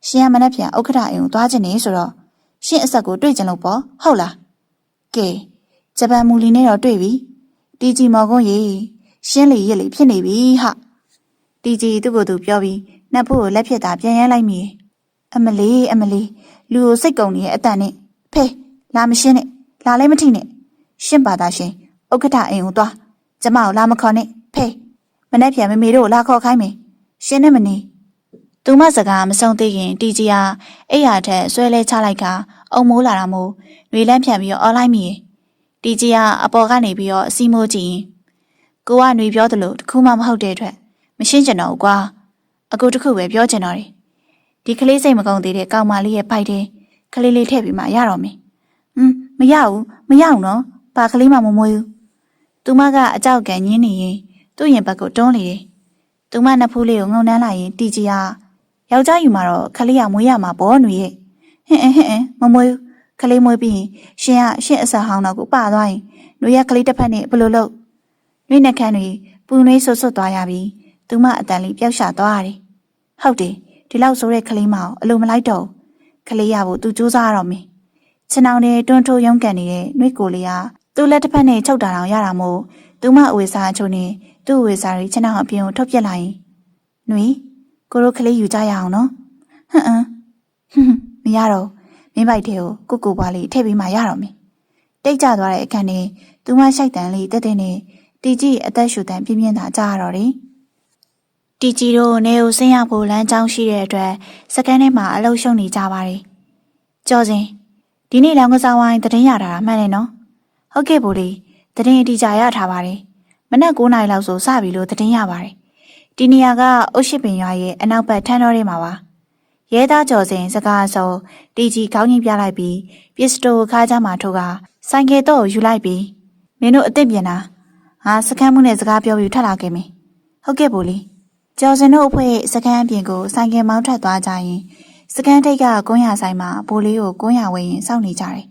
ရှင်ကမနှက်ပြန်ဥက္ကဋ္ဌအိမ်ကိုသွားခြင်းနေဆိုတော့ရှင်အဆက်ကိုတွေ့ကြလို့ပေါ့ဟုတ်လားကဲဂျပန်မူလီနဲ့တော့တွေ့ပြီတီဂျီမော်ကွန်းရေရှင်းလေရစ်လေဖြစ်နေပြီဟာတီဂျီသူ့ကိုယ်သူပြောပြီးနှက်ဖို့ကိုလက်ဖြစ်တာပြန်ရမ်းလိုက်မိအမလေးလူကိုစိတ်ကုန်နေရဲ့အတန်နဲ့ဖေးလာမရှင်းနဲ့လာလည်းမထိနဲ့ရှင်းပါသားရှင်ဥက္ကဋ္ဌအိမ်ကိုသွားကျမကိုလာမခေါ်နဲ့ဖေးမနေ့ပြန်မေတို့ကိုလာခေါ်ခိုင်းမယ်ရှင်းနဲ့မနေသူမစကားမဆုံးသေးခင်တီဂျီဟာအိယာထက်ဆွဲလဲချလိုက်ကအုံမိုးလာတာမို့ຫນွေလန့်ဖြန့်ပြီးတော့အော်လိုက်မိတီဂျီဟာအပေါ်ကနေပြီးတော့အစီမိုးကြည့်ရင်ကိုကຫນွေပြောသလိုတခုမှမဟုတ်တဲ့အတွက်မရှင်းချင်တော့ဘူးကွာအခုတခုပဲပြောချင်တော့တယ်ဒီကလေးစိတ်မကောင်းသေးတဲ့ကောင်မလေးရဲ့ဖိုက်တဲ့ကလေးလေးထည့်ပြီးမှရတော့မယ်မရဘူးနော်ဘာကလေးမှမမွေးဘူးသူမကအကြောက်ကန်ညင်းနေရင်သူ့ရင်ဘက်ကိုတွန်းလေတယ်သူမနှစ်ဖူးလေးကိုငုံနှမ်းလိုက်ရင်တီကြီးဟာယောက်ျားယူမှာတော့ကလေးကမွေးရမှာပေါ့ຫນွေရဲ့ဟင်မမွေးဘူးကလေးမွေးပြီးရင်ရှင်အဆက်ဟောင်းတော့ကိုပသွားရင်ຫນွေရကလေးတစ်ဖက်နဲ့ဘယ်လိုလုပ်နှွေးနှက်ခမ်းတွေပူနှွေးဆွတ်သွားရပြီးသူမအတန်လေးပျောက်ရှာသွားရတယ်ဟုတ်တယ်ဒီလောက်ဆိုတဲ့ကလေးမအောင်အလိုမလိုက်တော့ကလေးရဖို့သူစူးစမ်းရတော့မယ်ခြေနှောင်တွေတွန်းထိုးရုံးကန်နေတဲ့နှွေကိုလေးကသူ့လက်တစ်ဖက်နဲ့ချုပ်တာတောင်ရတာမို့သူမအဝေစားအချို့နဲ့သူ့အဝေစားတွေခြေနှောင်အပြင်ကိုထုတ်ပြစ်လိုက်ရင်နှွေကိုတို့ကလေးယူကြရအောင်နော်မရတော့မင်းပိုက်တဲ့ကိုပွားလေးထည့်ပြီးမှရတော့မယ်တိတ်ကျသွားတဲ့အခန်းနဲ့သူမရှိုက်တန်လေးတက်တဲ့နဲ့တီကြီးအသက်ရှူတန်ပြင်းပြင်းသာကြားရတော့တယ်တီကြီးတို့နေကိုဆင်းရဖို့လမ်းကြောင်းရှိတဲ့အတွက်စကန်ထဲမှာအလုပ်ရှုံနေကြပါတယ်ကြော်စင်ဒီနေ့လောင်ကစားဝိုင်းတရင်ရတာမှန်တယ်နော်ဟုတ်ကဲ့ဗိုလ်လေးတရင်အတီကြရထားပါတယ်မနက်9 နာရီလောက်ဆိုစပြီလို့တရင်ရပါတယ်ဒီနေရာကအုတ်ရှိပင်ရွာရဲ့အနောက်ဘက်ထန်းတော်ထဲမှာပါရဲသားကြော်စင်စကားအစုံတီကြီးခေါင်းကြီးပြလိုက်ပြီးပစ္စတိုခါးကြမှာထိုးကဆိုင်ကယ်တော့ယူလိုက်ပြီးမင်းတို့အစ်စ်ပြန်တာငါစကမ်းမှုနဲ့စကားပြောပြီးထွက်လာခဲ့မယ်ဟုတ်ကဲ့ဗိုလ်လေးကျော်စင်တို့အဖွဲ့စကမ်းအပြင်ကိုဆိုင်ကယ်မောင်းထွက်သွားကြရင်စကမ်းထိတ်ကကွန်းရဆိုင်မှာဘိုးလေးကိုကွန်းရဝင်းရင်စောင့်နေကြတယ်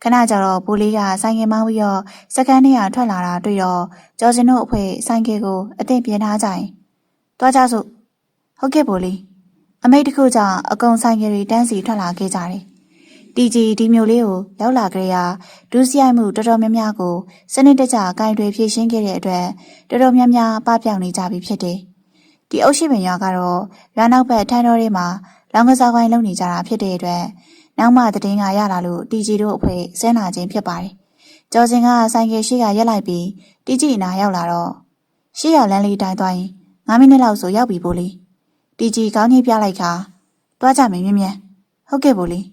ခဏကျတော့ဘိုးလေးကဆိုင်ကယ်မောင်းပြီးတော့စကမ်းထဲကထွက်လာတာတွေ့တော့ကျော်စင်တို့အဖွဲ့ဆိုင်ကယ်ကိုအသင့်ပြင်ထားကြရင်တွားကြစို့ဟုတ်ကဲ့ဘိုးလေးအမိတ်တစ်ခုကြောင့်အကုန်ဆိုင်ကယ်တွေတန်းစီထွက်လာခဲ့ကြတယ်တီဂျီဒီမျိုးလေးကိုရောက်လာကြရာဒူးစရိုက်မှုတော်တော်များများကိုစနစ်တကျဂိုင်တွေဖြည့်ရှင်းခဲ့တဲ့အတွက်တော်တော်များများပပျောက်နေကြပြီဖြစ်တယ်ဒီအုတ်ရှိပင်ရွာကတော့ရွာနောက်ဘက်ထန်းတော်ထဲမှာလောင်ကစားဝိုင်းလုပ်နေကြတာဖြစ်တဲ့အတွက်နောက်မှသတင်းကရလာလို့တီဂျီတို့အဖွဲ့ဆင်းလာခြင်းဖြစ်ပါတယ်ကျော်စင်ကဆိုင်ကယ်ရှိကရက်လိုက်ပြီးတီဂျီနာရောက်လာတော့ရှေ့ရောက်လမ်းလေးတိုင်းသွားရင်9 မိနစ်လောက်ဆိုရောက်ပြီဘို့လေးတီဂျီကောင်းကြီးပြလိုက်ခါသွားကြမယ်မြင်ဟုတ်ကဲ့ဘို့လေး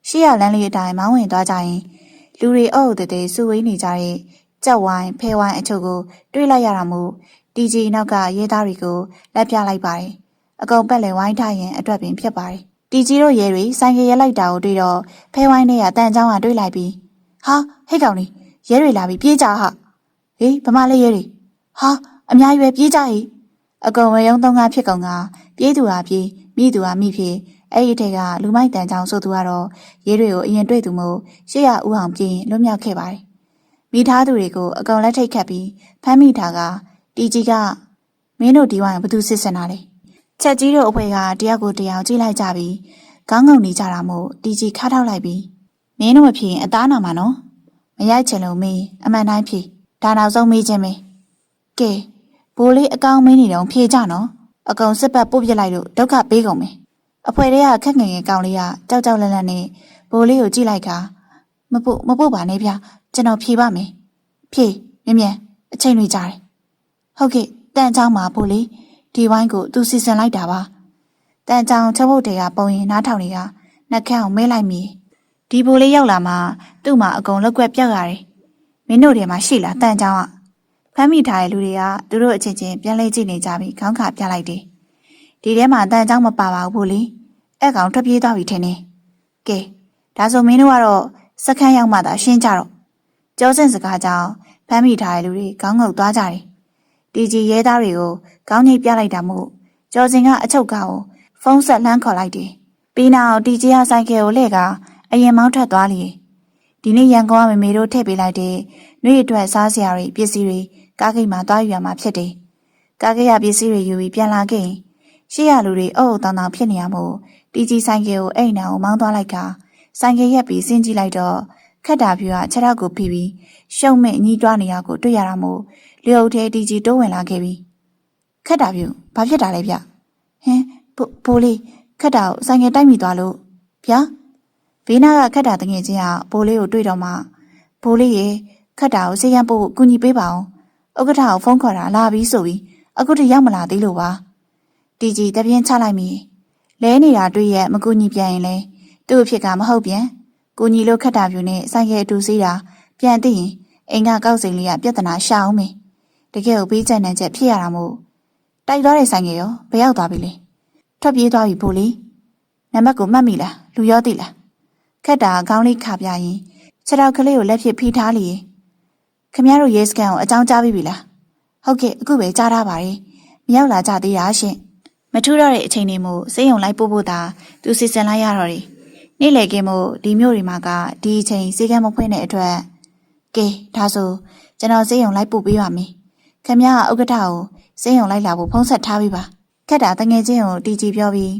ရှေ့ရောက်လမ်းလေးအတိုင်းမောင်းဝင်သွားကြရင်လူတွေအုပ်တဲ့စုဝေးနေကြတဲ့ကြောက်ဝိုင်းဖဲဝိုင်းအချို့ကိုတွေးလိုက်ရတာမို့တီဂျီနောက်ကရဲသားတွေကိုလက်ပြလိုက်ပါတယ်အကုန်ပတ်လည်ဝိုင်းထားရင်အတွက်ပင်ဖြစ်ပါတယ်တီဂျီတို့ရဲတွေဆိုင်ကယ်ရဲလိုက်တာကိုတွေ့တော့ဖဲဝိုင်းတွေကတန်ချောင်းကတွေးလိုက်ပြီးဟာဟဲ့ကောင်လေးရဲတွေလာပြီးပြေးကြဟာဟေးဗမာလေးရဲတွေဟာအများကြီးပဲပြေးကြဟိအကုန်ဝရုံသုံးကားဖြစ်ကုန်ကပြေးသူဟာပြေးမိသူဟာမိဖြစ်အဲ့ဒီထက်ကလူမိုက်တန်ချောင်းဆိုသူကတော့ရဲတွေကိုအရင်တွေ့သူမို့800ဦးအောင်ပြေးလွတ်မြောက်ခဲ့ပါတယ်မိသားသူတွေကိုအကုန်လက်ထိတ်ခတ်ပြီးဖမ်းမိတာကတီဂျီကမင်းတို့ဒီဝိုင်းဘသူစစ်စင်တာလဲချက်ကြီးတို့အဖွဲ့ကတယောက်ကိုတယောက်ကြည့်လိုက်ကြပြီးခေါင်းငုံနေကြတာမို့တီဂျီခါထောက်လိုက်ပြီးမင်းတို့မဖြစ်ရင်အသားနာမှာနော်မရိုက်ချင်လို့မေးအမှန်တိုင်းဖြစ်ဒါနောက်ဆုံးမေးခြင်းပဲကဲဘ ဘိုးလေးအကောင်မင်းနေတော့ဖြေကြနော်အကောင်စစ်ပတ်ပို့ပြလိုက်လို့ဒုက္ခပေးကုန်မယ်အဖွဲတွေကခက်ငယ်ငယ်ကောင်လေးကကြောက်ကြောက်လန့်လန့်နဲ့ဘိုးလေးကိုကြည့်လိုက်ကမပို့ပါနဲ့ဗျာကျွန်တော်ဖြေပါမယ်ဖြေမြန်အချိန်တွေကြာတယ်ဟုတ်ကဲ့တန်ချောင်းမှာဘိုးလေးဒီဝိုင်းကိုသူစီစဉ်လိုက်တာပါတန်ချောင်းချက်ဖို့တွေကပုံရင်နားထောင်နေတာနှက်ခမ်းအောင်မဲလိုက်မိဒီဘိုးလေးရောက်လာမှသူ့မှာအကုန်လောက်ွက်ပြောက်ရတယ်မင်းတို့တွေမှာရှိလားတန်ချောင်းကဖမ်းမိထားတဲ့လူတွေကသူတို့အချင်းချင်းပြန်လဲကြည့်နေကြပြီးခေါင်းခါပြလိုက်တယ်ဒီထဲမှာတန်ချောင်းမပါပါဘူးဘိုးလေးအဲ့ကောင်ထွက်ပြေးသွားပြီထင်တယ်ကဲဒါဆိုမင်းတို့ကတော့စခန်းရောက်မှသာရှင်းကြတော့ကြောစင်စကားကြောင့်ဖမ်းမိထားတဲ့လူတွေခေါင်းငုပ်သွားကြတယ်တီကြီးရဲသားတွေကိုခေါင်းညိတ်ပြလိုက်တာမို့ကြောစင်ကအချုပ်ကားကိုဖုန်းဆက်လှမ်းခေါ်လိုက်တယ်ပြီးနောက်တီကြီးဟာဆိုင်ကယ်ကိုလှည့်ကအရင်မောင်းထွက်သွားလေဒီနေ့ရန်ကုန်ကမမေတို့ထည့်ပေးလိုက်တဲ့နှွေအတွက်စားစရာတွေပစ္စည်းတွေကားဂိတ်မှာသွားယူရမှာဖြစ်တယ်ကားဂိတ်ရပစ္စည်းတွေယူပြီးပြန်လာခဲ့ရှေ့ရလူတွေအုပ်အုပ်တောင်းတောင်းဖြစ်နေရမို့တီကြီးဆိုင်ကယ်ကိုအိမ်နာကိုမောင်းသွားလိုက်ကဆိုင်ကယ်ရက်ပြီးဆင်းကြည့်လိုက်တော့ခက်တာဖြူကခြေထောက်ကိုဖိပြီးရှုံမဲ့ညီးတွားနေရကိုတွေ့ရတာမို့လျှောက်ထဲတီကြီးတိုးဝင်လာခဲ့ပြီခက်တာဖြူဘာဖြစ်တာလဲဗျဟင်းဘိုးလေးခက်တာကိုဆိုင်ကယ်တိုက်မိသွားလို့ဗျာဘေးနာကခက်တာတငယ်ချင်းကဘိုးလေးကိုတွေ့တော့မှဘိုးလေးရေခက်တာကိုစေရန်ပို့ကူညီပေးပါအောင်ဥက္ကဋ္ဌကိုဖုန်းခေါ်တာလာပြီးဆိုပြီးအခုတည်းရောက်မလာသေးလို့ပါတီကြီးတပြင်းချလိုက်မိလဲနေတာတွေ့ရဲ့မကူညီပြန်ရင်လဲသူ့အဖြစ်ကမဟုတ်ပြန်ကူညီလို့ခက်တာပြူနဲ့ဆိုင်ကယ်အတူစီးတာပြန်သိရင်အိမ်ကကောက်စိန်လေးကပြဿနာရှာအောင်မယ်တကယ်ကိုပေးချက်နှံချက်ဖြစ်ရတာမို့တိုက်သွားတဲ့ဆိုင်ကယ်ရောဘယ်ရောက်သွားပြီလဲထွက်ပြေးသွားပြီဘိုးလေးနံပါတ်ကိုမှတ်မိလားလူရောသိလားခက်တာခေါင်းလေးခါပြရင်ခြေထောက်ကလေးကိုလက်ဖြစ်ဖိထားလျင်ခင်ဗျားတို့ရဲစခန်းကိုအကြောင်းကြားပြီးပြီလားဟုတ်ကဲ့အခုပဲကြားထားပါတယ်မရောက်လာကြသေးတာရှင်မထူးတော့တဲ့အချိန်တွေမို့စိတ်ယုံလိုက်ပို့ဖို့သာသူစီစဉ်လိုက်ရတော့တယ်နေ့လေကင်းမို့ဒီမျိုးတွေမှာကဒီအချိန်စေကမ်းမဖွင့်တဲ့အတွက်ကဲဒါဆိုကျွန်တော်စိတ်ယုံလိုက်ပို့ပေးပါမယ်ခင်ဗျားကဥက္ကဋ္ဌကိုစိတ်ယုံလိုက်လာဖို့ဖုန်းဆက်ထားပြီးပါခက်တာတငယ်ချင်းကိုတီကြီးပြောပြီး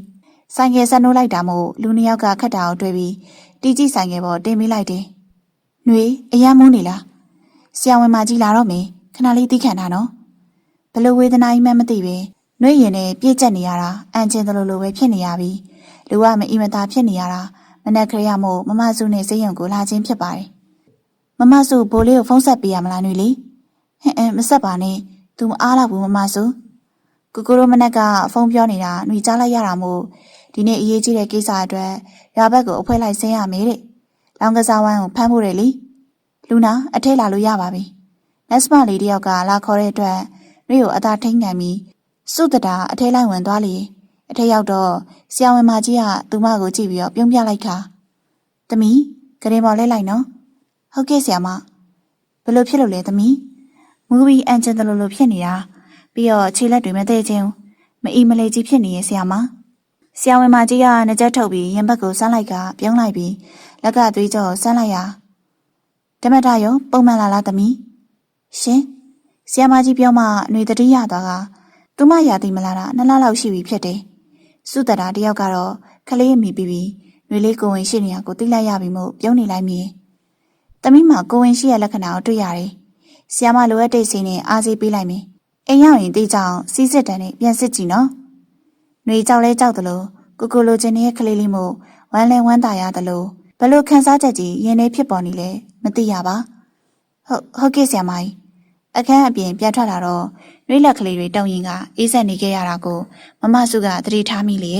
ဆိုင်ကယ်ဆက်နိုးလိုက်တာမို့လူနှစ်ယောက်ကခက်တာကိုတွေ့ပြီးတီကြီးဆိုင်ကယ်ပေါ်တင်ပေးလိုက်တယ်။နှွေအယမ်းမုန်းနေလား။ဆရာဝန်မကြီးလာတော့မယ်ခဏလေးသိခံတာနော်။ဘလို့ဝေဒနာကြီးမှမသိပဲနှွေရင်နဲ့ပြည့်ကျက်နေရတာအန်ကျင်တလို့လိုပဲဖြစ်နေရပြီ။လူကမအီမသာဖြစ်နေရတာမနက်ခရမို့မမစုနဲ့စိတ်ယုံကိုလာခြင်းဖြစ်ပါတယ်။မမစုဘိုးလေးကိုဖုန်းဆက်ပေးရမလားနှွေလေး။ဟင်မဆက်ပါနဲ့။ तू မအားတော့ဘူးမမစု။ကိုတို့မနက်ကဖုန်းပြောနေတာနှွေကြားလိုက်ရတာမို့ဒီနေ့အရေးကြီးတဲ့ကိစ္စအတွက်ရွာဘက်ကိုအဖွဲလိုက်ဆင်းရမယ်တဲ့။လောင်ကစားဝိုင်းကိုဖမ်းဖို့တယ်လေ။လူနာအထဲလာလို့ရပါပြီ။နက်စမလေးတယောက်ကလာခေါ်တဲ့အတွက်နှွေကိုအသာထိန်ခံပြီးစုတတာအထဲလိုက်ဝင်သွားလေ။အထဲရောက်တော့ဆရာဝန်မကြီးကသူမကိုကြည့်ပြီးတော့ပြုံးပြလိုက်ခါ။သမီးကရင်ပေါ်လဲလိုက်နော်။ဟုတ်ကဲ့ဆရာမ။ဘယ်လိုဖြစ်လို့လဲသမီး။မူဗီအန်ဂျင်တလိုဖြစ်နေတာ။ပြီးတော့ခြေလက်တွေမသေးချင်းမအီမလေးကြီးဖြစ်နေရဲ့ဆရာမဆရာဝန်မကြီးကနှကြက်ထုတ်ပြီးရင်ဘက်ကိုဆန်းလိုက်ကပြုံးလိုက်ပြီးလက်ကသွေးကြောဆန်းလိုက်ရဓမ္မတာရောပုံမှန်လာလားသမီးရှင်ဆရာမကြီးပြောမှຫນွေတတိယသွားကသူမရာသိမလားတာ2လလောက်ရှိပြီဖြစ်တယ်စုတတာတယောက်ကတော့ခလေးမိပြီးຫນွေလေးကိုဝင်ရှိနေရကိုသိလိုက်ရပြီမို့ပြုံးနေလိုက်မိသမီးမှာကိုဝင်ရှိရလက္ခဏာကိုတွေ့ရတယ်ဆရာမလိုအပ်တဲ့စိတ်နဲ့အားစေးပေးလိုက်မယ်အိမ်ရောက်ရင်တေးကြောင်စီးစစ်တန်းနဲ့ပြန်စစ်ကြည့်နော်ຫນွေကြောက်လဲကြောက်တယ်လို့ကိုလိုချင်တဲ့ကလေးလေးမို့ဝမ်းလဲဝမ်းသာရတယ်လို့ဘလို့ခန်းစားချက်ကြီးရင်ထဲဖြစ်ပေါ်နေလဲမသိရပါဟုတ်ကဲ့ဆရာမကြီးအခန်းအပြင်ပြန်ထွက်လာတော့နှွေးလက်ကလေးတွေတုံရင်ကအေးဆက်နေခဲ့ရတာကိုမမစုကသတိထားမိလေ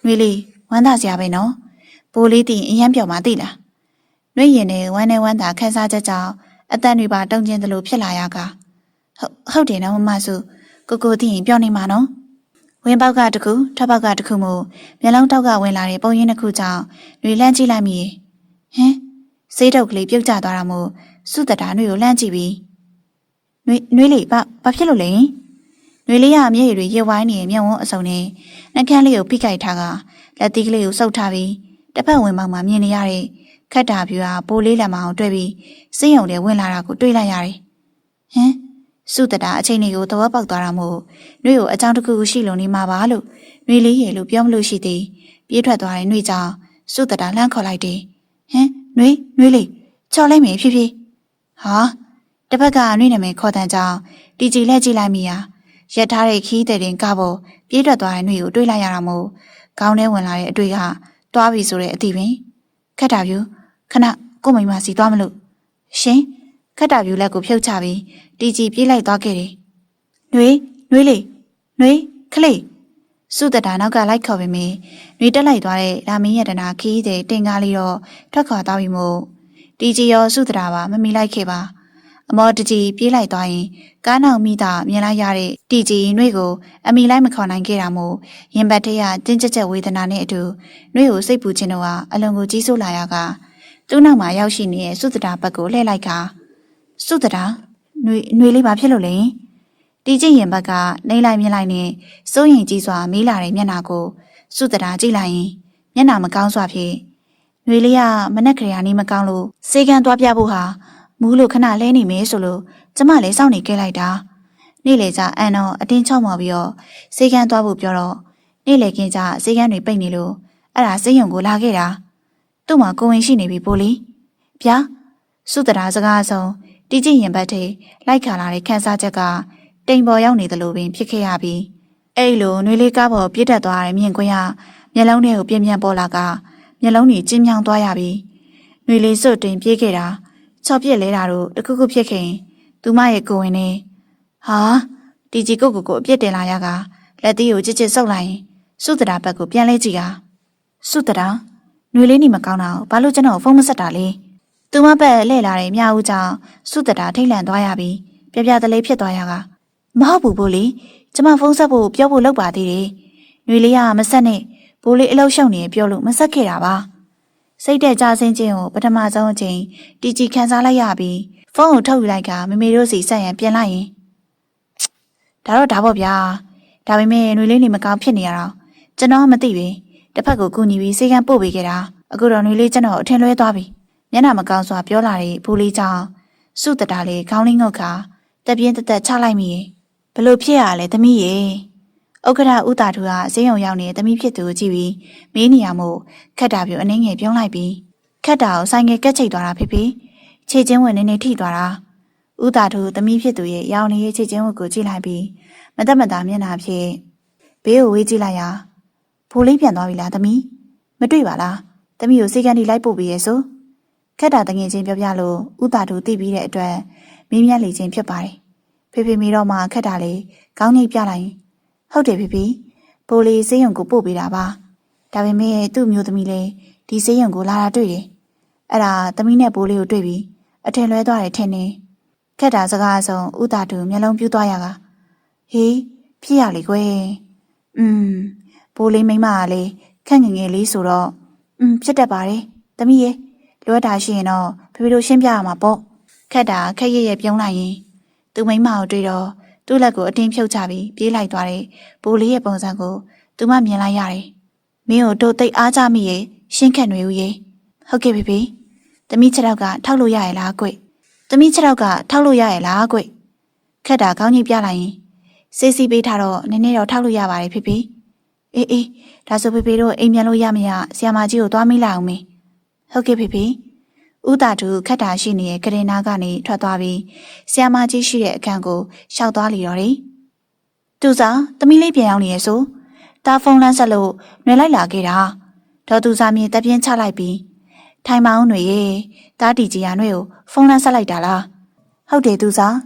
နှွေးလေးဝမ်းသာစရာပဲနော်ဘိုးလေးတင်အရန်ပြော်မှသိလားနှွေးရင်နဲ့ဝမ်းနဲ့ဝမ်းသာခန်းစားချက်ကြောင့်အသက်တွေပါတုံကျင်သလိုဖြစ်လာရကဟုတ်တယ်နော်မမစုကိုသိရင်ပြောနေမှာနော်ဝင်းပေါက်ကတခုထပ်ပေါက်ကတခုမို့မျက်လုံးတောက်ကဝင်လာတဲ့ပုံရင်းတစ်ခုကြောင့်နှွေလန့်ကြည့်လိုက်မိဟင်စေးတုပ်ကလေးပြုတ်ကျသွားတာမို့စုတတာနှွေကိုလှမ်းကြည့်ပြီးနှွေလေးဘာဖြစ်လို့လဲနှွေလေးကမျက်ရည်တွေရွဝိုင်းနေမျက်ဝန်းအစုံနဲ့နှကန်းလေးကိုဖိကိုက်ထားကလက်သီးကလေးကိုစုပ်ထားပြီးတစ်ဖက်ဝင်ပေါက်မှာမြင်နေရတဲ့ခက်တာပြူကပိုးလေးလက်မအောင်တွေ့ပြီးစိတ်ယုံတွေဝင်လာတာကိုတွေ့လိုက်ရတယ်ဟင်စုတတာအချိန်လေးကိုသဘောပေါက်သွားတာမို့နှွေကိုအကြောင်းတစ်ခုရှိလို့နေမှာပါလို့နှွေလေးရေလို့ပြောမလို့ရှိသေးပြေးထွက်သွားတဲ့နှွေကြောင့်စုတတာလှမ်းခေါ်လိုက်တယ်ဟင်နှွေလေးချော်လိုက်မယ်ဖြည်းဖြည်းဟာ တစ်ဖက်ကနှွေးနမယ်ခေါ်တန်ကြောင်တီကြီးလက်ကြည့်လိုက်မိရာရက်ထားတဲ့ခီးတဲ့တင်ကားပေါ်ပြေးထွက်သွားတဲ့နှွေကိုတွေးလိုက်ရတာမို့ခေါင်းထဲဝင်လာတဲ့အတွေ့ကတွားပြီဆိုတဲ့အသည့်ပင်ခက်တာပြူခဏကိုမိမစီသွားမလို့ရှင်ခက်တာပြူလက်ကိုဖြုတ်ချပြီးတီကြီးပြေးလိုက်သွားခဲ့တယ်နှွေလေးနှွေခလေးစုတတာနောက်ကလိုက်ခေါ်ပြီးမြင်နှွေတက်လိုက်သွားတဲ့လာမင်းရတနာခီးတဲ့တင်ကားလေးတော့ထွက်ခွာသွားပြီမို့တီကြီးရောစုတတာပါမမီလိုက်ခဲ့ပါအမောတကြီးပြေးလိုက်သွားရင်ကားနောက်မိတာမြင်လိုက်ရတဲ့တီကြီးနှွေကိုအမိလိုက်မခေါ်နိုင်ခဲ့တာမို့ရင်ဘတ်ထဲကတင်းကြပ်ကြပ်ဝေဒနာနဲ့အတူနှွေကိုစိတ်ပူခြင်းတော့အလွန်ကိုကြီးစိုးလာရကသူ့နောက်မှာရောက်ရှိနေတဲ့စုတတာဘက်ကိုလှည့်လိုက်ကစုတတာနှွေလေးဘာဖြစ်လို့လဲတီကြီးရင်ဘက်ကနှိမ့်လိုက်မြင်လိုက်နဲ့စိုးရင်ကြီးစွာမေးလာတဲ့မျက်နှာကိုစုတတာကြည့်လိုက်ရင်မျက်နှာမကောင်းစွာဖြင့်နှွေလေးကမနက်ခရယာနေမကောင်းလို့စေကန်းသွားပြဖို့ဟာမူးလို့ခဏလဲနေမယ်ဆိုလို့ကျမလည်းစောင့်နေခဲ့လိုက်တာနေ့လေကျအန်တော့အတင်းချောက်မှပြီးတော့စေကန်းသွားဖို့ပြောတော့နေ့လေကင်းကျစေကန်းတွေပိတ်နေလို့အဲ့ဒါစေယုံကိုလာခဲ့တာသူ့မှာကိုဝင်ရှိနေပြီပို့လီဗျာစုတရာစကားဆုံးတီကြည့်ရင်ဘတ်ထဲလိုက်ခါလာတဲ့ခန်းစားချက်ကတိမ်ပေါ်ရောက်နေသလိုပင်ဖြစ်ခဲ့ရပြီးအဲ့လိုနှွေလေးကားပေါ်ပြစ်တက်သွားတဲ့မြင်ကွင်းကမျက်လုံးတွေကိုပြင်းပြင်းပေါ်လာကမျက်လုံးတွေကျဉ်းမြောင်းသွားရပြီးနှွေလေးစွတ်တင်ပြေးခဲ့တာချော်ပြစ်လဲတာတို့တခုခုဖြစ်ခင်သူမရဲ့ကိုဝင်နဲ့ဟာတီကြီးကိုအပြစ်တင်လာရကလက်သေးကိုချစ်ချစ်ဆုပ်လိုက်ရင်စုတရာဘက်ကိုပြန်လဲကြည့်ကစုတရာနှွေလေးနေမကောင်းတော့ဘာလို့ကျွန်တော်ဖုန်းမဆက်တာလဲသူမဘက်လှည့်လာတဲ့မြဦးကြောင့်စုတရာထိတ်လန့်သွားရပြီးပြပြတလေးဖြစ်သွားရကမဟုတ်ဘူးဘိုးလေးကျမဖုန်းဆက်ဖို့ပြောဖို့လုပ်ပါသေးတယ်နှွေလေးကမဆက်နဲ့ဘိုးလေးအလောက်ရှုံနေပြောလို့မဆက်ခဲ့တာပါစိတ်တဲ့ကြဆင်းခြင်းကိုပထမဆုံးအချိန်တီကြီးခန်းစားလိုက်ရပြီးဖုန်းကိုထုတ်ယူလိုက်ကမမေတို့စီဆက်ရန်ပြန်လိုက်ရင်ဒါတော့ဒါပေါ့ဗျာဒါပေမဲ့နှွေလေးနေမကောင်းဖြစ်နေရတော့ကျွန်တော်မသိဘူးတစ်ဖက်ကိုကူညီပြီးစေကန်းပို့ပေးခဲ့တာအခုတော့နှွေလေးကျွန်တော်အထင်လွဲသွားပြီမျက်နှာမကောင်းစွာပြောလာတဲ့ဘူလေးကြောင့်စုတတာလေးခေါင်းလေးငုတ်ခါတက်ပြင်းတက်တက်ချလိုက်မိဘလို့ဖြစ်ရလဲသမီးရေဥက္ကဋ္ဌဦးတာထူကဈေးရုံရောက်နေတဲ့သမီးဖြစ်သူကိုကြည့်ပြီးမေးနေရမို့ခက်တာပြူအနှင်းငယ်ပြုံးလိုက်ပြီးခက်တာကိုဆိုင်ငယ်ကက်ချိတ်သွားတာဖြစ်ပြီးခြေချင်းဝင်နေထိသွားတာဦးတာထူသမီးဖြစ်သူရဲ့ရောင်နေရဲ့ခြေချင်းဝတ်ကိုကြည့်လိုက်ပြီးမတက်မတာမျက်နှာဖြင့်ဘေးကိုဝေးကြည့်လိုက်ရဖိုးလေးပြန်သွားပြီလားသမီးမတွေ့ပါလားသမီးကိုစေကန်းဒီလိုက်ပို့ပြီးရဲ့ဆိုခက်တာတငယ်ချင်းပြောပြလို့ဦးတာထူသိပြီးတဲ့အတွက်မင်းမြတ်လေချင်းဖြစ်ပါတယ်ဖေဖေမီတော့မှခက်တာလေခေါင်းညိတ်ပြလိုက်ရင်ဟုတ်တယ်ဖေဖေဘိုးလေးစေးရုံကိုပို့ပေးတာပါဒါပေမဲ့သူ့မျိုးသမီးလေးဒီစေးရုံကိုလာတာတွေ့တယ်အဲ့ဒါသမီးနဲ့ဘိုးလေးကိုတွေ့ပြီးအထင်လွဲသွားတယ်ထင်နေခက်တာစကားဆုံးဥတာတူမျက်လုံးပြူးသွားရကဟေးဖြစ်ရလေကွယ်ဘိုးလေးမိမကလေခက်ငယ်ငယ်လေးဆိုတော့ဖြစ်တတ်ပါတယ်သမီးရေလွယ်တာရှိရင်တော့ဖေဖေတို့ရှင်းပြရမှာပေါ့ခက်တာခက်ရရပြုံးလိုက်ရင်သူမိမကိုတွေ့တော့သူ့လက်ကိုအတင်းဖြုတ်ချပြီးပြေးလိုက်သွားတဲ့ဘိုးလေးရဲ့ပုံစံကိုသူမမြင်လိုက်ရတယ်။မင်းကိုတို့သိအားကြမိရဲ့ရှင်းခက်နေဦးရဲ့ဟုတ်ကဲ့ဖေဖေ။သမီး6ယောက်ကထောက်လို့ရရဲ့လားကွ။သမီး6ယောက်ကထောက်လို့ရရဲ့လားကွ။ခက်တာခေါင်းကြီးပြလိုက်ရင်စေးစီပေးထားတော့နည်းနည်းတော့ထောက်လို့ရပါတယ်ဖေဖေ။အေးဒါဆိုဖေဖေတို့အိမ်ပြန်လို့ရမရဆရာမကြီးကိုသွားမိလိုက်အောင်မေ။ဟုတ်ကဲ့ဖေဖေ။ဦးတာတူခက်တာရှိနေတဲ့ကရင်နာကနေထွက်သွားပြီးဆရာမကြီးရှိတဲ့အခန်းကိုရှောက်သွားလီတော့တယ်။သူစားသမီးလေးပြန်ရောက်နေရဲ့ဆိုတာဖုန်းလမ်းဆက်လို့နှွေလိုက်လာခဲ့တာဒေါ်သူစားမြေတက်ပြင်းချလိုက်ပြီးထိုင်မအောင်နှွေရဲ့တားတီကြီးကနှွေကိုဖုန်းလမ်းဆက်လိုက်တာလားဟုတ်တယ်သူစာ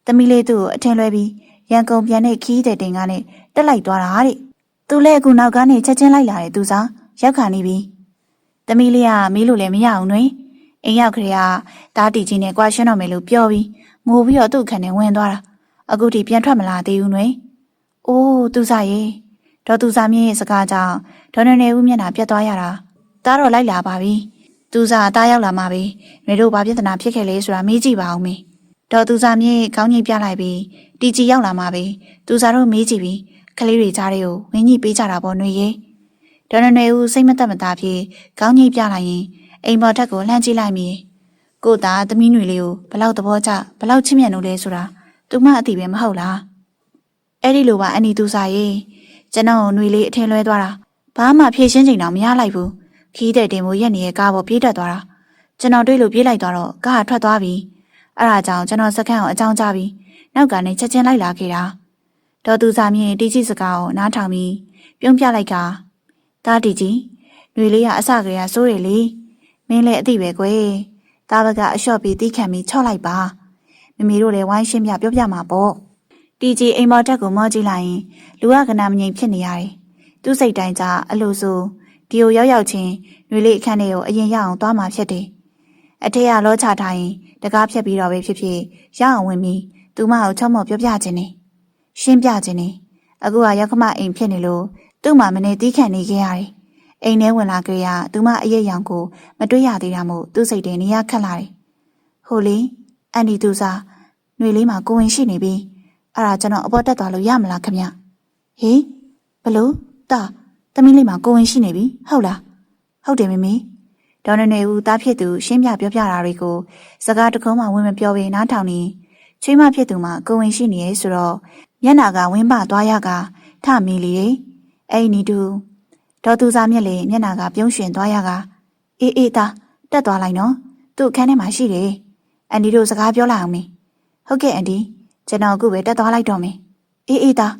းသမီးလေးသူ့ကိုအထင်လွဲပြီးရန်ကုန်ပြန်တဲ့ခီးတဲ့တင်ကားနဲ့တက်လိုက်သွားတာတဲ့သူလည်းအခုနောက်ကနေချက်ချင်းလိုက်လာတယ်သူစားရောက်ခါနေပြီသမီးလေးကမေးလို့လည်းမရအောင်နှွေအိမ်ရောက်ခရီးကတားတီကြီးနဲ့ကြွားရှင်းတော့မယ်လို့ပြောပြီးငိုပြီးတော့သူ့ခန်းထဲဝင်သွားတာအခုထိပြန်ထွက်မလာသေးဘူးနှွေအိုးသူစားရဲ့ဒေါ်သူစားမြင့်ရဲ့စကားကြောင့်ဒေါ်နေဦးမျက်နှာပြတ်သွားရတာတားတော့လိုက်လာပါပြီသူစားတားရောက်လာမှပဲနှွေတို့ဘာပြဿနာဖြစ်ခဲ့လဲဆိုတာမေးကြည့်ပါဦးမေဒေါ်သူစားမြင့်ခေါင်းကြီးပြလိုက်ပြီးတီကြီးရောက်လာမှပဲသူစားတို့မေးကြည့်ပြီးကလေးတွေကြားတွေကိုဝင်းကြီးပေးကြတာပေါ့နှွေရဲ့ဒေါ်နေဦးစိတ်မသက်မသာဖြစ်ခေါင်းကြီးပြလိုက်ရင်အိမ်ပေါ်ထက်ကိုလှမ်းကြည့်လိုက်မိကိုသားသမီးຫນွေလေးကိုဘလောက်သဘောကျဘလောက်ချစ်မြတ်လို့လဲဆိုတာသူမအသိပဲမဟုတ်လားအဲ့ဒီလိုပါအန်နီသူစားရဲ့ကျွန်တော်ຫນွေလေးအထင်လွဲသွားတာဘာမှဖြည့်ရှင်းချိန်တော့မရလိုက်ဘူးခီးတဲ့တင်မိုးရက်နေရဲ့ကားပေါ်ပြေးတက်သွားတာကျွန်တော်တွေ့လို့ပြေးလိုက်သွားတော့ကားကထွက်သွားပြီ အဲ့ဒါကြောင့်ကျွန်တော်စခန်းကိုအကြောင်းကြားပြီးနောက်ကနေချက်ချင်းလိုက်လာခဲ့တာဒေါ်သူစာမြင့်တီကြီးစကားကိုနားထောင်ပြီးပြုံးပြလိုက်ကတားတီကြီးຫນွေလေးကအစကတည်းကစိုးရလေမင်းလည်းအသိပဲကွယ်တားဘကအလျှော့ပြီးတီးခံပြီးချော့လိုက်ပါမမေတို့လည်းဝိုင်းရှင်းပြပြောပြမှာပေါ့တီကြီးအိမ်မော်တက်ကိုမော့ကြည့်လိုက်ရင်လူကကနာမငြိမ်ဖြစ်နေရတယ်သူ့စိတ်တိုင်းကြအလိုဆိုဒီကိုရောက်ချင်းຫນွေလေးအခန်းထဲကိုအရင်ရအောင်သွားမှာဖြစ်တယ်အထက်ကလောချထားရင်တကားဖြတ်ပြီးတော့ပဲဖြစ်ဖြစ်ရအောင်ဝင်ပြီးသူမကိုချော့မော့ပြောပြခြင်းနေရှင်းပြခြင်းနေအခုကရောက်ခမအိမ်ဖြစ်နေလို့သူ့မှာမနေတီးခံနေခဲ့ရတယ်အိမ်ထဲဝင်လာကြရသူမအရေးရောင်ကိုမတွေ့ရသေးတာမို့သူ့စိတ်ထဲနေရခတ်လာတယ်ဟိုလေအန်ဒီသူစားຫນွေလေးမှာကိုဝင်ရှိနေပြီအဲ့ဒါကျွန်တော်အပေါ်တက်သွားလို့ရမလားခင်ဗျဟေးဘလို့တာသမီးလေးမှာကိုဝင်ရှိနေပြီဟုတ်လားဟုတ်တယ်မမေဒေါ်နေဦးသားဖြစ်သူရှင်းပြပြောပြတာတွေကိုစကားတခုမှဝင်မပြောဘဲနားထောင်နေချွေးမဖြစ်သူမှာကိုဝင်ရှိနေရဲ့ဆိုတော့မျက်နာကဝင်းပသွားရကထမီလီအဲ့နီတူဒေါ်သူစားမြက်လေမျက်နာကပြုံးရွှင်သွားရကအေးသားတက်သွားလိုက်နော်သူ့အခန်းထဲမှာရှိတယ်အန်ဒီတို့စကားပြောလိုက်အောင်မေဟုတ်ကဲ့အန်ဒီကျွန်တော်အခုပဲတက်သွားလိုက်တော့မေအေးသာ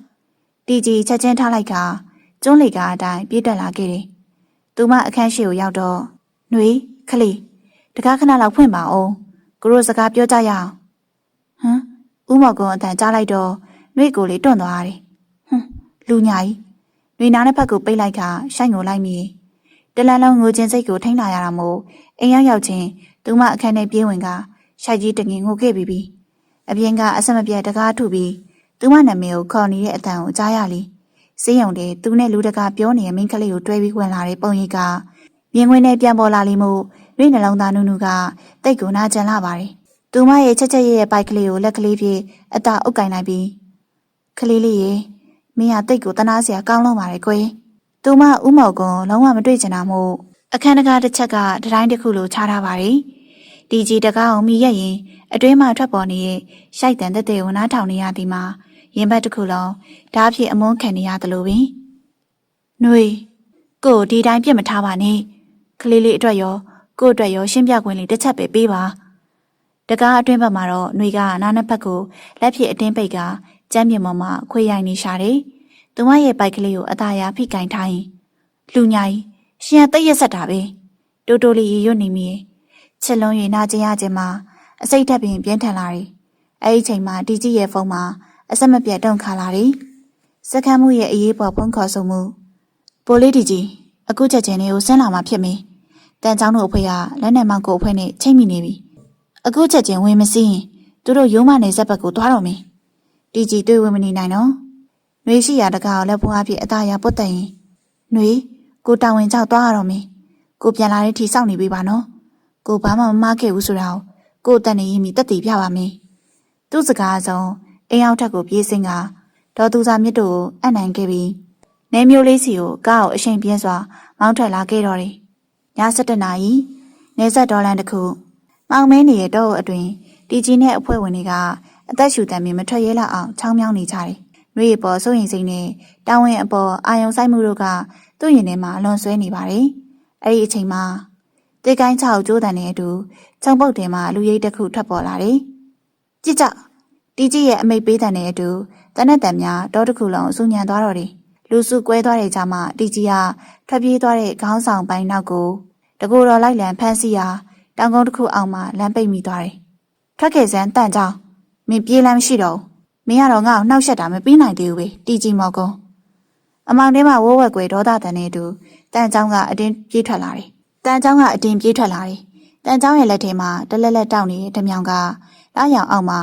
းတီကြီးချက်ချင်းထားလိုက်ကကျွန်းလေကအတိုင်းပြေးတက်လာခဲ့တယ်သူမအခန်းရှိကိုရောက်တော့ຫນွေခလေးတကားခဏလောက်ဖွင့်ပါအောင်ကိုရိုစကားပြောကြရအောင်ဥမော်ကုန်းအတန်ကြားလိုက်တော့နှွေကိုလေးတွန့်သွားတယ်လူညာကြီးနှွေနားတဲ့ဘက်ကိုပိတ်လိုက်ခါရှိုင်းကိုလိုက်မိတလန်းလုံးငိုချင်းစိတ်ကိုထိန်းလာရတာမို့အိမ်ရောက်ချင်းသူမအခန်းထဲပြေးဝင်ကရှိုက်ကြီးတငင်ငိုခဲ့ပြီးအပြင်ကအဆက်မပြတ်တကားထုပြီးသူမနာမည်ကိုခေါ်နေတဲ့အတန်ကိုကြားရလေစေးရုံတဲ့သူနဲ့လူတကာပြောနေတဲ့မိန်းကလေးကိုတွဲပြီးဝင်လာတဲ့ပုံရိပ်ကမြင်ခွင်းနဲ့ပြန်ပေါ်လာလိမ့်မို့နှွေနှလုံးသားနုနုကတိတ်ကိုနာကျင်လာပါတယ်သူမရဲ့ချက်ချက်ရဲ့ဘိုက်ကလေးကိုလက်ကလေးဖြင့်အတအုပ်ကင်လိုက်ပြီးခလေးလေးရေမင်းကတိတ်ကိုတနာစရာကောင်းလုံးပါတယ်ကွယ်သူမဥမော်ကွန်လုံးဝမတွေ့ချင်တာမို့အခန်းတကားတစ်ချက်ကတတိုင်းတစ်ခုလိုချထားပါတယ်ဒီကြီးတကားအောင်မိရရင်အတွင်းမှာထွက်ပေါ်နေတဲ့ရှိုက်တန်တဲ့တဲ့ကိုနားထောင်နေရသည်မှာရင်ဘတ်တစ်ခုလုံးဓာတ်ဖြစ်အမုန်းခံနေရသလိုပင်နှွေကိုဒီတိုင်းပြစ်မထားပါနဲ့ကလေးလေးအတွက်ရောကို့အတွက်ရောရှင်းပြခွင့်လေးတစ်ချက်ပဲပေးပါတကားအတွင်းဘက်မှာတော့နှွေကနားနှစ်ဖက်ကိုလက်ဖြစ်အတင်းပိတ်ကကျမ်းမြေပေါ်မှာခွေရိုင်နေရှာတယ်သူမရဲ့ပိုက်ကလေးကိုအသာရဖိကင်ထားရင်လူညာကြီးရှင်ကတိတ်ရက်ဆက်တာပဲတိုးတိုးလေးရွတ်နေမိချစ်လုံးရင်နာကျင်ရခြင်းမှာအစိတ်ထက်ပင်ပြင်းထန်လာတယ်အဲ့ဒီချိန်မှာတီကြီးရဲ့ဖုန်းမှာအဆက်မပြတ်တုန်ခါလာတယ်စက္ကန့်မှုရဲ့အရေးပေါ်ဖုန်းခေါ်ဆိုမှုပိုလေးတီကြီးအခုချက်ချင်းလေးကိုဆင်းလာမှဖြစ်မင်းတန်ချောင်းတို့အဖွဲကလက်နဲ့မောင်ကိုအဖွဲနဲ့ချိတ်မိနေပြီအခုချက်ချင်းဝင်မစင်းသူတို့ရုံးမနေဇက်ဘက်ကိုသွားတော့မင်းတီကြီးတွေ့ဝင်မနေနိုင်တော့နှွေရှိရတကားကိုလက်ဖုံးအဖြစ်အသားရပုတ်တက်ရင်နှွေကိုတာဝန်ကြောက်သွားရတော့မင်းကိုပြန်လာတဲ့ထီစောင့်နေပေးပါနော်ကိုဘာမှမမခဲ့ဘူးဆိုတာကိုတက်နေရင်မိတက်တည်ပြပါမင်းသူ့စကားဆုံးအိမ်အောင်ထက်ကိုပြေးစင်းကဒေါ်သူစာမြစ်တို့ကိုအံ့နိုင်ခဲ့ပြီးနေမျိုးလေးစီကိုကားကိုအရှိန်ပြင်းစွာမောင်းထွက်လာခဲ့တော့တယ်ည7 နာရီနေဆက်ဒေါ်လန်တစ်ခုမောင်မင်းနေတဲ့တော့အတွင်တီကြီးနဲ့အဖွဲ့ဝင်တွေကအသက်ရှူတမ်းမထွက်ရဲလောက်အောင်ချောင်းမြောင်းနေကြတယ်။နှွေပေါ်စိုးရင်စိမ့်နဲ့တာဝန်အပေါ်အာယုံဆိုင်မှုတို့ကသူ့ရင်ထဲမှာအလွန်ဆွဲနေပါတယ်။အဲ့ဒီအချိန်မှာတေကိုင်းချောက်ကျိုးတန်တဲ့အတူချုံပုတ်တင်မှာလူရိပ်တစ်ခုထွက်ပေါ်လာတယ်။ကြည့်ကြတီကြီးရဲ့အမိတ်ပေးတဲ့တဲ့အတူတနက်တန်များတောတစ်ခုလုံးအဆူညံသွားတော့တယ်။လူစုကွဲသွားတဲ့ကြားမှာတီကြီးကထွက်ပြေးသွားတဲ့ခေါင်းဆောင်ပိုင်းနောက်ကိုတကူတော်လိုက်လံဖမ်းဆီးရာတောင်ကုန်းတစ်ခုအောင်မှလမ်းပိတ်မိသွားတယ်။ထွက်ခဲ့စမ်းတန့်ကြောင်းမင်းပြေးလမ်းမရှိတော့မင်းကတော့ငါ့ကိုနှောက်ယှက်တာမပြီးနိုင်သေးဘူးပဲတီကြီးမော်ကုန်းအမောင်ထဲမှာဝိုးဝက်ကွယ်ဒေါသတန်နေတူတန့်ကြောင်းကအတင်းပြေးထွက်လာတယ်။တန့်ကြောင်းကအတင်းပြေးထွက်လာတယ်။တန့်ကြောင်းရဲ့လက်ထဲမှာတလက်လက်တောက်နေတဲ့ဓမြောင်ကလာရောင်အောက်မှာ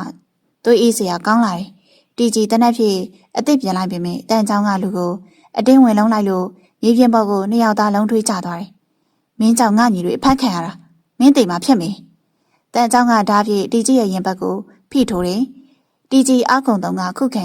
သွေးအေးစရာကောင်းလာတယ်။တီကြီးတနက်ဖြစ်အသိပြန်လိုက်ပေမဲ့တန့်ကြောင်းကလူကိုအတင်းဝင်လုံးလိုက်လို့မြေပြင်ပေါ်ကိုနှစ်ယောက်သားလုံးထွေးချသွားတယ်။မင်းကြောင့်ငါညီတွေအဖက်ခံရတာမင်းတိမ်မှာဖြစ်မေ။တန့်ကြောင်းကဓာတ်ဖြစ်တီကြီးရဲ့ရင်ဘတ်ကိုဖိထိုးတယ်။တီကြီးအကုံတုံးကခုခ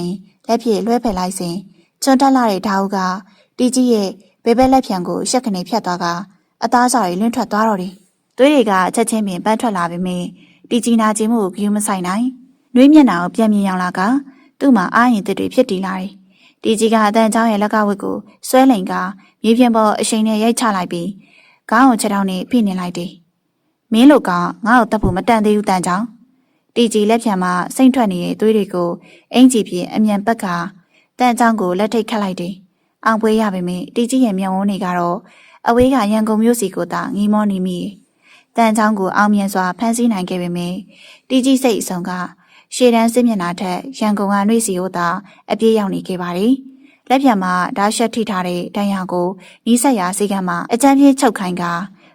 ံလက်ဖြစ်လွှဲဖယ်လိုက်စဉ်ချွန်တက်လာတဲ့ဓာတ်ကတီကြီးရဲ့ဘဲဘဲလက်ဖြံကိုရှက်ကနေဖြတ်သွားကအသားစားတွေလွင့်ထွက်သွားတော့တယ်။သွေးတွေကချက်ချင်းပင်ပန်းထွက်လာပေမဲ့တီကြီးနာကျင်မှုကိုဂရုမစိုက်နိုင်။နှွေးမျက်နှာကိုပြန်မြင်ရောက်လာကသူ့မှာအာရင်တစ်တွေဖြစ်တည်လာတယ်။တီကြီးကအတန်ချောင်းရဲ့လက်ကဝတ်ကိုဆွဲလိန်ကမြေပြင်ပေါ်အရှိန်နဲ့ရိုက်ချလိုက်ပြီးခေါင်းကိုချက်ထောင်နဲ့ဖိနေလိုက်တယ်။မင်းတို့ကငါ့ကိုတပ်ဖို့မတန်သေးဘူးတန်ချောင်း တီကြီးလက်ဖြံမှာစိမ့်ထွက်နေတဲ့သွေးတွေကိုအင်ကြီးဖြင့်အမြန်ပတ်ကာတန်အကြောင်းကိုလက်ထိတ်ခတ်လိုက်တယ်။အောင်ပွဲရပေမဲ့တီကြီးရဲ့မျက်ဝန်းတွေကတော့အဝေးကရန်ကုန်မြို့စီကိုသာငီးမောနေမိ။တန်အကြောင်းကိုအောင်မြင်စွာဖမ်းဆီးနိုင်ခဲ့ပေမဲ့တီကြီးစိတ်အဆုံကရှေ့တန်းစစ်မျက်နှာထက်ရန်ကုန်ကနှွေစီကိုသာအပြေးရောက်နေခဲ့ပါတယ်။လက်ဖြံမှာဓာတ်ရှက်ထိထားတဲ့တန်ရာကိုနီးစက်ရာစီကံမှာအကြမ်းပြေးချုပ်ခိုင်းက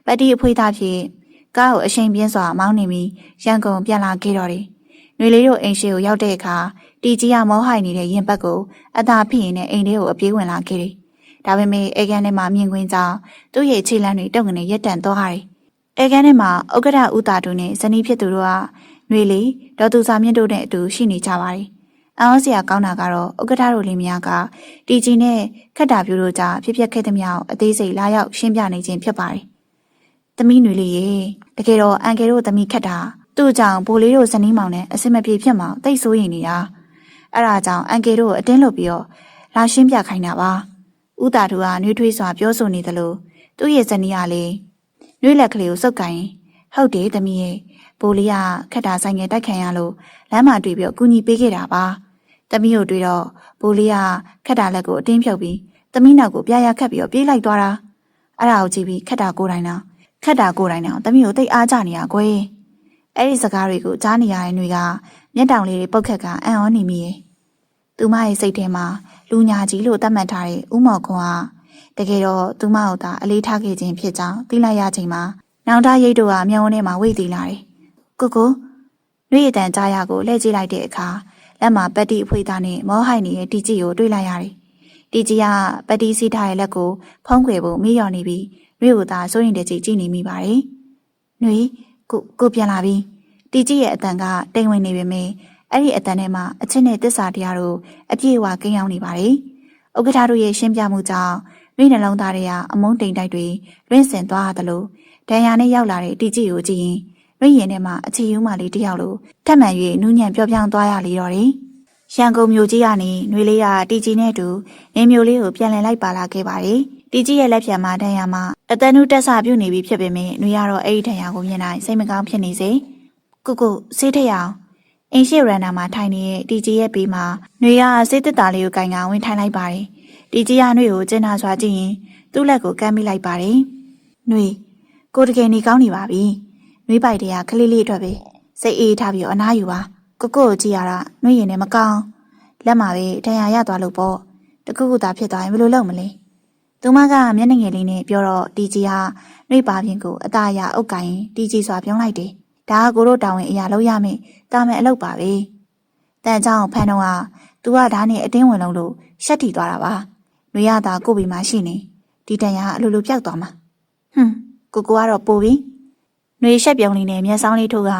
ပတ်တီအဖွေးသားဖြင့်ကားကိုအရှိန်ပြင်းစွာမောင်းနေပြီးရန်ကုန်ပြန်လာခဲ့တော့တယ်။နှွေလေးတို့အိမ်ရှိကိုရောက်တဲ့အခါတီကြီးကမောဟိုက်နေတဲ့ရင်ပတ်ကိုအသာဖိရင်နဲ့အိမ်ထဲကိုအပြေးဝင်လာခဲ့တယ်။ဒါပေမဲ့အေကန်ထဲမှာမြင်ကွင်းကြောင့်သူ့ရဲ့ခြေလမ်းတွေတုံကနေရက်တန့်သွားတယ်။အေကန်ထဲမှာဥက္ကဋ္ဌဦးတာတူနဲ့ဇနီးဖြစ်သူတို့ကနှွေလေးဒေါ်သူစာမြင့်တို့နဲ့အတူရှိနေကြပါတယ်။အောင်းစရာကောင်းတာကတော့ဥက္ကဋ္ဌတို့လင်းမယားကတီကြီးနဲ့ခက်တာပြူတို့ကြားဖြစ်ပျက်ခဲ့သမျှအသေးစိတ်လာရောက်ရှင်းပြနေခြင်းဖြစ်ပါတယ်။သမီးနှွေလေးရေတကယ်တော့အန်ကယ်တို့သမီးခက်တာသူ့ကြောင့်ဘိုးလေးတို့ဇနီးမောင်နဲ့အစင်မပြေဖြစ်မှတိတ်ဆိုးရင်နေတာအဲ့ဒါကြောင့်အန်ကယ်တို့အတင်းလုပ်ပြီးတော့လာရှင်းပြခိုင်းတာပါ။ဦးတာတူကနှွေးထွေးစွာပြောဆိုနေသလိုသူ့ရဲ့ဇနီးကလည်းနှွေးလက်ကလေးကိုစုပ်ကိုင်ဟုတ်တယ်သမီးရဲ့ဘိုးလေးကခက်တာဆိုင်ငယ်တိုက်ခံရလို့လမ်းမှာတွေ့ပြီးအကူကြီးပေးခဲ့တာပါ။သမီးတို့တွေ့တော့ဘိုးလေးကခက်တာလက်ကိုအတင်းဖြုတ်ပြီးသမီးနောက်ကိုပြားရခတ်ပြီးတော့ပြေးလိုက်သွားတာ။အဲ့ဒါကိုကြည့်ပြီးခက်တာကိုယ်တိုင်တော့သမီးကိုတိတ်အားကြနေရကွယ်။အဲ့ဒီစကားတွေကိုကြားနေရတဲ့နှွေကမျက်တောင်လေးတွေပုတ်ခတ်ကအံ့ဩနေမိရဲ့။သူမရဲ့စိတ်ထဲမှာလူညာကြီးလို့သတ်မှတ်ထားတဲ့ဦးမော်ခွန်ကတကယ်တော့သူမကိုသာအလေးထားခဲ့ခြင်းဖြစ်ကြောင်းသိလိုက်ရချိန်မှာနောင်တရိတ်တို့ကမျက်ဝန်းထဲမှာဝိတ်တည်လာတယ်။ကိုနှွေရတန်ကြားရကိုလှည့်ကြည့်လိုက်တဲ့အခါလက်မှာပတ်တီအဖွေးသားနဲ့မောဟိုက်နေတဲ့တီကြီးကိုတွေ့လိုက်ရတယ်။တီကြီးကပတ်တီစီးထားတဲ့လက်ကိုဖုံးခွေဖို့မေးလျော်နေပြီးနှွေကိုသာစိုးရင်တကြီးကြည့်နေမိပါတယ်။နှွေကိုပြန်လာပြီ။တီကြီးရဲ့အတန်ကတိမ်ဝင်နေပေမဲ့အဲ့ဒီအတန်ထဲမှာအချစ်နဲ့တစ္ဆာတရားတို့အပြည့်အဝကင်းရောက်နေပါတယ်။ဥက္ကဋ္ဌတို့ရဲ့ရှင်းပြမှုကြောင့်နှွေနှလုံးသားတွေကအမုန်းတိမ်တိုက်တွေလွင့်စင်သွားသလိုဒဏ်ရာနဲ့ရောက်လာတဲ့တီကြီးကိုကြည့်ရင်နှွေရင်ထဲမှာအခြေယူမှလေးတယောက်လိုထပ်မံ၍နူးညံ့ပြောပြသွားရလေတော့တယ်။ရန်ကုန်မြို့ကြီးကနေနှွေလေးကတီကြီးနဲ့အတူနေမျိုးလေးကိုပြန်လည်လိုက်ပါလာခဲ့ပါတယ်။တီကြီးရဲ့လက်ဖြံမှာဒဏ်ရာမှာအတန်နုတက်ဆပြုတ်နေပြီဖြစ်ပေမဲ့နှွေကတော့အဲ့ဒီဒဏ်ရာကိုမြင်တိုင်းစိတ်မကောင်းဖြစ်နေစေ။ကိုဆေးထရအောင်အင်းရှိရန်နာမှာထိုင်နေတဲ့တီကြီးရဲ့ဘေးမှာနှွေကဆေးတက်တာလေးကိုကင်ကဝင်ထိုင်လိုက်ပါတယ်။တီကြီးကနှွေကိုကျင်းနာစွာကြည့်ရင်သူ့လက်ကိုကမ်းမိလိုက်ပါတယ်။နှွေကိုတကယ်နေကောင်းနေပါပြီ။နှွေးပိုက်တွေကခလေးလေးအတွက်ပဲစိတ်အေးထားပြီးအနားယူပါကိုကြည့်ရတာနှွေးရင်လည်းမကောင်းလက်မှာပဲဒဏ်ရာရသွားလို့ပေါ့တကူသာဖြစ်သွားရင်ဘယ်လိုလုပ်မလဲသူမကမျက်နှာငယ်လေးနဲ့ပြောတော့တီကြီးကနှွေးပါပြင်ကိုအသားရအုပ်ကိုင်တီကြီးစွာပြုံးလိုက်တယ်ဒါကကိုတို့တောင်းဝင်အရာလုပ်ရမယ်တာမယ်အလုပ်ပါပဲတန်ချောင်းဖန်တော့ကသူကဓာတ်နဲ့အတင်းဝင်လုံးလို့ရှက်တီသွားတာပါနှွေးရတာကိုဘီမှာရှိနေဒီတန်ရာအလိုလိုပြောက်သွားမှာကိုကတော့ပို့ပြီနှွေရှက်ပြုံးလေးနဲ့မျက်စောင်းလေးထိုးက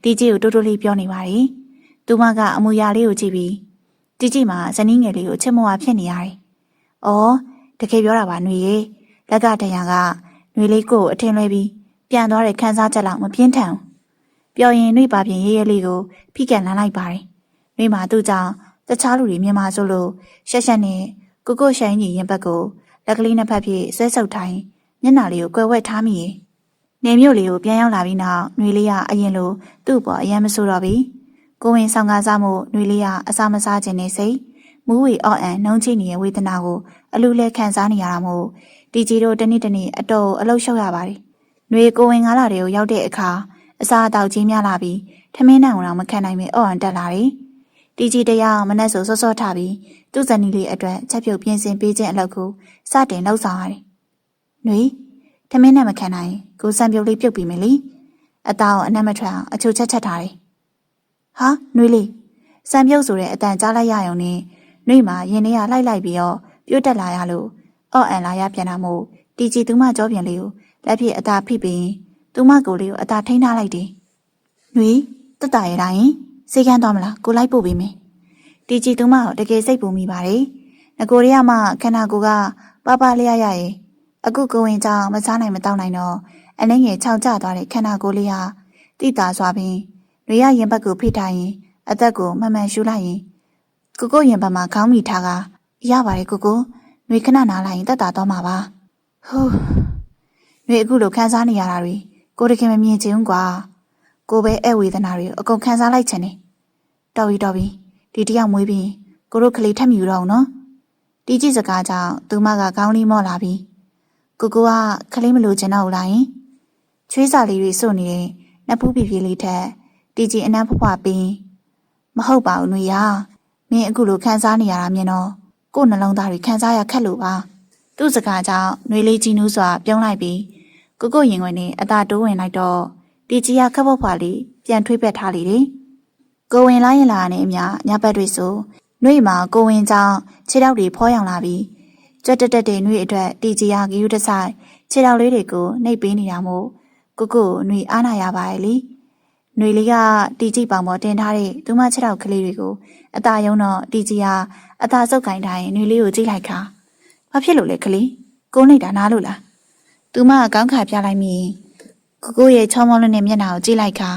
တီကြီးကိုတိုးတိုးလေးပြောနေပါတယ်သူမကအမူအရာလေးကိုကြည့်ပြီးတီကြီးမှာဇနီးငယ်လေးကိုချစ်မွားဖြစ်နေရတယ်။အော်တကယ်ပြောတာပါနှွေရေလက်ကတန်ရာကနှွေလေးကိုအထင်လွဲပြီးပြန်သွားတဲ့ခန်းစားချက်လောက်မပြင်းထန်ဘူး။ပြောရင်နှွေပါပြင်ရေးရဲလေးကိုဖိကန်လန်းလိုက်ပါတယ်။နှွေမှာသူ့ကြောင့်တခြားလူတွေမြင်မှာဆိုလို့ရှက်ရှက်နဲ့ကိုရှိုင်းကြီးရင်ဘက်ကိုလက်ကလေးနှစ်ဖက်ပြေဆွဲဆုပ်ထိုင်မျက်နှာလေးကိုကွယ်ဝဲထားမိရဲ့။နေမြို့လေးကိုပြန်ရောက်လာပြီးနောက်နှွေလေးကအရင်လိုသူ့ပေါ်အရင်မဆိုးတော့ဘူး။ကိုဝင်ဆောင်ကားစားမှုနှွေလေးကအစာမစားခြင်းနဲ့စိတ်မူးဝေအော့အန်နှုံးချိနေတဲ့ဝေဒနာကိုအလူလဲခံစားနေရတာမို့တီကြီးတို့တနေ့အတော့အလုပ်ရှုပ်ရပါတယ်။နှွေကိုဝင်ကားလာတွေကိုရောက်တဲ့အခါအစာအသောက်ကြီးများလာပြီးထမင်းနိုင်အောင်မခံနိုင်ပဲအော့အန်တက်လာတယ်။တီကြီးတရားမနဲ့စောစောထားပြီးသူ့ဇနီးလေးအတွက်ချက်ပြုတ်ပြင်ဆင်ပေးခြင်းအလုပ်ကိုစတင်လှုပ်ဆောင်ရတယ်။နှွေထမင်းနဲ့မခံနိုင်ကိုစံပြုတ်လေးပြုတ်ပြီးမယ်လေ။အသားကိုအနက်မထွက်အောင်အချိုချက်ထားတယ်။ဟာနှွေးလေးစံပြုတ်ဆိုတဲ့အတန်ကြားလိုက်ရရုံနဲ့နှွေးမှာရင်ထဲကလိုက်ပြီးတော့ပြုတ်တက်လာရလို့အော့အန်လာရပြန်တာမို့တီကြီးသူမကြောပြင်လေးကိုလက်ဖြစ်အသာဖိပြီးသူမကိုလေးကိုအသာထိန်းထားလိုက်တယ်။နှွေးတက်တာရတိုင်းစေကန်းသွားမလားကိုလိုက်ပို့ပေးမယ်။တီကြီးသူမကိုတကယ်စိတ်ပူမိပါတယ်။ငကိုရီးယားမှခန္ဓာကိုယ်ကပလျရရဲ့အခုကိုဝင်ကြောင်မစားနိုင်မတောင်းနိုင်တော့အနှင်းငယ်ခြောက်ကျသွားတဲ့ခန္ဓာကိုယ်လေးဟာတိတာစွာပင်တွေရရင်ဘက်ကိုဖိထားရင်အသက်ကိုမှန်မှန်ရှူလိုက်ရင်ကိုရင်ဘက်မှာခေါင်းမိထားကရပါတယ်ကိုနှွေခဏနားလိုက်ရင်တက်တာတော့မှာပါဟိုးနှွေအခုလိုခန်းစားနေရတာတွေကိုတကယ်မမြင်ချင်ဘူးကွာ ကိုပဲအဲ့ဝေဒနာတွေအကုန်ခံစားလိုက်ချင်တယ်တော်ပြီဒီတယောက်မွေးပြီးကိုတို့ကလေးထပ်မြူတော့နော်တီကြီးစကားကြောင့်သူမကခေါင်းလေးမော့လာပြီးကိုကကလေးမလို့ချင်တော့ဘူးလားယင်ချွေးစာလေးတွေစွန့်နေတဲ့နှစ်ဖူးပြပြလေးထက်တီကြီးအနံ့ဖွားပြီးမဟုတ်ပါဘူးຫນွေရမင်းအခုလိုခံစားနေရတာမြင်တော့ကို့နှလုံးသားတွေခံစားရခက်လို့ပါသူ့စကားကြောင့်ຫນွေလေးကြီးနူးစွာပြုံးလိုက်ပြီးကိုရင်ဝင်နဲ့အသာတိုးဝင်လိုက်တော့တီကြီးကခက်ဖို့ဖွာလေးပြန်ထွေးပက်ထားလေတယ်ကိုဝင်လာရင်လာနဲ့အမျှညဘက်တွေဆိုနှွေမှာကိုဝင်ကြောင့်ခြေထောက်တွေဖောရောင်လာပြီးကြွက်တက်တဲ့နှွေအတွက်တီကြီးကဂီယူတဆိုင်ခြေထောက်လေးတွေကိုနှိပ်ပေးနေတာမို့ကိုနှွေအားနာရပါရဲ့လေနှွေလေးကတီကြီးပေါင်ပေါ်တင်ထားတဲ့သူမခြေထောက်ကလေးတွေကိုအသာယုံတော့တီကြီးကအသာစုပ်ကင်တိုင်းနှွေလေးကိုကြည့်လိုက်ခါဘာဖြစ်လို့လဲကလေးကိုနှိပ်တာနားလို့လားသူမကောင်းခါပြလိုက်မိကိုရဲ့ချောမောလုံးနဲ့မျက်နှာကိုကြည့်လိုက်ခါ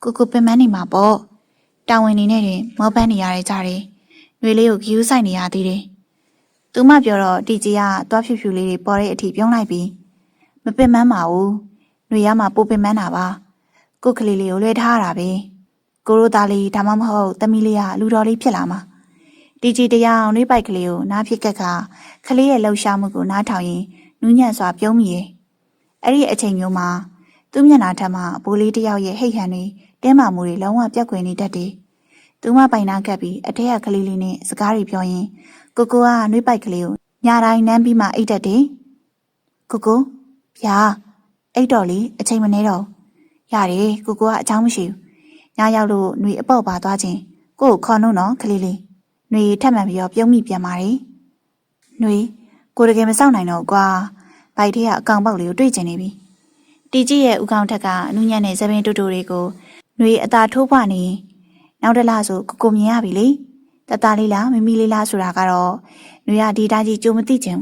ကိုပင်မနေမှာပေါ့တာဝန်နေနဲ့တင်မောပန်းနေရတဲ့ကြားတယ်နှွေလေးကိုဂီယူဆိုင်နေရသေးတယ်သူမပြောတော့တီကြီးကသွားဖြူဖြူလေးတွေပေါ်တဲ့အထိပြုံးလိုက်ပြီးမပင်မပါဘူးနှွေရမှာပိုပင်မတာပါကိုကလေးလေးကိုလွှဲထားရတာပဲကိုရိုးသားလေးဒါမှမဟုတ်သမီးလေးကလူတော်လေးဖြစ်လာမှာတီကြီးတရားနှွေးပိုက်ကလေးကိုနားဖြစ်ကက်ကကလေးရဲ့လှုပ်ရှားမှုကိုနားထောင်ရင်နူးညံ့စွာပြုံးမိရဲ့အဲ့ဒီအချိန်မျိုးမှာသူ့မျက်နှာထက်မှာဘိုးလေးတယောက်ရဲ့ဟိတ်ဟန်တွေတင်းမာမှုတွေလုံးဝပြက်ကွယ်နေတတ်တယ်သူမပိုင်နာကပ်ပြီးအထက်ကကလေးလေးနဲ့စကားတွေပြောရင်ကိုကနှွေးပိုက်ကလေးကိုညတိုင်းနမ်းပြီးမှအိတ်တတ်တယ်ကိုဗျာအိတ်တော်လေးအချိန်မနေတော့ရတယ်ကိုကအချောင်းမရှိဘူးညရောက်လို့နှွေအပေါ့ပါသွားခြင်းကိုခေါ်နှုတ်နော်ကလေးလေးနှွေထပ်မှန်ပြီးတော့ပြုံးမိပြန်ပါတယ်နှွေကိုတကယ်မစောင့်နိုင်တော့ကွာဘိုက်ထဲကအကောင်ပေါက်လေးကိုတွေ့ကျင်နေပြီတီကြီးရဲ့ဥကောင်ထက်ကအနုညံ့တဲ့သပင်တူတူတွေကိုနှွေအသာထိုးပွားနေနောက်တစ်လဆိုကိုမြင်ရပြီလေတတလေးလားမမီလေးလားဆိုတာကတော့နှွေကဒီတိုင်းကြီးကြိုမသိချင်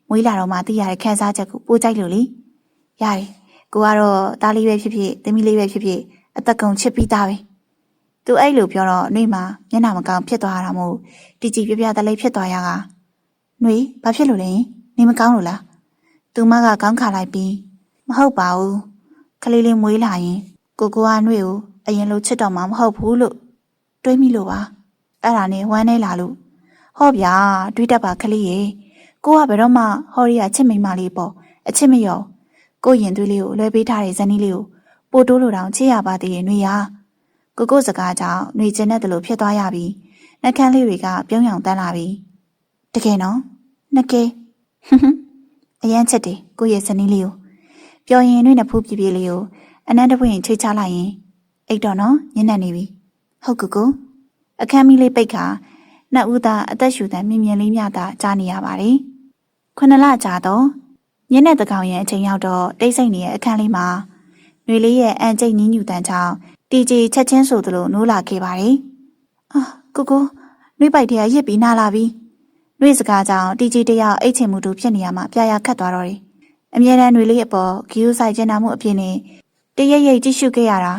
မွေးလာတော့မှသိရတဲ့ခန်းစားချက်ကိုပိုးကြိုက်လို့လေရတယ်ကိုကတော့သားလေးပဲဖြစ်ဖြစ်သမီးလေးပဲဖြစ်ဖြစ်အသက်ကုန်ချစ်ပြီးသားပဲသူအဲ့လိုပြောတော့နှွေမှာမျက်နှာမကောင်းဖြစ်သွားတာမို့တီကြီးပြပြတလေးဖြစ်သွားရကနှွေဘာဖြစ်လို့လဲနေမကောင်းလို့လားသူမကကောင်းခါလိုက်ပြီးမဟုတ်ပါဘူးကလေးလေးမွေးလာရင်ကိုကနှွေကိုအရင်လိုချစ်တော့မှမဟုတ်ဘူးလို့တွေးမိလို့ပါအဲ့ဒါနဲ့ဝမ်းနေလာလို့ဟောဗျာတွေးတတ်ပါကလေးရေကိုကဘယ်တော့မှဟော်ရီယာချစ်မိမလေးပေါ့အချစ်မရောကိုရင်သွေးလေးကိုလွှဲပေးထားတဲ့ဇနီးလေးကိုပို့တိုးလို့တောင်ချစ်ရပါသေးရဲ့နှွေရာကိုစကားကြောင့်နှွေကျင်တဲ့တလို့ဖြစ်သွားရပြီးနှက်ခမ်းလေးတွေကပြုံးယောင်တန်းလာပြီးတကယ်နော်နှက်ကဲအရန်ချစ်တယ်ကိုရဲ့ဇနီးလေးကိုပြောရင်နှွေနှစ်ဖူးပြပြလေးကိုအနန္တပွင့်ချိတ်ချလိုက်ရင်အိတ်တော့နော်ညနေနေပြီဟုတ်ကိုအခန်းမီးလေးပိတ်ခါနှစ်ဦးသားအသက်ရှူတဲ့မြင်မြင်လေးမြတာကြားနေရပါတယ်9 လကြာတော့ညနေတကောင်ရဲ့အချိန်ရောက်တော့တိတ်ဆိတ်နေတဲ့အခန်းလေးမှာຫນွေလေးရဲ့အန်ကျိတ်နင်းညူတန်ချောင်းတီကြီးချက်ချင်းဆိုသလိုနိုးလာခဲ့ပါတယ်အာကိုနှွေးပိုက်ထဲကရစ်ပြီးနားလာပြီနှွေးစကားကြောင့်တီကြီးတယောက်အိတ်ချင်မှုတူဖြစ်နေရမှပြရခတ်သွားတော့တယ်အမြဲတမ်းຫນွေလေးအပေါ်ဂီယူဆိုင်ကျင်နာမှုအဖြစ်နဲ့တရိပ်ရိပ်ကြည့်ရှုခဲ့ရတာ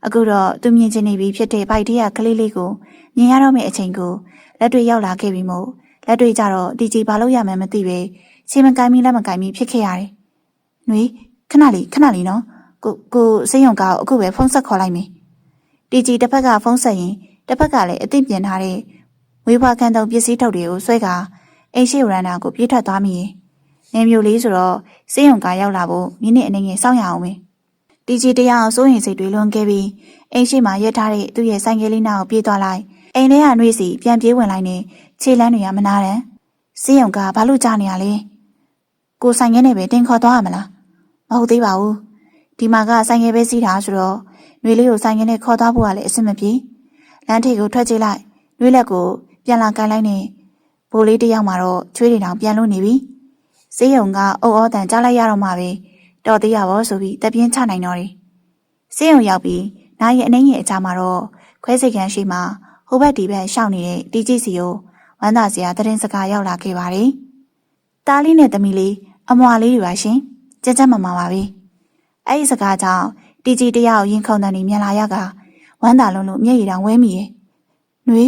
အခုတော့သူမြင်ချင်နေပြီဖြစ်တဲ့ပိုက်ထဲကကလေးလေးကိုမြင်ရတော့မယ့်အချိန်ကိုလက်တွေရောက်လာခဲ့ပြီမို့လက်တွေကြတော့တီကြီးဘာလို့ရမှန်းမသိပဲခြေမကိုင်းမီလက်မကိုင်းမီဖြစ်ခဲ့ရတယ်။နှွေခဏလေးနော်ကိုစိတ်ယုံကောက်အခုပဲဖုန်းဆက်ခေါ်လိုက်မယ်။တီကြီးတစ်ဖက်ကဖုန်းဆက်ရင်တစ်ဖက်ကလည်းအသိပြင်ထားတဲ့ဝေးဖွားခန်းသုံးပစ္စည်းထုတ်တွေကိုဆွဲကာအိမ်ရှိရန်နာကိုပြေးထွက်သွားမိရင်နေမျိုးလေးဆိုတော့စိတ်ယုံကောက်ရောက်လာဖို့မိနစ်အနည်းငယ်စောင့်ရအောင်ပဲ။တီကြီးတရားစိုးရင်စိတ်တွေလွန်ခဲ့ပြီးအိမ်ရှိမှာရက်ထားတဲ့သူ့ရဲ့ဆိုင်ကလေးနာကိုပြေးသွားလိုက်အိမ်ထဲကနှွေးစီပြန်ပြေးဝင်လိုက်နေခြေလမ်းတွေကမနာတယ်။စိတ်ယုံကဘာလို့ကြားနေရလဲ။ကိုဆိုင်ငယ်နဲ့ပဲတင်ခေါ်သွားရမလားမဟုတ်သေးပါဘူးဒီမှာကဆိုင်ငယ်ပဲစီးတာဆိုတော့နှွေလေးကိုဆိုင်ငယ်နဲ့ခေါ်သွားဖို့ကလည်းအဆင်မပြေလမ်းထိပ်ကိုထွက်ကြည့်လိုက်နှွေလက်ကိုပြန်လာကိုင်းလိုက်နေဘိုးလေးတယောက်မှာတော့ချွေးတွေတောင်ပြန်လို့နေပြီစေးရုံကအုပ်အောတန်ကြားလိုက်ရတော့မှပဲတော်သေးရပါဆိုပြီးတပြင်းချနိုင်တော့တယ်စေးရုံရောက်ပြီးနိုင်ရဲ့အနှင်းရဲ့အချာမှာတော့ခွဲစိတ်ခန်းရှိမှဟိုဘက်ဒီဘက်ရှောက်နေတဲ့တီကြီးစီကိုဝမ်းသာစရာတရင်စကားရောက်လာခဲ့ပါတယ်တားလေးနဲ့သမီးလေးအမွာလေးတွေပါရှင်ကြက်ကြက်မမာပါပဲအဲ့ဒီစကားကြောင့်တီကြီးတယောက်ရင်ခုန်တန်နေမြန်လာရကဝမ်းသာလုံးလို့မျက်ရည်တောင်ဝဲမိရဲ့နှွေ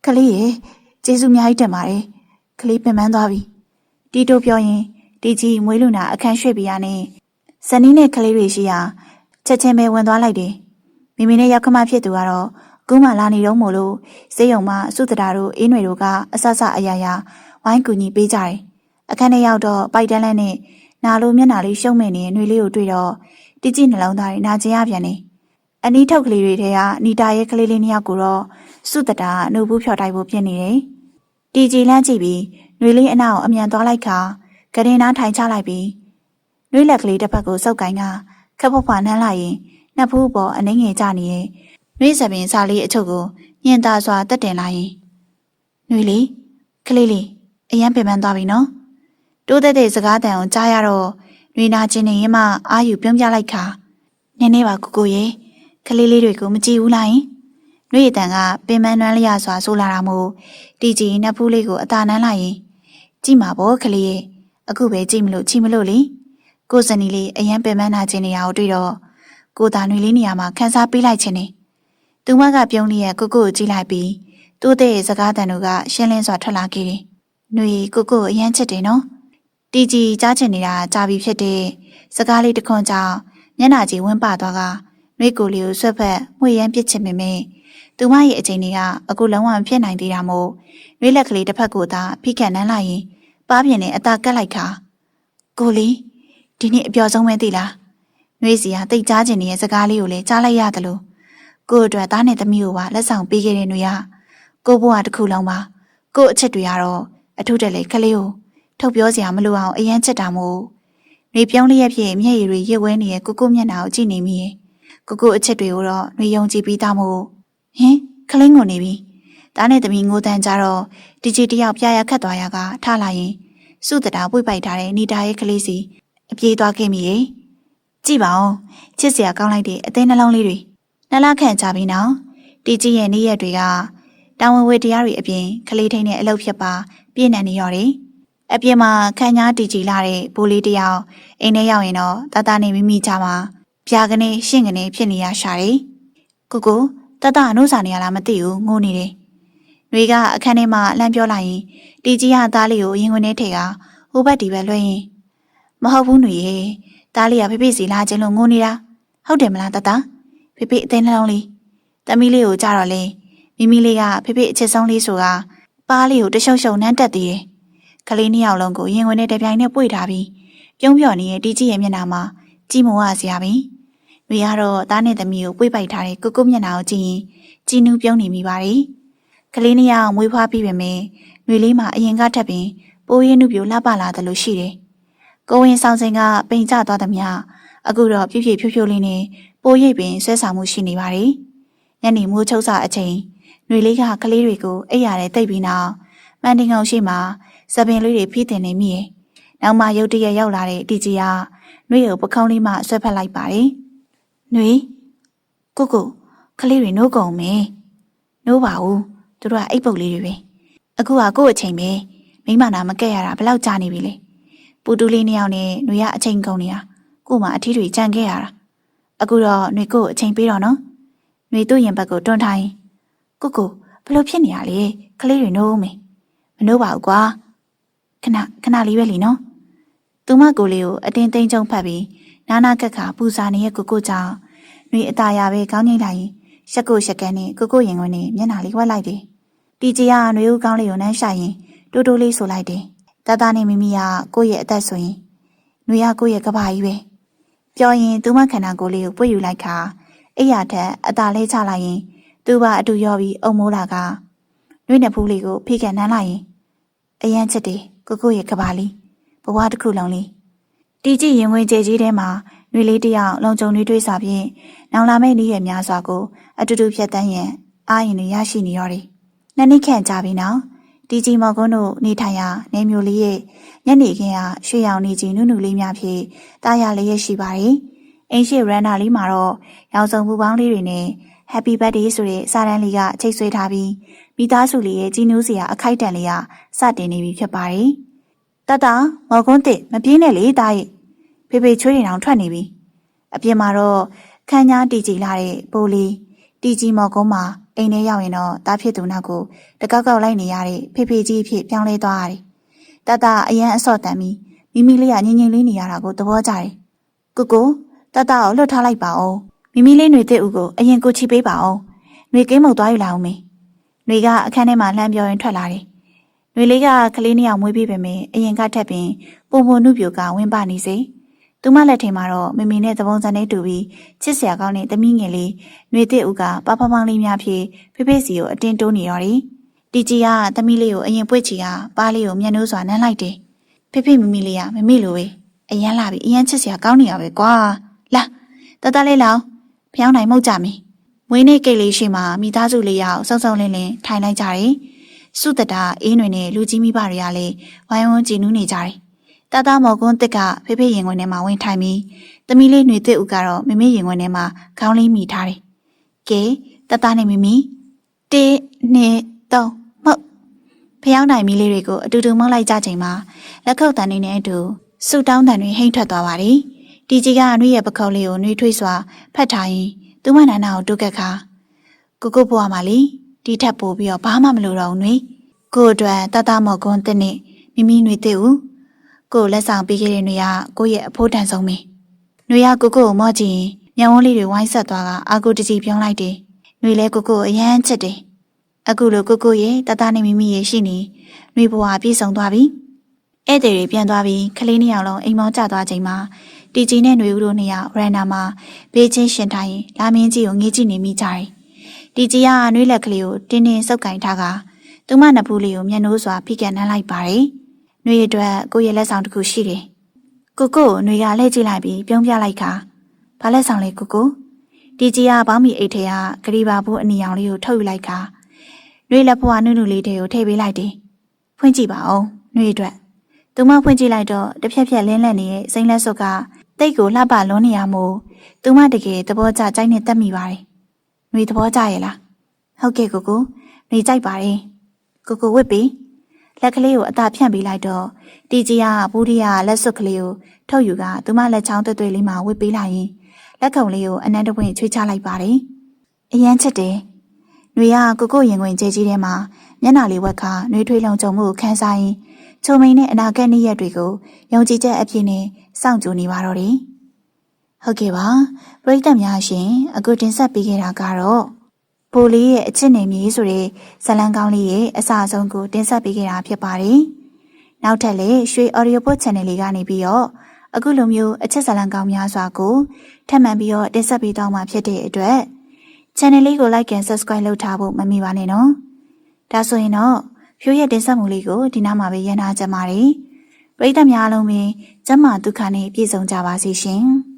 ကလေးရဲ့ကျေးဇူးအများကြီးတင်ပါတယ်ကလေးပင်ပန်းသွားပြီတီတိုပြောရင်တီကြီးမွေးလူနာအခန်းရွှေ့ပြရနဲ့ဇနီးနဲ့ကလေးတွေရှိရာချက်ချင်းပဲဝင်သွားလိုက်တယ်မ မိမိနဲ့ရောက်ခမဖြစ်သူကတော့ကူးမှလာနေတော့မို့လို့စေယုံမစုတတာတို့အင်းတွေတို့ကအဆဆအရာရာဝိုင်းကူညီပေးကြတယ်အခန်းထဲရောက်တော့ပိုက်တန်းလန်းနဲ့နာလိုမျက်နာလေးရှုံးမဲ့နေຫນွေလေးကိုတွေ့တော့တိကျနှလုံးသားတွေနာကျင်ရပြန်နေအနီးထောက်ကလေးတွေထဲကနီတာရဲ့ကလေးလေးနှစ်ယောက်ကိုတော့စုတတာနှုတ်ဘူးဖြော်တိုက်ဖို့ပြင်နေတယ်တီကြည်လန့်ကြည့်ပြီးຫນွေလေးအနောက်အမြန်သွားလိုက်ခါကရင်နားထိုင်ချလိုက်ပြီးနှွေးလက်ကလေးတစ်ဖက်ကိုစုပ်ကိုင်းကခက်ဖွားဖွားနှမ်းလိုက်ရင်နှစ်ဖူးပေါ်အနှင်းငယ်ကြနေရဲ့နှွေးစပင်စာလေးအချုပ်ကိုညင်သာစွာတက်တင်လိုက်ရင်နှွေးလေးကလေးလေးအရန်ပင်ပန်းသွားပြီနော်တိုးတဲ့စကားတန်ကိုကြားရတော့နှွေးနာချင်းနေရင်မှအာယူပြုံးပြလိုက်ခါနည်းနည်းပါကိုရဲ့ကလေးလေးတွေကိုမကြည့်ဘူးလားယင်နှွေးရတန်ကပင်ပန်းနှမ်းလျာစွာဆိုလာတာမို့တီကြည်နှစ်ဖူးလေးကိုအသာနှမ်းလိုက်ရင်ကြည့်မှာပေါ့ကလေးရဲ့အခုပဲကြည့်မလို့ချီမလို့လေကိုစနီလေးအရန်ပင်ပန်းနာခြင်းနေရအောင်တွေ့တော့ကိုသားနှွေလေးနေရာမှာခန်းစားပေးလိုက်ခြင်းနေသူမကပြုံးလေးရဲ့ကိုကိုကိုကြည့်လိုက်ပြီးတိုးတဲ့စကားတန်တို့ကရှင်းလင်းစွာထွက်လာခဲ့တယ်။နှွေကိုကိုအရန်ချစ်တယ်နော်။တီကြီးကြားချင်နေတာကြာပြီဖြစ်တဲ့စကားလေးတစ်ခွန်းကြောင့်မျက်နှာကြီးဝန်းပသွားကနှွေကိုလေးကိုဆွတ်ဖက်မှွေရမ်းပစ်ချင်ပေမဲ့သူမရဲ့အချိန်တွေကအခုလုံးဝမဖြစ်နိုင်သေးတာမို့နှွေလက်ကလေးတစ်ဖက်ကိုသာဖိခတ်နှမ်းလိုက်ရင်ပါးပြင်းနဲ့အသာကတ်လိုက်ခါကိုလေးဒီနေ့အပျော်ဆုံးပဲသိလားနှွေစီကတိတ်ကြားချင်နေတဲ့စကားလေးကိုလည်းကြားလိုက်ရတယ်လို့ကို့အတွက်သားနဲ့သမီးကိုပါလက်ဆောင်ပေးခဲ့တဲ့နှွေကကိုဘွားတစ်ခုလုံးပါကို့အချစ်တွေကတော့အထူးတက်လေကလေးကိုထုတ်ပြောစရာမလိုအောင်အရန်ချစ်တာမို့နှွေပြောင်းလျက်ဖြစ်မျက်ရည်တွေရွက်ဝဲနေတဲ့ကိုမျက်နှာကိုကြည့်နေမိရဲ့ကိုအချစ်တွေကိုတော့နှွေယုံကြည်ပြီးသားမို့ဟင်ခလင်းကိုနေပြီသားနဲ့သမီးငိုတန်းကြတော့ဒီကြီးတယောက်ပြားရခတ်သွားရကထလာရင်စုတတာပွေ့ပိုက်ထားတဲ့နီတာရဲ့ကလေးစီအပြေးသွားခဲ့မိရဲ့ကြည့်ပါဦးချစ်စရာကောင်းလိုက်တဲ့အသေးနှလုံးလေးတွေနှလားခန့်ကြပြီနော်တီကြီးရဲ့နေ့ရက်တွေကတာဝန်ဝေတရားတွေအပြင်ကလေးထိန်တဲ့အလုပ်ဖြစ်ပါပြည့်နှံနေရော်တယ်အပြင်မှာခန်းညားတီကြီးလာတဲ့ဘိုးလေးတယောက်အိမ်ထဲရောက်ရင်တော့တတနဲ့မိမိချာမှာပြာကနေရှင့်ကနေဖြစ်နေရရှာတယ်ကိုတတအနှုတ်စာနေရလားမသိဘူးငိုနေတယ်နှွေကအခန်းထဲမှာလှမ်းပြောလိုက်ရင်တီကြီးကသားလေးကိုရင်ဝင်ထဲထည့်ကဟိုဘက်ဒီဘက်လွှဲရင်မဟုတ်ဘူးနှွေရဲ့သားလေးကဖေဖေစီလာခြင်းလို့ငိုနေတာဟုတ်တယ်မလားတတဖေဖေအသေးနှလုံးလေးတမီးလေးကိုကြတော့လေမိမိလေးကဖေဖေအချစ်ဆုံးလေးဆိုတာပါးလေးကိုတရှုံရှုံနှမ်းတက်သေးတယ်ကလေးနှစ်ယောက်လုံးကိုရင်ဝင်ထဲတပြိုင်နဲ့ပွေထားပြီးပြုံးပြော်နေတဲ့တီကြီးရဲ့မျက်နှာမှာကြည့်မဝစရာပဲနှွေကတော့သားနဲ့သမီးကိုပွေ့ပိုက်ထားတဲ့ကိုမျက်နှာကိုကြည့်ရင်ကြည်နူးပြုံးနေမိပါတယ်ကလေးနှစ်ယောက်မွေးဖွားပြီးပေမဲ့နှွေလေးမှာအရင်ကထပ်ပြီးပိုးရင်းနုပြိုလှပလာတယ်လို့ရှိတယ်ကိုဝင်ဆောင်စင်ကပိန်ကျသွားသည်မြအခုတော့ပြည့်ပြည့်ဖြိုးဖြိုးလေးနဲ့ပိုးရိပ်ပင်ဆွဲဆောင်မှုရှိနေပါတယ်ညနေမိုးချုပ်စာအချိန်နှွေလေးကကလေးတွေကိုအိပ်ရတဲ့တိတ်ပြီးနောက်မန်တင်ကောင်ရှိမှစပင်လေးတွေဖိတင်နေမိရဲ့နောက်မှရုတ်တရက်ရောက်လာတဲ့တီကြီးကနှွေကိုပခုံးလေးမှဆွဲဖက်လိုက်ပါတယ်နှွေကိုကလေးတွေနိုးကုန်မယ်နိုးပါဦးသူတို့ကအိပ်ပုတ်လေးတွေပဲအခုကကို့အချိန်ပဲမိမနာမကက်ရတာဘယ်လောက်ကြာနေပြီလဲပူတူလေးနှစ်ယောက်နဲ့နှွေကအချိန်ကုန်နေတာကို့မှာအထီးတွေကြံခဲ့ရတာအခုတော့နှွေကို့အချိန်ပေးတော့နော်နှွေတို့ရင်ဘက်ကိုတွန်းထိုင်းကိုဘယ်လိုဖြစ်နေရလဲကလေးတွေနိုးမယ်မနိုးပါဘူးကွာခဏလေးပဲလीနော်သူမကိုလေးကိုအတင်းသိမ်းကျုံဖတ်ပြီးနာနာကက်ကပူစာနေရဲ့ကိုကြောင့်နှွေအตาရပဲကောင်းငိမ့်လိုက်ရင်ရှက်ကန်နဲ့ကိုရင်ဝင်နဲ့မျက်နှာလေးဝက်လိုက်တယ်တီကြီးကနှွေဦးကောင်းလေးကိုနှမ်းရှာရင်တိုးတိုးလေးဆိုလိုက်တယ်တသားနဲ့မိမိကကိုယ့်ရဲ့အသက်ဆိုရင်နှွေကကိုယ့်ရဲ့ကဘာကြီးပဲပြောရင်သူမခန္ဓာကိုယ်လေးကိုပွေ့ယူလိုက်ခါအိယာထက်အตาလေးချလိုက်ရင်သူပါအတူရောပြီးအုံမိုးလာကနှွေနဲ့ဖူးလေးကိုဖိကန်နှမ်းလိုက်ရင်အရန်ချစ်တယ်ကိုရဲ့ကဘာလေးဘဝတစ်ခုလုံးလေးတီကြည့်ရင်ဝင်ကြကြီးထဲမှာနှွေလေးတယောက်လုံခြုံတွေးစာဖြင့်နောင်လာမယ့်နေ့ရက်များစွာကိုအတူတူဖြတ်တန်းရန်အာရင်တွေရရှိနေရောတယ်နှစ်နှစ်ခန့်ကြာပြီနော်တီကြည်မော်ကွန်းတို့နေထိုင်ရာနေမျိုးလေးရဲ့ညနေခင်းကရွှေရောင်နေကြီးနုနုလေးများဖြင့်တာယာလေးရရှိပါတယ်အိမ်ရှိရန်နာလေးမှာတော့ရောင်စုံပူပေါင်းလေးတွေနဲ့ Happy Birthday ဆိုတဲ့စာတန်းလေးကချိတ်ဆွဲထားပြီးမိသားစုလေးရဲ့ကြီးနူးစရာအခိုက်တန်လေးကစတင်နေပြီဖြစ်ပါတယ်တတမော်ကွန်းတစ်မပြေးနဲ့လေတာရဲ့ဖေဖေချွေးရင်အောင်ထွက်နေပြီအပြင်မှာတော့ခန်းညားတီကြည်လာတဲ့ပိုးလေးတီကြီးမော်ကွန်းမှာအိမ်ထဲရောက်ရင်တော့တားဖြစ်သူနောက်ကိုတကောက်ကောက်လိုက်နေရတဲ့ဖေဖေကြီးအဖြစ်ပြောင်းလဲသွားရတယ်တတအရန်အစော့တန်ပြီးမိမိလေးကငြိမ်ငြိမ်လေးနေရတာကိုသဘောကျတယ်ကိုတတကိုလွတ်ထားလိုက်ပါဦး မိမိလေးຫນွေတဲ့ဦးကိုအရင်ကိုချီပေးပါအောင်ຫນွေကင်းမုတ်သွားယူလာအောင်မေຫນွေကအခန်းထဲမှာလှမ်းပြောရင်ထွက်လာတယ်ຫນွေလေးကကလေးနှစ်ယောက်မွေးပြီးပေမဲ့အရင်ကထပ်ပင်ပုံပုံနှုတ်ပြိုကဝင်းပနေစေသူမလက်ထဲမှာတော့မမီနဲ့သဘုံစံနဲ့တူပြီးချစ်စရာကောင်းတဲ့သမီးငယ်လေးຫນွေတဲ့ဦးကပပမောင်းလေးများဖြင့်ဖေဖေစီကိုအတင်းတိုးနေတော့တယ်တီကြီးကသမီးလေးကိုအရင်ပွေ့ချီကပါးလေးကိုမျက်နှိုးစွာနမ်းလိုက်တယ်ဖေဖေမမီလေးကမမေလိုပဲအရန်လာပြီအရန်ချစ်စရာကောင်းနေရပဲကွာလာတတလေးလောင်ဖျောင်းနိုင်မှုတ်ကြမီမွေးနေ့ကိတ်လေးရှိမှမိသားစုလေးယောက်စောစောလင်းလင်းထိုင်လိုက်ကြတယ်စုတတာအေးနွေနဲ့လူကြီးမိဘတွေကလည်းဝိုင်းဝန်းကြည်နူးနေကြတယ်တတမော်ကွန်းတစ်ကဖေဖေရင်ခွင်ထဲမှာဝင်ထိုင်ပြီးသမီးလေးຫນွေတစ်ဦးကတော့မမေရင်ခွင်ထဲမှာခေါင်းလေးမိထားတယ်ကဲတတနဲ့မမီ1 2 3မှုတ်ဖျောင်းနိုင်မီလေးတွေကိုအတူတူမောက်လိုက်ကြချိန်မှာလက်ခုပ်တန်နေတဲ့အတူဆူတောင်းတန်တွေဟိမ့်ထွက်သွားပါတယ်တီကြီးကနှွေရဲ့ပခုံးလေးကိုနှွေထွေးစွာဖတ်ထားရင်သူမနန္ဒာကိုတိုးကက်ခါကိုဘွားမလေးဒီထက်ပိုပြီးတော့ဘာမှမလိုတော့ဘူးနှွေကိုအတွက်တတမော်ကွန်းတစ်နဲ့မိမိနှွေတဲ့ဦးကိုလက်ဆောင်ပေးခဲ့တဲ့နှွေကကိုရဲ့အဖိုးတန်ဆုံးပဲနှွေကကိုမော့ကြည့်ရင်မျက်ဝန်းလေးတွေဝိုင်းဆက်သွားကအာကိုတကြီးပြုံးလိုက်တယ်နှွေလဲကိုအရန်ချစ်တယ်အခုလိုကိုရဲ့တတနဲ့မိမိရဲ့ရှိနေနှွေဘွားပြေဆုံးသွားပြီဧည့်သည်တွေပြန်သွားပြီးကလေးနှစ်ယောက်လုံးအိမ်မောကျသွားချိန်မှာတီကြီးနဲ့ຫນွေဦးတို့နှစ်ယောက်ရန်နာမှာဘေးချင်းရှင်ထိုင်လာမင်းကြီးကိုငေးကြည့်နေမိကြတယ်တီကြီးကနှွေးလက်ကလေးကိုတင်းတင်းဆုပ်ကင်ထားကသူမနှစ်ဖူးလေးကိုမျက်နှိုးစွာဖိကန်နှမ်းလိုက်ပါတယ်။နှွေအတွက်ကိုရဲ့လက်ဆောင်တစ်ခုရှိတယ်။ကိုနှွေကလှည့်ကြည့်လိုက်ပြီးပြုံးပြလိုက်ခါဘာလက်ဆောင်လဲကိုတီကြီးကဘောင်းမီအိတ်ထဲကဂရီဘာဘူးအနီရောင်လေးကိုထုတ်ယူလိုက်ခါနှွေလက်ဖွားနုနုလေးတွေကိုထည့်ပေးလိုက်တယ်။ဖွင့်ကြည့်ပါဦးနှွေအတွက်သူမဖွင့်ကြည့်လိုက်တော့တစ်ဖြက်ဖြက်လင်းလက်နေတဲ့စိမ့်လက်စုပ်ကတိတ်ကိုလှပလွန်းနေရမို့သူမတကယ်သဘောကျကြိုက်နဲ့တက်မိပါတယ်။နှွေသဘောကျရဲ့လား။ဟုတ်ကဲ့ကိုနှွေကြိုက်ပါတယ်။ကိုဝစ်ပြီးလက်ကလေးကိုအသာဖြန့်ပေးလိုက်တော့တီကြီးကဘူးဒီယာလက်စွပ်ကလေးကိုထုတ်ယူကသူမလက်ချောင်းတွေ့လေးမှာဝစ်ပေးလိုက်ရင်လက်ခုံလေးကိုအနံတပွင့်ချွေးချလိုက်ပါတယ်။အရန်ချစ်တယ်။နှွေကကိုရင်ခွင်ကျဲကြီးထဲမှာမျက်နှာလေးဝက်ခါနှွေထွေးလုံခြုံမှုကိုခန်းစားရင်ချုံမိန်နဲ့အနာဂတ်နေ့ရက်တွေကိုယုံကြည်ချက်အပြည့်နဲ့စောင့်ကြိုနေပါတော့တယ်။ဟုတ်ကဲ့ပါပရိသတ်များရှင်အခုတင်ဆက်ပေးခဲ့တာကတော့ပိုလီရဲ့အချစ်နေမြေဆိုတဲ့ဇလံကောင်းလေးရဲ့အစအဆုံးကိုတင်ဆက်ပေးခဲ့တာဖြစ်ပါတယ်။နောက်ထပ်လည်းရွှေ Audio Book Channel လေးကနေပြီးတော့အခုလိုမျိုးအချစ်ဇလံကောင်းများစွာကိုထပ်မံပြီးတော့တင်ဆက်ပေးတော့မှာဖြစ်တဲ့အတွက် Channel လေးကို Like and Subscribe လုပ်ထားဖို့မမေ့ပါနဲ့နော်။ဒါဆိုရင်တော့ဖြိုးရဲ့တင်ဆက်မှုလေးကိုဒီနောက်မှာပဲရန်နာကြပါရစေ။ပရိသတ်များအားလုံးပဲကျမ်းမာဒုက္ခနဲ့ပြည့်စုံကြပါစေရှင်။